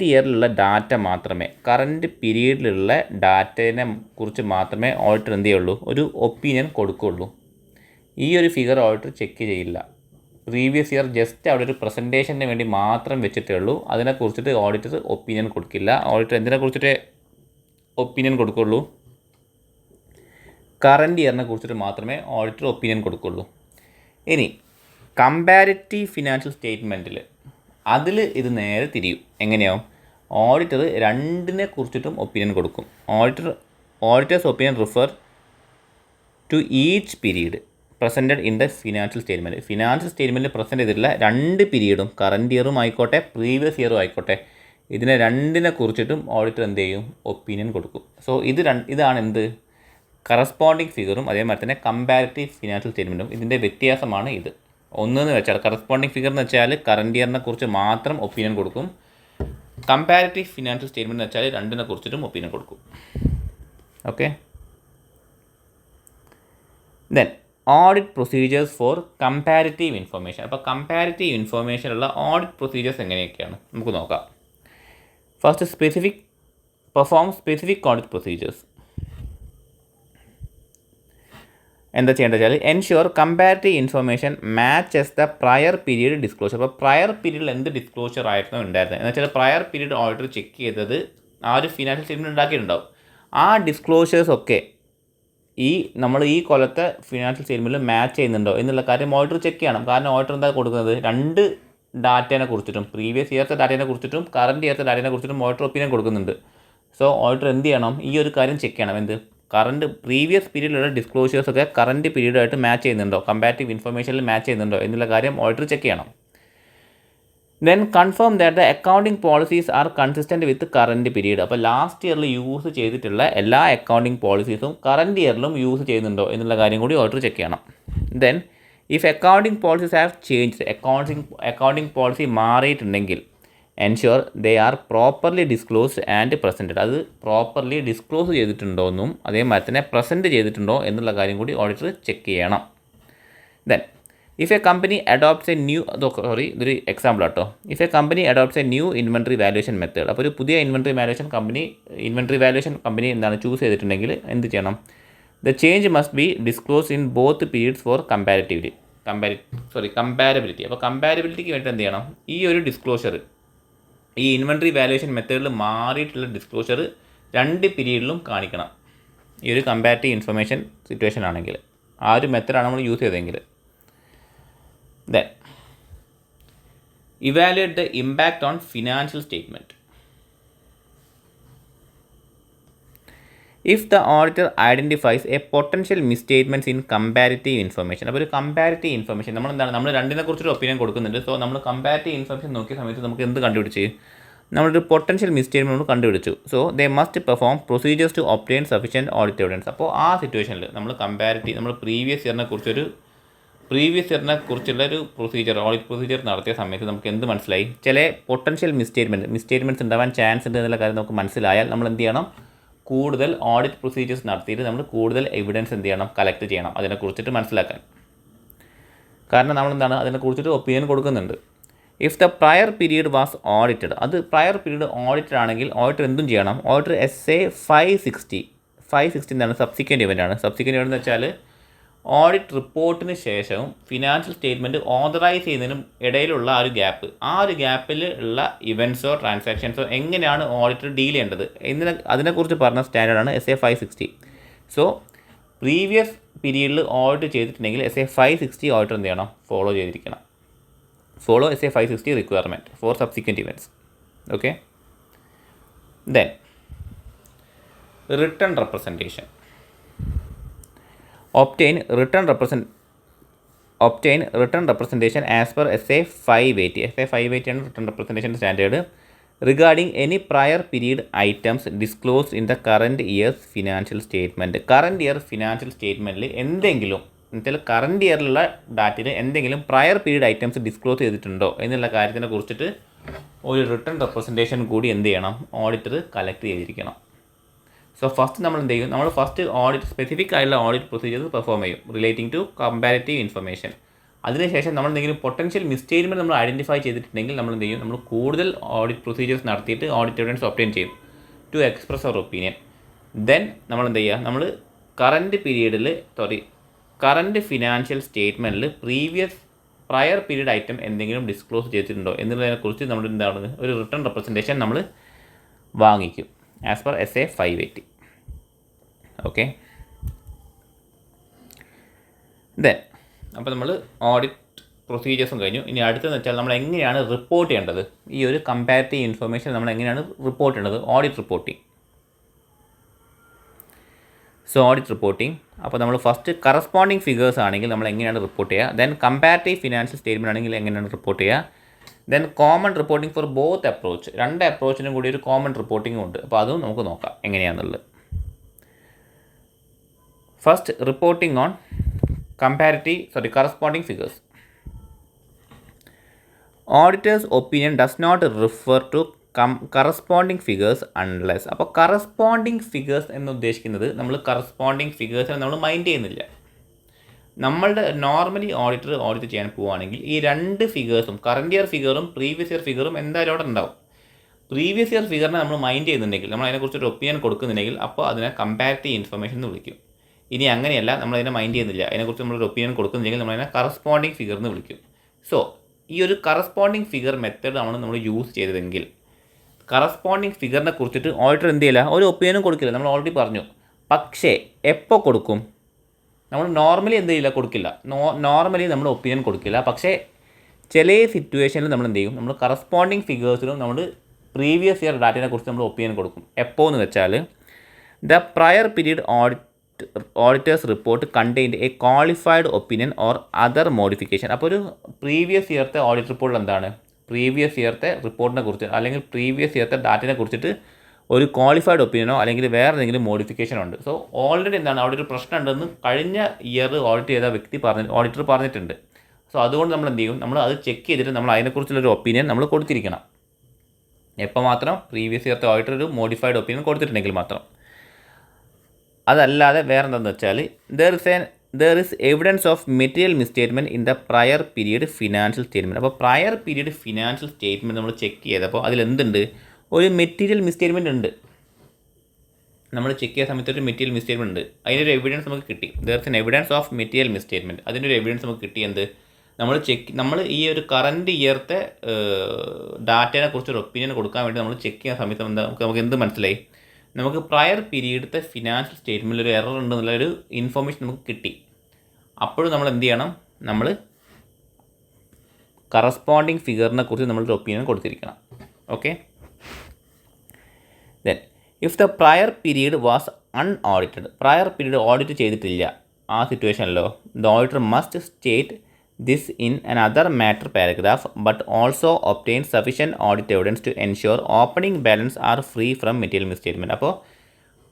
ഇയറിലുള്ള ഡാറ്റ മാത്രമേ, കറണ്ട് പീരീഡിലുള്ള ഡാറ്റയെ കുറിച്ച് മാത്രമേ ഓഡിറ്റർ എന്ത് ചെയ്യുള്ളൂ, ഒരു ഒപ്പീനിയൻ കൊടുക്കുകയുള്ളൂ. ഈ ഒരു ഫിഗർ ഓഡിറ്റർ ചെക്ക് ചെയ്യില്ല. പ്രീവിയസ് ഇയർ ജസ്റ്റ് അവിടെ ഒരു പ്രസൻറ്റേഷന് വേണ്ടി മാത്രം വെച്ചിട്ടേ ഉള്ളൂ, അതിനെക്കുറിച്ചിട്ട് ഓഡിറ്റർ ഒപ്പീനിയൻ കൊടുക്കില്ല. ഓഡിറ്റർ എന്തിനെക്കുറിച്ചിട്ട് ഒപ്പീനിയൻ കൊടുക്കുകയുള്ളൂ, കറണ്ട് ഇയറിനെ കുറിച്ചിട്ട് മാത്രമേ ഓഡിറ്റർ ഒപ്പീനിയൻ കൊടുക്കുകയുള്ളൂ. ഇനി കമ്പാരിറ്റീവ് ഫിനാൻഷ്യൽ സ്റ്റേറ്റ്മെൻറ്റിൽ അതിൽ ഇത് നേരെ തിരിയും. എങ്ങനെയാവും, ഓഡിറ്റർ 2നെ കുറിച്ചിട്ടും ഒപ്പീനിയൻ കൊടുക്കും. Auditor's opinion refer to each period presented in the financial statement. Financial സ്റ്റേറ്റ്മെൻറ്റിൽ പ്രസൻറ്റ് ചെയ്തിട്ടുള്ള 2 പീരീഡും, കറണ്ട് ഇയറും ആയിക്കോട്ടെ പ്രീവിയസ് ഇയറും ആയിക്കോട്ടെ, ഇതിനെ 2നെ കുറിച്ചിട്ടും ഓഡിറ്റർ എന്ത് ചെയ്യും, ഒപ്പീനിയൻ കൊടുക്കും. സോ ഇതാണ് എന്ത്, കറസ്പോണ്ടിങ് ഫിഗറും അതേമാതിരി തന്നെ കമ്പാരിറ്റീവ് ഫിനാൻഷ്യൽ സ്റ്റേറ്റ്മെൻറ്റും. ഇതിൻ്റെ വ്യത്യാസമാണ് ഇത്. ഒന്നെന്ന് വെച്ചാൽ കറസ്പോണ്ടിങ് ഫിഗർ എന്ന് വെച്ചാൽ കറണ്ട് ഇയറിനെ കുറിച്ച് മാത്രം ഒപ്പീനിയൻ കൊടുക്കും. കമ്പാരിറ്റീവ് ഫിനാൻഷ്യൽ സ്റ്റേറ്റ്മെൻറ്റ് എന്ന് വെച്ചാൽ 2നെ കുറിച്ചിട്ടും ഒപ്പീനിയൻ കൊടുക്കും. Okay, then audit procedures four comparative information. അപ്പോൾ കമ്പാരിറ്റീവ് ഇൻഫർമേഷനുള്ള ഓഡിറ്റ് പ്രൊസീജിയേഴ്സ് എങ്ങനെയൊക്കെയാണ് നമുക്ക് നോക്കാം. First specific perform specific audit procedures. എന്താ ചെയ്യേണ്ടത് വെച്ചാൽ ensure comparative information matches the prior period disclosure. അപ്പോൾ പ്രയർ പീരീഡിൽ എന്ത് ഡിസ്ക്ലോഷർ ആയിരുന്നു ഉണ്ടായിരുന്നത് എന്ന് വെച്ചാൽ പ്രയർ പീരീഡ് ഓഡിറ്റർ ചെക്ക് ചെയ്തത് ആ ഒരു ഫിനാൻഷ്യൽ സ്റ്റേറ്റ്മെൻറ്റ് ഉണ്ടാക്കിയിട്ടുണ്ടാവും. ആ ഡിസ്ക്ലോഷേഴ്സ് ഒക്കെ നമ്മൾ ഈ കൊല്ലത്തെ ഫിനാൻഷ്യൽ സ്റ്റേറ്റ്മെൻറ്റിൽ മാച്ച് ചെയ്യുന്നുണ്ടോ എന്നുള്ള കാര്യം ഓഡിറ്റർ ചെക്ക് ചെയ്യണം. കാരണം ഓഡിറ്റർ എന്താ കൊടുക്കുന്നത്, രണ്ട് ഡാറ്റേനെ കുറിച്ചിട്ടും പ്രീവിയസ് ഇയർത്തെ ഡാറ്റേനെ കുറിച്ചിട്ടും കറൻറ്റ് ഇയർത്തെ ഡാറ്റേനെ കുറിച്ചിട്ടും ഓഡിറ്റർ ഒപ്പീനിയൻ കൊടുക്കുന്നുണ്ട്. സോ ഓഡിറ്റർ എന്ത് ചെയ്യണം, ഈ ഒരു കാര്യം ചെക്ക് ചെയ്യണം. എന്ത് പ്രീവിയസ് പീരീഡിലുള്ള ഡിസ്ക്ലോഷേഴ്സൊക്കെ കറൻറ്റ് പീരീഡായിട്ട് മാച്ച് ചെയ്യുന്നുണ്ടോ, കമ്പാരിറ്റീവ് ഇൻഫർമേഷനിൽ മാച്ച് ചെയ്യുന്നുണ്ടോ എന്നുള്ള കാര്യം ഓഡിറ്റർ ചെക്ക് ചെയ്യണം. Then confirm that the accounting policies R consistent with current period. അപ്പോൾ ലാസ്റ്റ് ഇയറിൽ യൂസ് ചെയ്തിട്ടുള്ള എല്ലാ അക്കൗണ്ടിങ് പോളിസീസും കറൻറ്റ് ഇയറിലും യൂസ് ചെയ്യുന്നുണ്ടോ എന്നുള്ള കാര്യം കൂടി ഓഡിറ്റർ ചെക്ക് ചെയ്യണം. Then if accounting policies have changed, accounting policy മാറിയിട്ടുണ്ടെങ്കിൽ ensure they are properly disclosed and presented. അത് പ്രോപ്പർലി ഡിസ്ക്ലോസ് ചെയ്തിട്ടുണ്ടോ എന്നും അതേമാതിരി തന്നെ പ്രസൻറ്റ് ചെയ്തിട്ടുണ്ടോ എന്നുള്ള കാര്യം കൂടി ഓഡിറ്റർ ചെക്ക് ചെയ്യണം. Then if a company adopts ഇതൊരു എക്സാമ്പിൾ ആട്ടോ. If a company adopts a new inventory valuation method. അപ്പോൾ ഒരു പുതിയ ഇൻവെൻട്രി വാല്യൂഷൻ കമ്പനി എന്താണ് ചൂസ് ചെയ്തിട്ടുണ്ടെങ്കിൽ എന്ത് ചെയ്യണം, the change must be disclose in both periods for comparability. അപ്പോൾ കമ്പാരബിലിറ്റിക്ക് വേണ്ടി എന്ത് ചെയ്യണം, ഈ ഒരു ഡിസ്ക്ലോഷർ ഈ ഇൻവെൻട്രി വാല്യൂഷൻ മെത്തേഡിൽ മാറിയിട്ടുള്ള ഡിസ്ക്ലോഷർ രണ്ട് പീരീഡിലും കാണിക്കണം. ഈ ഒരു കമ്പാരിറ്റീവ് ഇൻഫർമേഷൻ സിറ്റുവേഷൻ ആണെങ്കിൽ ആ ഒരു മെത്തേഡാണ് നമ്മൾ യൂസ് ചെയ്തതെങ്കിൽ. Then evaluate the impact on financial statement. If the auditor identifies a potential misstatements in comparative information. അപ്പോൾ ഒരു കമ്പാരിറ്റീവ് ഇൻഫർമേഷൻ നമ്മൾ രണ്ടിനെ കുറിച്ചൊരു ഒപ്പീനിയൻ കൊടുക്കുന്നുണ്ട്. സോ നമ്മൾ കമ്പാരിറ്റീവ് ഇൻഫർമേഷൻ നോക്കിയ സമയത്ത് നമുക്ക് എന്ത് കണ്ടുപിടിച്ച്, നമ്മളൊരു പൊട്ടൻഷ്യൽ മിസ്സ്റ്റേറ്റ്മെൻറ്റ് കണ്ടുപിടിച്ചു. So they must perform procedures to obtain sufficient audit evidence. അപ്പോൾ ആ സിറ്റുവേഷനിൽ നമ്മൾ പ്രീവിയസ് ഇയറിനെ കുറിച്ചുള്ള ഒരു ഓഡിറ്റ് പ്രൊസീജിയർ നടത്തിയ സമയത്ത് നമുക്ക് എന്ത് മനസ്സിലായി, ചില പൊട്ടൻഷ്യൽ മിസ്സ്റ്റേറ്റ്മെൻറ്റ്സ് ഉണ്ടാവാൻ ചാൻസ് ഉണ്ട് എന്നുള്ള കാര്യം നമുക്ക് മനസ്സിലായാൽ നമ്മൾ എന്ത് ചെയ്യണം, കൂടുതൽ ഓഡിറ്റ് പ്രൊസീജിയേഴ്സ് നടത്തിയിട്ട് നമ്മൾ കൂടുതൽ എവിഡൻസ് എന്ത് ചെയ്യണം, കളക്ട് ചെയ്യണം അതിനെക്കുറിച്ചിട്ട് മനസ്സിലാക്കാൻ. കാരണം നമ്മളെന്താണ് അതിനെക്കുറിച്ചിട്ട് ഒപ്പീനിയൻ കൊടുക്കുന്നുണ്ട്. If the prior period was audited, അത് പ്രയർ പീരീഡ് ഓഡിറ്റഡ് ആണെങ്കിൽ ഓഡിറ്റർ എന്തും ചെയ്യണം, ഓഡിറ്റർ SA 560 എന്താണ്, സബ്സിക്വൻറ്റ് ഇവൻ്റ് ആണ്. സബ്സിക്വൻറ്റ് ഇവൻ്റ് എന്ന് വെച്ചാൽ ഓഡിറ്റ് റിപ്പോർട്ടിന് ശേഷവും ഫിനാൻഷ്യൽ സ്റ്റേറ്റ്മെൻറ്റ് ഓതറൈസ് ചെയ്യുന്നതിനും ഇടയിലുള്ള ആ ഒരു ഗ്യാപ്പിൽ ഉള്ള ഇവൻറ്റ്സോ ട്രാൻസാക്ഷൻസോ എങ്ങനെയാണ് ഓഡിറ്റർ ഡീൽ ചെയ്യേണ്ടത് അതിനെക്കുറിച്ച് പറഞ്ഞ സ്റ്റാൻഡേർഡാണ് SA 560. സോ പ്രീവിയസ് പീരീഡിൽ ഓഡിറ്റ് ചെയ്തിട്ടുണ്ടെങ്കിൽ SA 560 ഓഡിറ്റർ എന്ത് ചെയ്യണം, ഫോളോ ചെയ്തിരിക്കണം. Follow SA 560 requirement four subsequent events. Okay. Then return representation. Obtain written representation as per SA 580. SA 580 ആണ് written representation standard regarding any prior period items disclosed in the current year's financial statement. Current year financial statementൽ എന്തെങ്കിലും current ഇയറിലുള്ള ഡാറ്റയിൽ എന്തെങ്കിലും prayer period items disclose ചെയ്തിട്ടുണ്ടോ എന്നുള്ള കാര്യത്തിനെ കുറിച്ചിട്ട് ഒരു written representation കൂടി എന്ത് ചെയ്യണം, ഓഡിറ്റർ കളക്ട് ചെയ്തിരിക്കണം. സോ ഫസ്റ്റ് നമ്മൾ എന്ത് ചെയ്യും, നമ്മൾ ഫസ്റ്റ് ഓഡിറ്റ് സ്പെസിഫിക് ആയിട്ടുള്ള ഓഡിറ്റ് പ്രൊസീജിയേഴ്സ് പെർഫോം ചെയ്യും റിലേറ്റിംഗ് ടു കമ്പാരിറ്റീവ് ഇൻഫർമേഷൻ. അതിനുശേഷം നമ്മൾ എന്തെങ്കിലും പൊട്ടൻഷ്യൽ മിസ്റ്റേറ്റ്മെൻറ്റ് നമ്മൾ ഐഡൻറ്റിഫൈ ചെയ്തിട്ടുണ്ടെങ്കിൽ നമ്മൾ എന്ത് ചെയ്യും, നമ്മൾ കൂടുതൽ ഓഡിറ്റ് പ്രൊസീജിയേഴ്സ് നടത്തിയിട്ട് ഓഡിറ്റ് എവിഡൻസ് ഒബ്റ്റെയിൻ ചെയ്യും to express our opinion. Then നമ്മൾ എന്ത് ചെയ്യുക, നമ്മൾ കറൻറ്റ് ഫിനാൻഷ്യൽ സ്റ്റേറ്റ്മെൻറ്റിൽ പ്രയർ പീരീഡ് ഐറ്റം എന്തെങ്കിലും ഡിസ്ക്ലോസ് ചെയ്തിട്ടുണ്ടോ എന്നുള്ളതിനെക്കുറിച്ച് നമ്മൾ എന്താണ് ഒരു റിട്ടേൺ റെപ്രസെൻറ്റേഷൻ നമ്മൾ വാങ്ങിക്കും as per SA 580. Okay. Then അപ്പോൾ നമ്മൾ ഓഡിറ്റ് പ്രൊസീജിയേഴ്സും കഴിഞ്ഞു. ഇനി അടുത്തതെന്ന് വെച്ചാൽ നമ്മൾ എങ്ങനെയാണ് റിപ്പോർട്ട് ചെയ്യേണ്ടത്, ഈ ഒരു കമ്പാരിറ്റീവ് ഇൻഫർമേഷൻ നമ്മൾ എങ്ങനെയാണ് റിപ്പോർട്ട് ചെയ്യേണ്ടത്, audit reporting. So audit reporting, അപ്പോൾ നമ്മൾ ഫസ്റ്റ് കറസ്പോണ്ടിങ് ഫിഗേഴ്സ് ആണെങ്കിൽ നമ്മൾ എങ്ങനെയാണ് റിപ്പോർട്ട് ചെയ്യുക, ദെൻ കമ്പാരിറ്റീവ് ഫിനാൻഷ്യൽ സ്റ്റേറ്റ്മെൻറ്റ് ആണെങ്കിൽ എങ്ങനെയാണ് റിപ്പോർട്ട് ചെയ്യുക, then common reporting for both approach, രണ്ട് അപ്രോച്ചിനും കൂടി ഒരു കോമൺ റിപ്പോർട്ടിംഗ് ഉണ്ട്. അപ്പോൾ അതും നമുക്ക് നോക്കാം എങ്ങനെയാണെന്നുള്ളത്. First reporting on corresponding figures. Auditor's opinion does not refer to corresponding figures unless. അപ്പോൾ കറസ്പോണ്ടിങ് ഫിഗേഴ്സ് എന്ന് ഉദ്ദേശിക്കുന്നത് നമ്മൾ കറസ്പോണ്ടിങ് ഫിഗേഴ്സിനെ നമ്മൾ മൈൻഡ് ചെയ്യുന്നില്ല. നമ്മളുടെ നോർമലി ഓഡിറ്റ് ചെയ്യാൻ പോവുകയാണെങ്കിൽ ഈ രണ്ട് ഫിഗേഴ്സും കറൻറ്റ് ഇയർ ഫിഗറും പ്രീവിയസ് ഇയർ ഫിഗറും എന്തായാലും അവിടെ ഉണ്ടാവും. പ്രീവിയസ് ഇയർ ഫിഗറിനെ നമ്മൾ മൈൻഡ് ചെയ്യുന്നുണ്ടെങ്കിൽ, നമ്മൾ അതിനെക്കുറിച്ചൊരു ഒപ്പീനിയൻ കൊടുക്കുന്നുണ്ടെങ്കിൽ, അപ്പോൾ അതിനെ കമ്പാരിറ്റീവ് ഇൻഫർമേഷൻ എന്ന് വിളിക്കും. ഇനി അങ്ങനെയല്ല, നമ്മളതിനെ മൈൻഡ് ചെയ്യുന്നില്ല, അതിനെക്കുറിച്ച് നമ്മളൊരു ഒപ്പീനിയൻ കൊടുക്കുന്നുണ്ടെങ്കിൽ നമ്മളതിനെ കറസ്പോണ്ടിങ് ഫിഗർ എന്ന് വിളിക്കും. സോ ഈ ഒരു കറസ്പോണ്ടിങ് ഫിഗർ മെത്തേഡാണ് നമ്മൾ യൂസ് ചെയ്തതെങ്കിൽ, കറസ്പോണ്ടിങ് ഫിഗറിനെ കുറിച്ചിട്ട് ഓഡിറ്റർ എന്ത് ചെയ്യില്ല, ഒരു ഒപ്പീനിയനും കൊടുക്കില്ല, നമ്മൾ ഓൾറെഡി പറഞ്ഞു. പക്ഷേ എപ്പോൾ കൊടുക്കും? നമ്മൾ നോർമലി എന്ത് ചെയ്യില്ല, കൊടുക്കില്ല. നോർമലി നമ്മൾ ഒപ്പീനിയൻ കൊടുക്കില്ല. പക്ഷേ ചില സിറ്റുവേഷനിൽ നമ്മൾ എന്ത് ചെയ്യും, നമ്മൾ കറസ്പോണ്ടിങ് ഫിഗേഴ്സിലും നമ്മൾ പ്രീവിയസ് ഇയർ ഡാറ്റയെ കുറിച്ച് നമ്മൾ ഒപ്പീനിയൻ കൊടുക്കും. എപ്പോൾ എന്ന് വെച്ചാൽ, the prior period auditors report contained A qualified opinion or other modification. അപ്പോൾ ഒരു പ്രീവിയസ് ഇയർത്തെ ഓഡിറ്റ് റിപ്പോർട്ടിൽ എന്താണ്, പ്രീവിയസ് ഇയർത്തെ റിപ്പോർട്ടിനെ കുറിച്ച് അല്ലെങ്കിൽ പ്രീവിയസ് ഇയർത്തെ ഡാറ്റയെ കുറിച്ചിട്ട് ഒരു ക്വാളിഫൈഡ് ഒപ്പീനിയനോ അല്ലെങ്കിൽ വേറെ എന്തെങ്കിലും മോഡിഫിക്കേഷനോ ഉണ്ട്. സോ ഓൾറെഡി എന്താണ്, അവിടെ ഒരു പ്രശ്നം ഉണ്ടെന്ന് കഴിഞ്ഞ ഇയർ ഓഡിറ്റ് ചെയ്ത വ്യക്തി ഓഡിറ്റർ പറഞ്ഞിട്ടുണ്ട്. സോ അതുകൊണ്ട് നമ്മൾ എന്ത് ചെയ്യും, നമ്മൾ അത് ചെക്ക് ചെയ്തിട്ട് നമ്മൾ അതിനെക്കുറിച്ചുള്ളൊരു ഒപ്പീനിയൻ നമ്മൾ കൊടുത്തിരിക്കണം. എപ്പോൾ മാത്രം? പ്രീവിയസ് ഇയർത്തെ ഓഡിറ്റർ ഒരു മോഡിഫൈഡ് ഒപ്പീനിയൻ കൊടുത്തിട്ടുണ്ടെങ്കിൽ മാത്രം. അതല്ലാതെ വേറെ എന്താണെന്ന് വെച്ചാൽ, there is evidence of material misstatement in the prior period financial statement. അപ്പോൾ പ്രയർ പീരീഡ് ഫിനാൻഷ്യൽ സ്റ്റേറ്റ്മെൻറ്റ് നമ്മൾ ചെക്ക് ചെയ്തപ്പോൾ അതിലെന്തുണ്ട്, ഒരു മെറ്റീരിയൽ മിസ്സ്റ്റേറ്റ്മെൻറ്റ് ഉണ്ട്. നമ്മൾ ചെക്ക് ചെയ്ത സമയത്ത് ഒരു മെറ്റീരിയൽ മിസ്സ്റ്റേറ്റ്മെൻറ്റ് ഉണ്ട്, അതിനൊരു എവിഡൻസ് നമുക്ക് കിട്ടി. There is an evidence of material misstatement. അതിനൊരു എവിഡൻസ് നമുക്ക് കിട്ടി. എന്ത്? നമ്മൾ ഈ ഒരു കറൻറ്റ് ഇയർത്തെ ഡാറ്റയെ കുറിച്ചൊരു ഒപ്പീനിയൻ കൊടുക്കാൻ വേണ്ടി നമ്മൾ ചെക്ക് ചെയ്യുന്ന സമയത്ത് നമുക്ക് എന്ത് മനസ്സിലായി, നമുക്ക് പ്രയർ പീരീഡത്തെ ഫിനാൻഷ്യൽ സ്റ്റേറ്റ്മെൻറ്റിൽ ഒരു എറർ ഉണ്ടെന്നുള്ളൊരു ഇൻഫർമേഷൻ നമുക്ക് കിട്ടി. അപ്പോഴും നമ്മൾ എന്ത് ചെയ്യണം, നമ്മൾ കറസ്പോണ്ടിങ് ഫിഗറിനെ കുറിച്ച് നമ്മളൊരു ഒപ്പീനിയൻ കൊടുത്തിരിക്കണം. Okay. Then if the prior period was unaudited, prior period audit ചെയ്തിട്ടില്ല, ആ സിറ്റുവേഷനിലോ the auditor must state this in another matter paragraph but also obtain sufficient audit evidence to ensure opening balance are free from material misstatement. അപ്പോൾ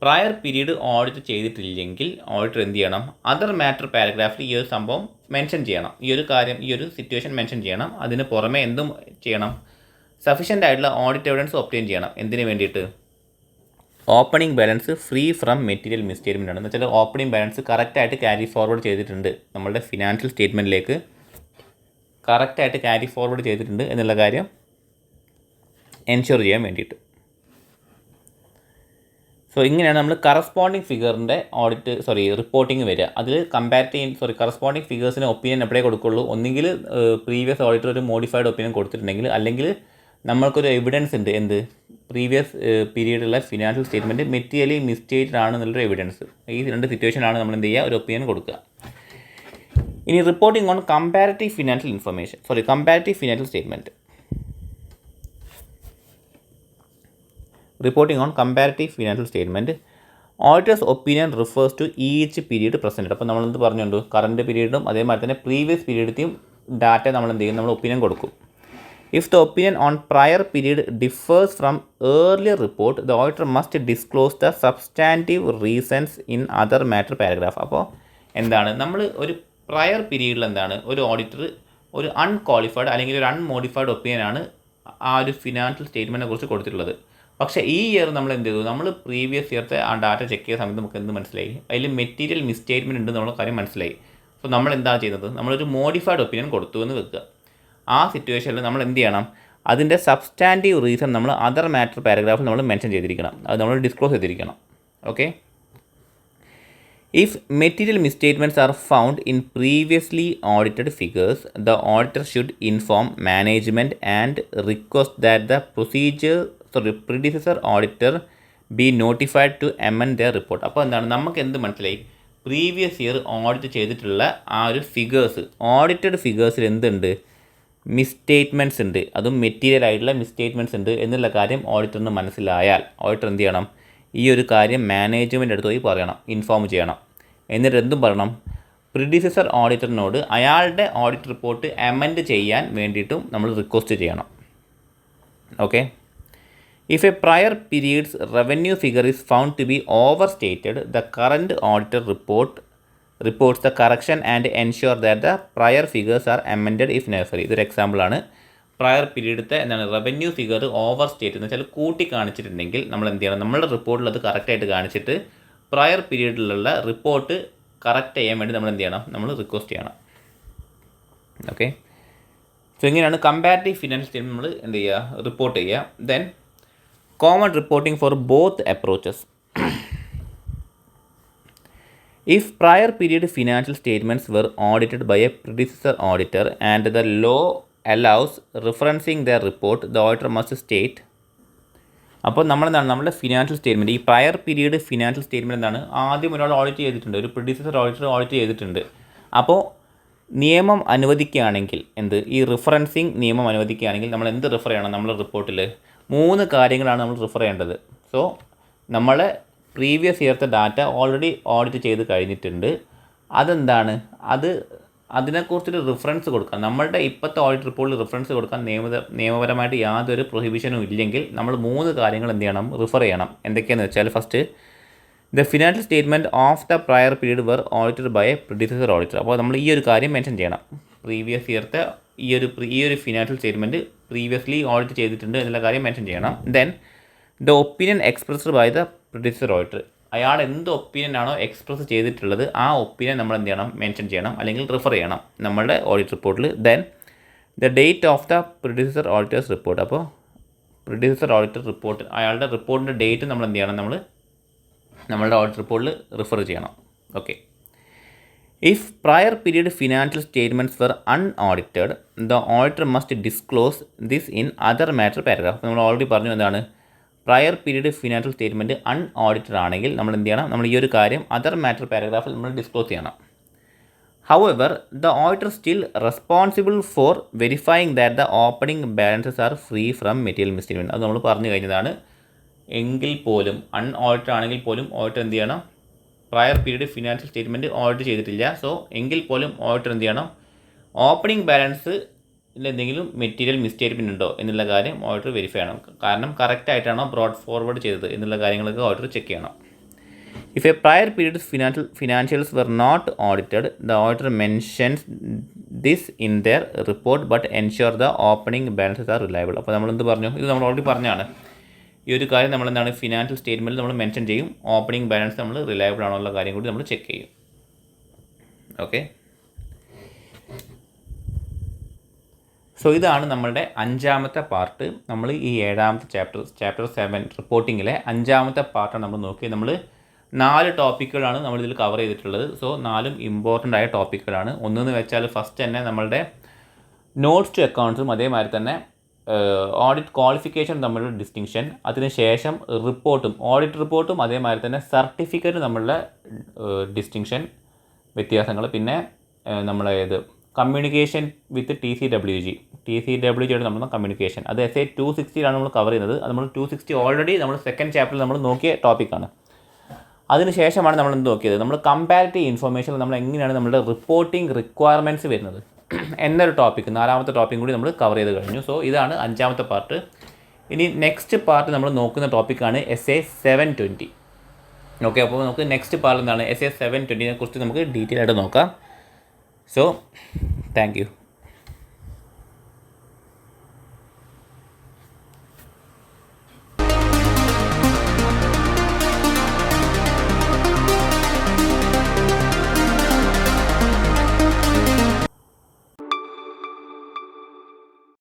prior period audit ചെയ്തിട്ടില്ലെങ്കിൽ auditor എന്ത് ചെയ്യണം, other matter പാരഗ്രാഫിൽ ഈ ഒരു സംഭവം മെൻഷൻ ചെയ്യണം, ഈ ഒരു കാര്യം, ഈ ഒരു സിറ്റുവേഷൻ മെൻഷൻ ചെയ്യണം. അതിന് പുറമെ എന്തും ചെയ്യണം, സഫീഷ്യൻ്റ് ആയിട്ടുള്ള ഓഡിറ്റ് എവിഡൻസ് ഒബ്റ്റെയിൻ ചെയ്യണം. എന്തിനു വേണ്ടിയിട്ട്? Opening balance free from material misstatement ആണ്. എന്ന് വെച്ചാൽ ഓപ്പണിംഗ് ബാലൻസ് കറക്റ്റായിട്ട് ക്യാരി ഫോർവേഡ് ചെയ്തിട്ടുണ്ട്, നമ്മളുടെ ഫിനാൻഷ്യൽ സ്റ്റേറ്റ്മെൻറ്റിലേക്ക് കറക്റ്റായിട്ട് ക്യാരി ഫോർവേഡ് ചെയ്തിട്ടുണ്ട് എന്നുള്ള കാര്യം എൻഷുർ ചെയ്യാൻ വേണ്ടിയിട്ട്. സോ ഇങ്ങനെയാണ് നമ്മൾ കറസ്പോണ്ടിങ് ഫിഗറിൻ്റെ റിപ്പോർട്ടിങ് വരിക. അതിൽ കറസ്പോണ്ടിങ് ഫിഗേഴ്സിന് ഒപ്പീനിയൻ എപ്പോഴേ കൊടുക്കുള്ളൂ, ഒന്നുകിൽ പ്രീവിയസ് ഓഡിറ്റർ ഒരു മോഡിഫൈഡ് ഒപ്പീനിയൻ കൊടുത്തിട്ടുണ്ടെങ്കിൽ, അല്ലെങ്കിൽ നമ്മൾക്കൊരു എവിഡൻസ് ഉണ്ട്, എന്ത്, പ്രീവിയസ് പീരീഡിലുള്ള ഫിനാൻഷ്യൽ സ്റ്റേറ്റ്മെൻറ്റ് മെറ്റീരിയലി മിസ്റ്റേക്ഡ് ആണെന്നുള്ളൊരു എവിഡൻസ്. ഈ രണ്ട് സിറ്റുവേഷനാണ് നമ്മൾ എന്ത് ചെയ്യുക, ഒരു ഒപ്പീനിയൻ കൊടുക്കുക. ഇനി reporting on comparative financial statement. Reporting on comparative financial statement, auditor's opinion refers to each period present. അപ്പോൾ നമ്മളെന്ത് പറഞ്ഞുകൊണ്ട് കറൻറ്റ് പീരീഡും അതേമാതിരി തന്നെ പ്രീവിയസ് പീരീഡത്തെയും ഡാറ്റ നമ്മൾ എന്ത് ചെയ്യും, നമ്മൾ ഒപ്പീനിയൻ കൊടുക്കും. If the opinion on prayer period differs from earlier report the auditor must disclose the substantive reasons in other matter paragraph. അപ്പോൾ എന്താണ്, നമ്മൾ ഒരു പ്രയർ പീരീഡിൽ എന്താണ്, ഒരു ഓഡിറ്റർ ഒരു അൺക്വാളിഫൈഡ് അല്ലെങ്കിൽ ഒരു അൺമോഡിഫൈഡ് ഒപ്പീനിയനാണ് ആ ഒരു ഫിനാൻഷ്യൽ സ്റ്റേറ്റ്മെൻറ്റിനെ കുറിച്ച് കൊടുത്തിട്ടുള്ളത്. പക്ഷേ ഈ ഇയർ നമ്മൾ എന്ത് ചെയ്തു, നമ്മൾ പ്രീവിയസ് ഇയർത്തെ ആ ഡാറ്റ ചെക്ക് ചെയ്ത സമയത്ത് നമുക്ക് എന്ത് മനസ്സിലായി, അതിൽ മെറ്റീരിയൽ മിസ്റ്റേറ്റ്മെൻറ്റ് ഉണ്ട് എന്നുള്ള കാര്യം മനസ്സിലായി. സോ നമ്മൾ എന്താണ് ചെയ്യുന്നത്, നമ്മളൊരു മോഡിഫൈഡ് ഒപ്പീനിയൻ കൊടുത്തു എന്ന് വെക്കുക. ആ സിറ്റുവേഷനിൽ നമ്മൾ എന്ത് ചെയ്യണം, അതിൻ്റെ സബ്സ്റ്റാൻറ്റീവ് റീസൺ നമ്മൾ അതർ മാറ്റർ പാരഗ്രാഫിൽ നമ്മൾ മെൻഷൻ ചെയ്തിരിക്കണം, അത് നമ്മൾ ഡിസ്ക്ലോസ് ചെയ്തിരിക്കണം. Okay. If material misstatements are found in previously audited figures, the auditor should inform management and request that the predecessor auditor be notified to amend their report. അപ്പോൾ എന്താണ്, നമുക്ക് എന്ത് മനസ്സിലായി, പ്രീവിയസ് ഇയർ ഓഡിറ്റ് ചെയ്തിട്ടുള്ള ആ ഒരു figures, audited ഫിഗേഴ്സിൽ എന്തുണ്ട്, മിസ്റ്റേറ്റ്മെൻറ്റ്സ് ഉണ്ട്, അതും മെറ്റീരിയൽ ആയിട്ടുള്ള മിസ്റ്റേറ്റ്മെൻറ്റ്സ് ഉണ്ട് എന്നുള്ള കാര്യം ഓഡിറ്ററിന് മനസ്സിലായാൽ ഓഡിറ്റർ എന്ത് ചെയ്യണം, ഈ ഒരു കാര്യം മാനേജ്മെൻ്റ് അടുത്ത് പോയി പറയണം, ഇൻഫോം ചെയ്യണം. എന്നിട്ട് എന്തും പറയണം, പ്രിഡിസസർ ഓഡിറ്ററിനോട് അയാളുടെ ഓഡിറ്റ് റിപ്പോർട്ട് അമെൻഡ് ചെയ്യാൻ വേണ്ടിയിട്ടും നമ്മൾ റിക്വസ്റ്റ് ചെയ്യണം. Okay. If a prior period's revenue figure is found to be overstated, the current auditor reports the correction and ensure that the prior figures are amended if necessary. ഇതൊരു എക്സാമ്പിളാണ്. Prayer പീരീഡത്തെ എന്താണ്, revenue figure over state എന്ന് വെച്ചാൽ കൂട്ടി കാണിച്ചിട്ടുണ്ടെങ്കിൽ നമ്മൾ എന്ത് ചെയ്യണം, നമ്മളുടെ റിപ്പോർട്ടിൽ അത് കറക്റ്റായിട്ട് കാണിച്ചിട്ട് പ്രയർ പീരീഡിലുള്ള റിപ്പോർട്ട് കറക്റ്റ് ചെയ്യാൻ വേണ്ടി നമ്മൾ എന്ത് ചെയ്യണം, നമ്മൾ റിക്വസ്റ്റ് ചെയ്യണം. ഓക്കെ. സോ ഇങ്ങനെയാണ് കമ്പാരിറ്റീവ് ഫിനാൻഷ്യൽ സ്റ്റേറ്റ്മെൻറ്റ് നമ്മൾ എന്ത് ചെയ്യുക, റിപ്പോർട്ട് ചെയ്യുക. Then Common reporting for both approaches. If prior period financial statements were audited by a predecessor auditor and the law allows referencing their report, the auditor must state. അപ്പോൾ നമ്മുടെ financial statement, ഈ prayer period financial statement എന്താണ്, ആദ്യം ഒരാൾ audit ചെയ്തിട്ടുണ്ട്, ഒരു പ്രെഡിസസർ auditor audit ചെയ്തിട്ടുണ്ട്. അപ്പോൾ നിയമം അനുവദിക്കുകയാണെങ്കിൽ ഈ റിഫറൻസിങ് നിയമം അനുവദിക്കുകയാണെങ്കിൽ നമ്മൾ എന്ത് റിഫർ ചെയ്യണം? നമ്മൾ റിപ്പോർട്ടിൽ 3 കാര്യങ്ങളാണ് നമ്മൾ റിഫർ ചെയ്യേണ്ടത്. സോ നമ്മൾ പ്രീവിയസ് ഇയർത്തെ ഡാറ്റ ഓൾറെഡി ഓഡിറ്റ് ചെയ്ത് കഴിഞ്ഞിട്ടുണ്ട്. അതെന്താണ്? അതിനെക്കുറിച്ചൊരു റിഫറൻസ് കൊടുക്കാം. നമ്മളുടെ ഇപ്പോഴത്തെ ഓഡിറ്റ് റിപ്പോർട്ടിൽ റിഫറൻസ് കൊടുക്കാൻ നിയമപരമായിട്ട് യാതൊരു പ്രൊഹിബിഷനും ഇല്ലെങ്കിൽ നമ്മൾ 3 കാര്യങ്ങൾ എന്ത് ചെയ്യണം? റിഫർ ചെയ്യണം. എന്തൊക്കെയാണെന്ന് വെച്ചാൽ, first, the financial statement of the prior period were audited by a predecessor auditor. അപ്പോൾ നമ്മൾ ഈ ഒരു കാര്യം മെൻഷൻ ചെയ്യണം. പ്രീവിയസ് ഇയർത്തെ ഈ ഒരു ഫിനാൻഷ്യൽ സ്റ്റേറ്റ്മെൻറ്റ് പ്രീവിയസ്ലി ഓഡിറ്റ് ചെയ്തിട്ടുണ്ട് എന്നുള്ള കാര്യം മെൻഷൻ ചെയ്യണം. Then the opinion expressed by the predecessor auditor. അയാൾ എന്ത് ഒപ്പീനിയൻ ആണോ എക്സ്പ്രസ് ചെയ്തിട്ടുള്ളത് ആ ഒപ്പീനിയൻ നമ്മൾ എന്ത് ചെയ്യണം? മെൻഷൻ ചെയ്യണം, അല്ലെങ്കിൽ റിഫർ ചെയ്യണം നമ്മളുടെ ഓഡിറ്റ് റിപ്പോർട്ടിൽ. Then the date of the predecessor auditor's report. അപ്പോൾ പ്രെഡിസസർ ഓഡിറ്റർ റിപ്പോർട്ട്, അയാളുടെ റിപ്പോർട്ടിൻ്റെ ഡേറ്റ് നമ്മൾ എന്ത് ചെയ്യണം? നമ്മളുടെ ഓഡിറ്റ് റിപ്പോർട്ടിൽ റിഫർ ചെയ്യണം. Okay. If prior period financial statements were unaudited, the auditor must disclose this in other matter paragraph. നമ്മൾ ഓൾറെഡി പറഞ്ഞു എന്താണ്, prior period financial statement unaudited ആണെങ്കിൽ നമ്മൾ എന്ത് ചെയ്യണം? നമ്മൾ ഈ ഒരു കാര്യം അതർ മാറ്റർ പാരഗ്രാഫിൽ നമ്മൾ ഡിസ്ക്ലോസ് ചെയ്യണം. However, the auditor still responsible for verifying that the opening balances are free from material misstatement. അത് നമ്മൾ പറഞ്ഞു കഴിഞ്ഞതാണ്. എങ്കിൽ പോലും അൺഓഡിറ്റഡ് ആണെങ്കിൽ പോലും ഓഡിറ്റർ എന്ത് ചെയ്യണം? Prayer period financial statement audit ചെയ്തിട്ടില്ല. സോ എങ്കിൽ പോലും ഓഡിറ്റർ എന്ത് ചെയ്യണം? ഓപ്പണിംഗ് ബാലൻസ് എന്തെങ്കിലും മെറ്റീരിയൽ മിസ്റ്റേറ്റ്മെൻറ്റ് ഉണ്ടോ എന്നുള്ള കാര്യം ഓഡിറ്റർ വെരിഫൈ ചെയ്യണം. കാരണം കറക്റ്റ് ആയിട്ടാണോ ബ്രോഡ് ഫോർവേഡ് ചെയ്തത് എന്നുള്ള കാര്യങ്ങളൊക്കെ ഓഡിറ്റർ ചെക്ക് ചെയ്യണം. If a prior period financials were not audited, the auditor mentions this in their report but ensure the opening balances are reliable. അപ്പോൾ നമ്മളെന്ത് പറഞ്ഞു? ഇത് നമ്മൾ ഓൾറെഡി പറഞ്ഞാണ്. ഈ ഒരു കാര്യം നമ്മളെന്താണ് ഫിനാൻഷ്യൽ സ്റ്റേറ്റ്മെൻറ്റിൽ നമ്മൾ മെൻഷൻ ചെയ്യും. ഓപ്പണിംഗ് ബാലൻസ് നമ്മൾ റിലയബിൾ ആണോ ഉള്ള കാര്യം കൂടി നമ്മൾ ചെക്ക് ചെയ്യും. ഓക്കെ. സോ ഇതാണ് നമ്മളുടെ 5ാമത്തെ പാർട്ട്. നമ്മൾ ഈ 7ാമത്തെ ചാപ്റ്റർ 7 റിപ്പോർട്ടിങ്ങിലെ 5ാമത്തെ പാർട്ടാണ് നമ്മൾ നോക്കിയത്. നമ്മൾ 4 ടോപ്പിക്കുകളാണ് നമ്മളിതിൽ കവർ ചെയ്തിട്ടുള്ളത്. സോ 4ഉം ഇമ്പോർട്ടൻ്റ് ആയ ടോപ്പിക്കുകളാണ്. ഒന്നെന്ന് വെച്ചാൽ ഫസ്റ്റ് തന്നെ നമ്മളുടെ നോട്ട്സ് ടു അക്കൗണ്ട്സും അതേമാതിരി തന്നെ ഓഡിറ്റ് ക്വാളിഫിക്കേഷൻ തമ്മിലുള്ള ഡിസ്റ്റിങ്ഷൻ, അതിനുശേഷം റിപ്പോർട്ടും ഓഡിറ്റ് റിപ്പോർട്ടും അതേമാതിരി തന്നെ സർട്ടിഫിക്കറ്റും തമ്മിലുള്ള ഡിസ്റ്റിങ്ഷൻ, വ്യത്യാസങ്ങൾ, പിന്നെ നമ്മളെ കമ്മ്യൂണിക്കേഷൻ വിത്ത് TCWG ആയിട്ട് നമ്മൾ കമ്മ്യൂണിക്കേഷൻ, അത് SA 260 നമ്മൾ കവർ ചെയ്യുന്നത്. അത് നമ്മൾ 260 ഓൾറെഡി നമ്മൾ സെക്കൻഡ് ചാപ്റ്ററിൽ നമ്മൾ നോക്കിയ ടോപ്പിക്കാണ്. അതിനുശേഷമാണ് നമ്മൾ എന്ത് നോക്കിയത്? നമ്മൾ കമ്പാരിറ്റീവ് ഇൻഫർമേഷൻ നമ്മൾ എങ്ങനെയാണ് നമ്മുടെ റിപ്പോർട്ടിംഗ് റിക്വയർമെൻറ്റ്സ് വരുന്നത് എന്നൊരു ടോപ്പിക്ക്, 4ാമത്തെ ടോപ്പിക്കും കൂടി നമ്മൾ കവർ ചെയ്ത് കഴിഞ്ഞു. സോ ഇതാണ് 5ാമത്തെ പാർട്ട്. ഇനി നെക്സ്റ്റ് പാർട്ട് നമ്മൾ നോക്കുന്ന ടോപ്പിക്കാണ് SA 720. ഓക്കെ. അപ്പോൾ നമുക്ക് നെക്സ്റ്റ് പാർട്ട് എന്താണ്? SA 720 കുറിച്ച് നമുക്ക് ഡീറ്റെയിൽ ആയിട്ട് നോക്കാം. So thank you.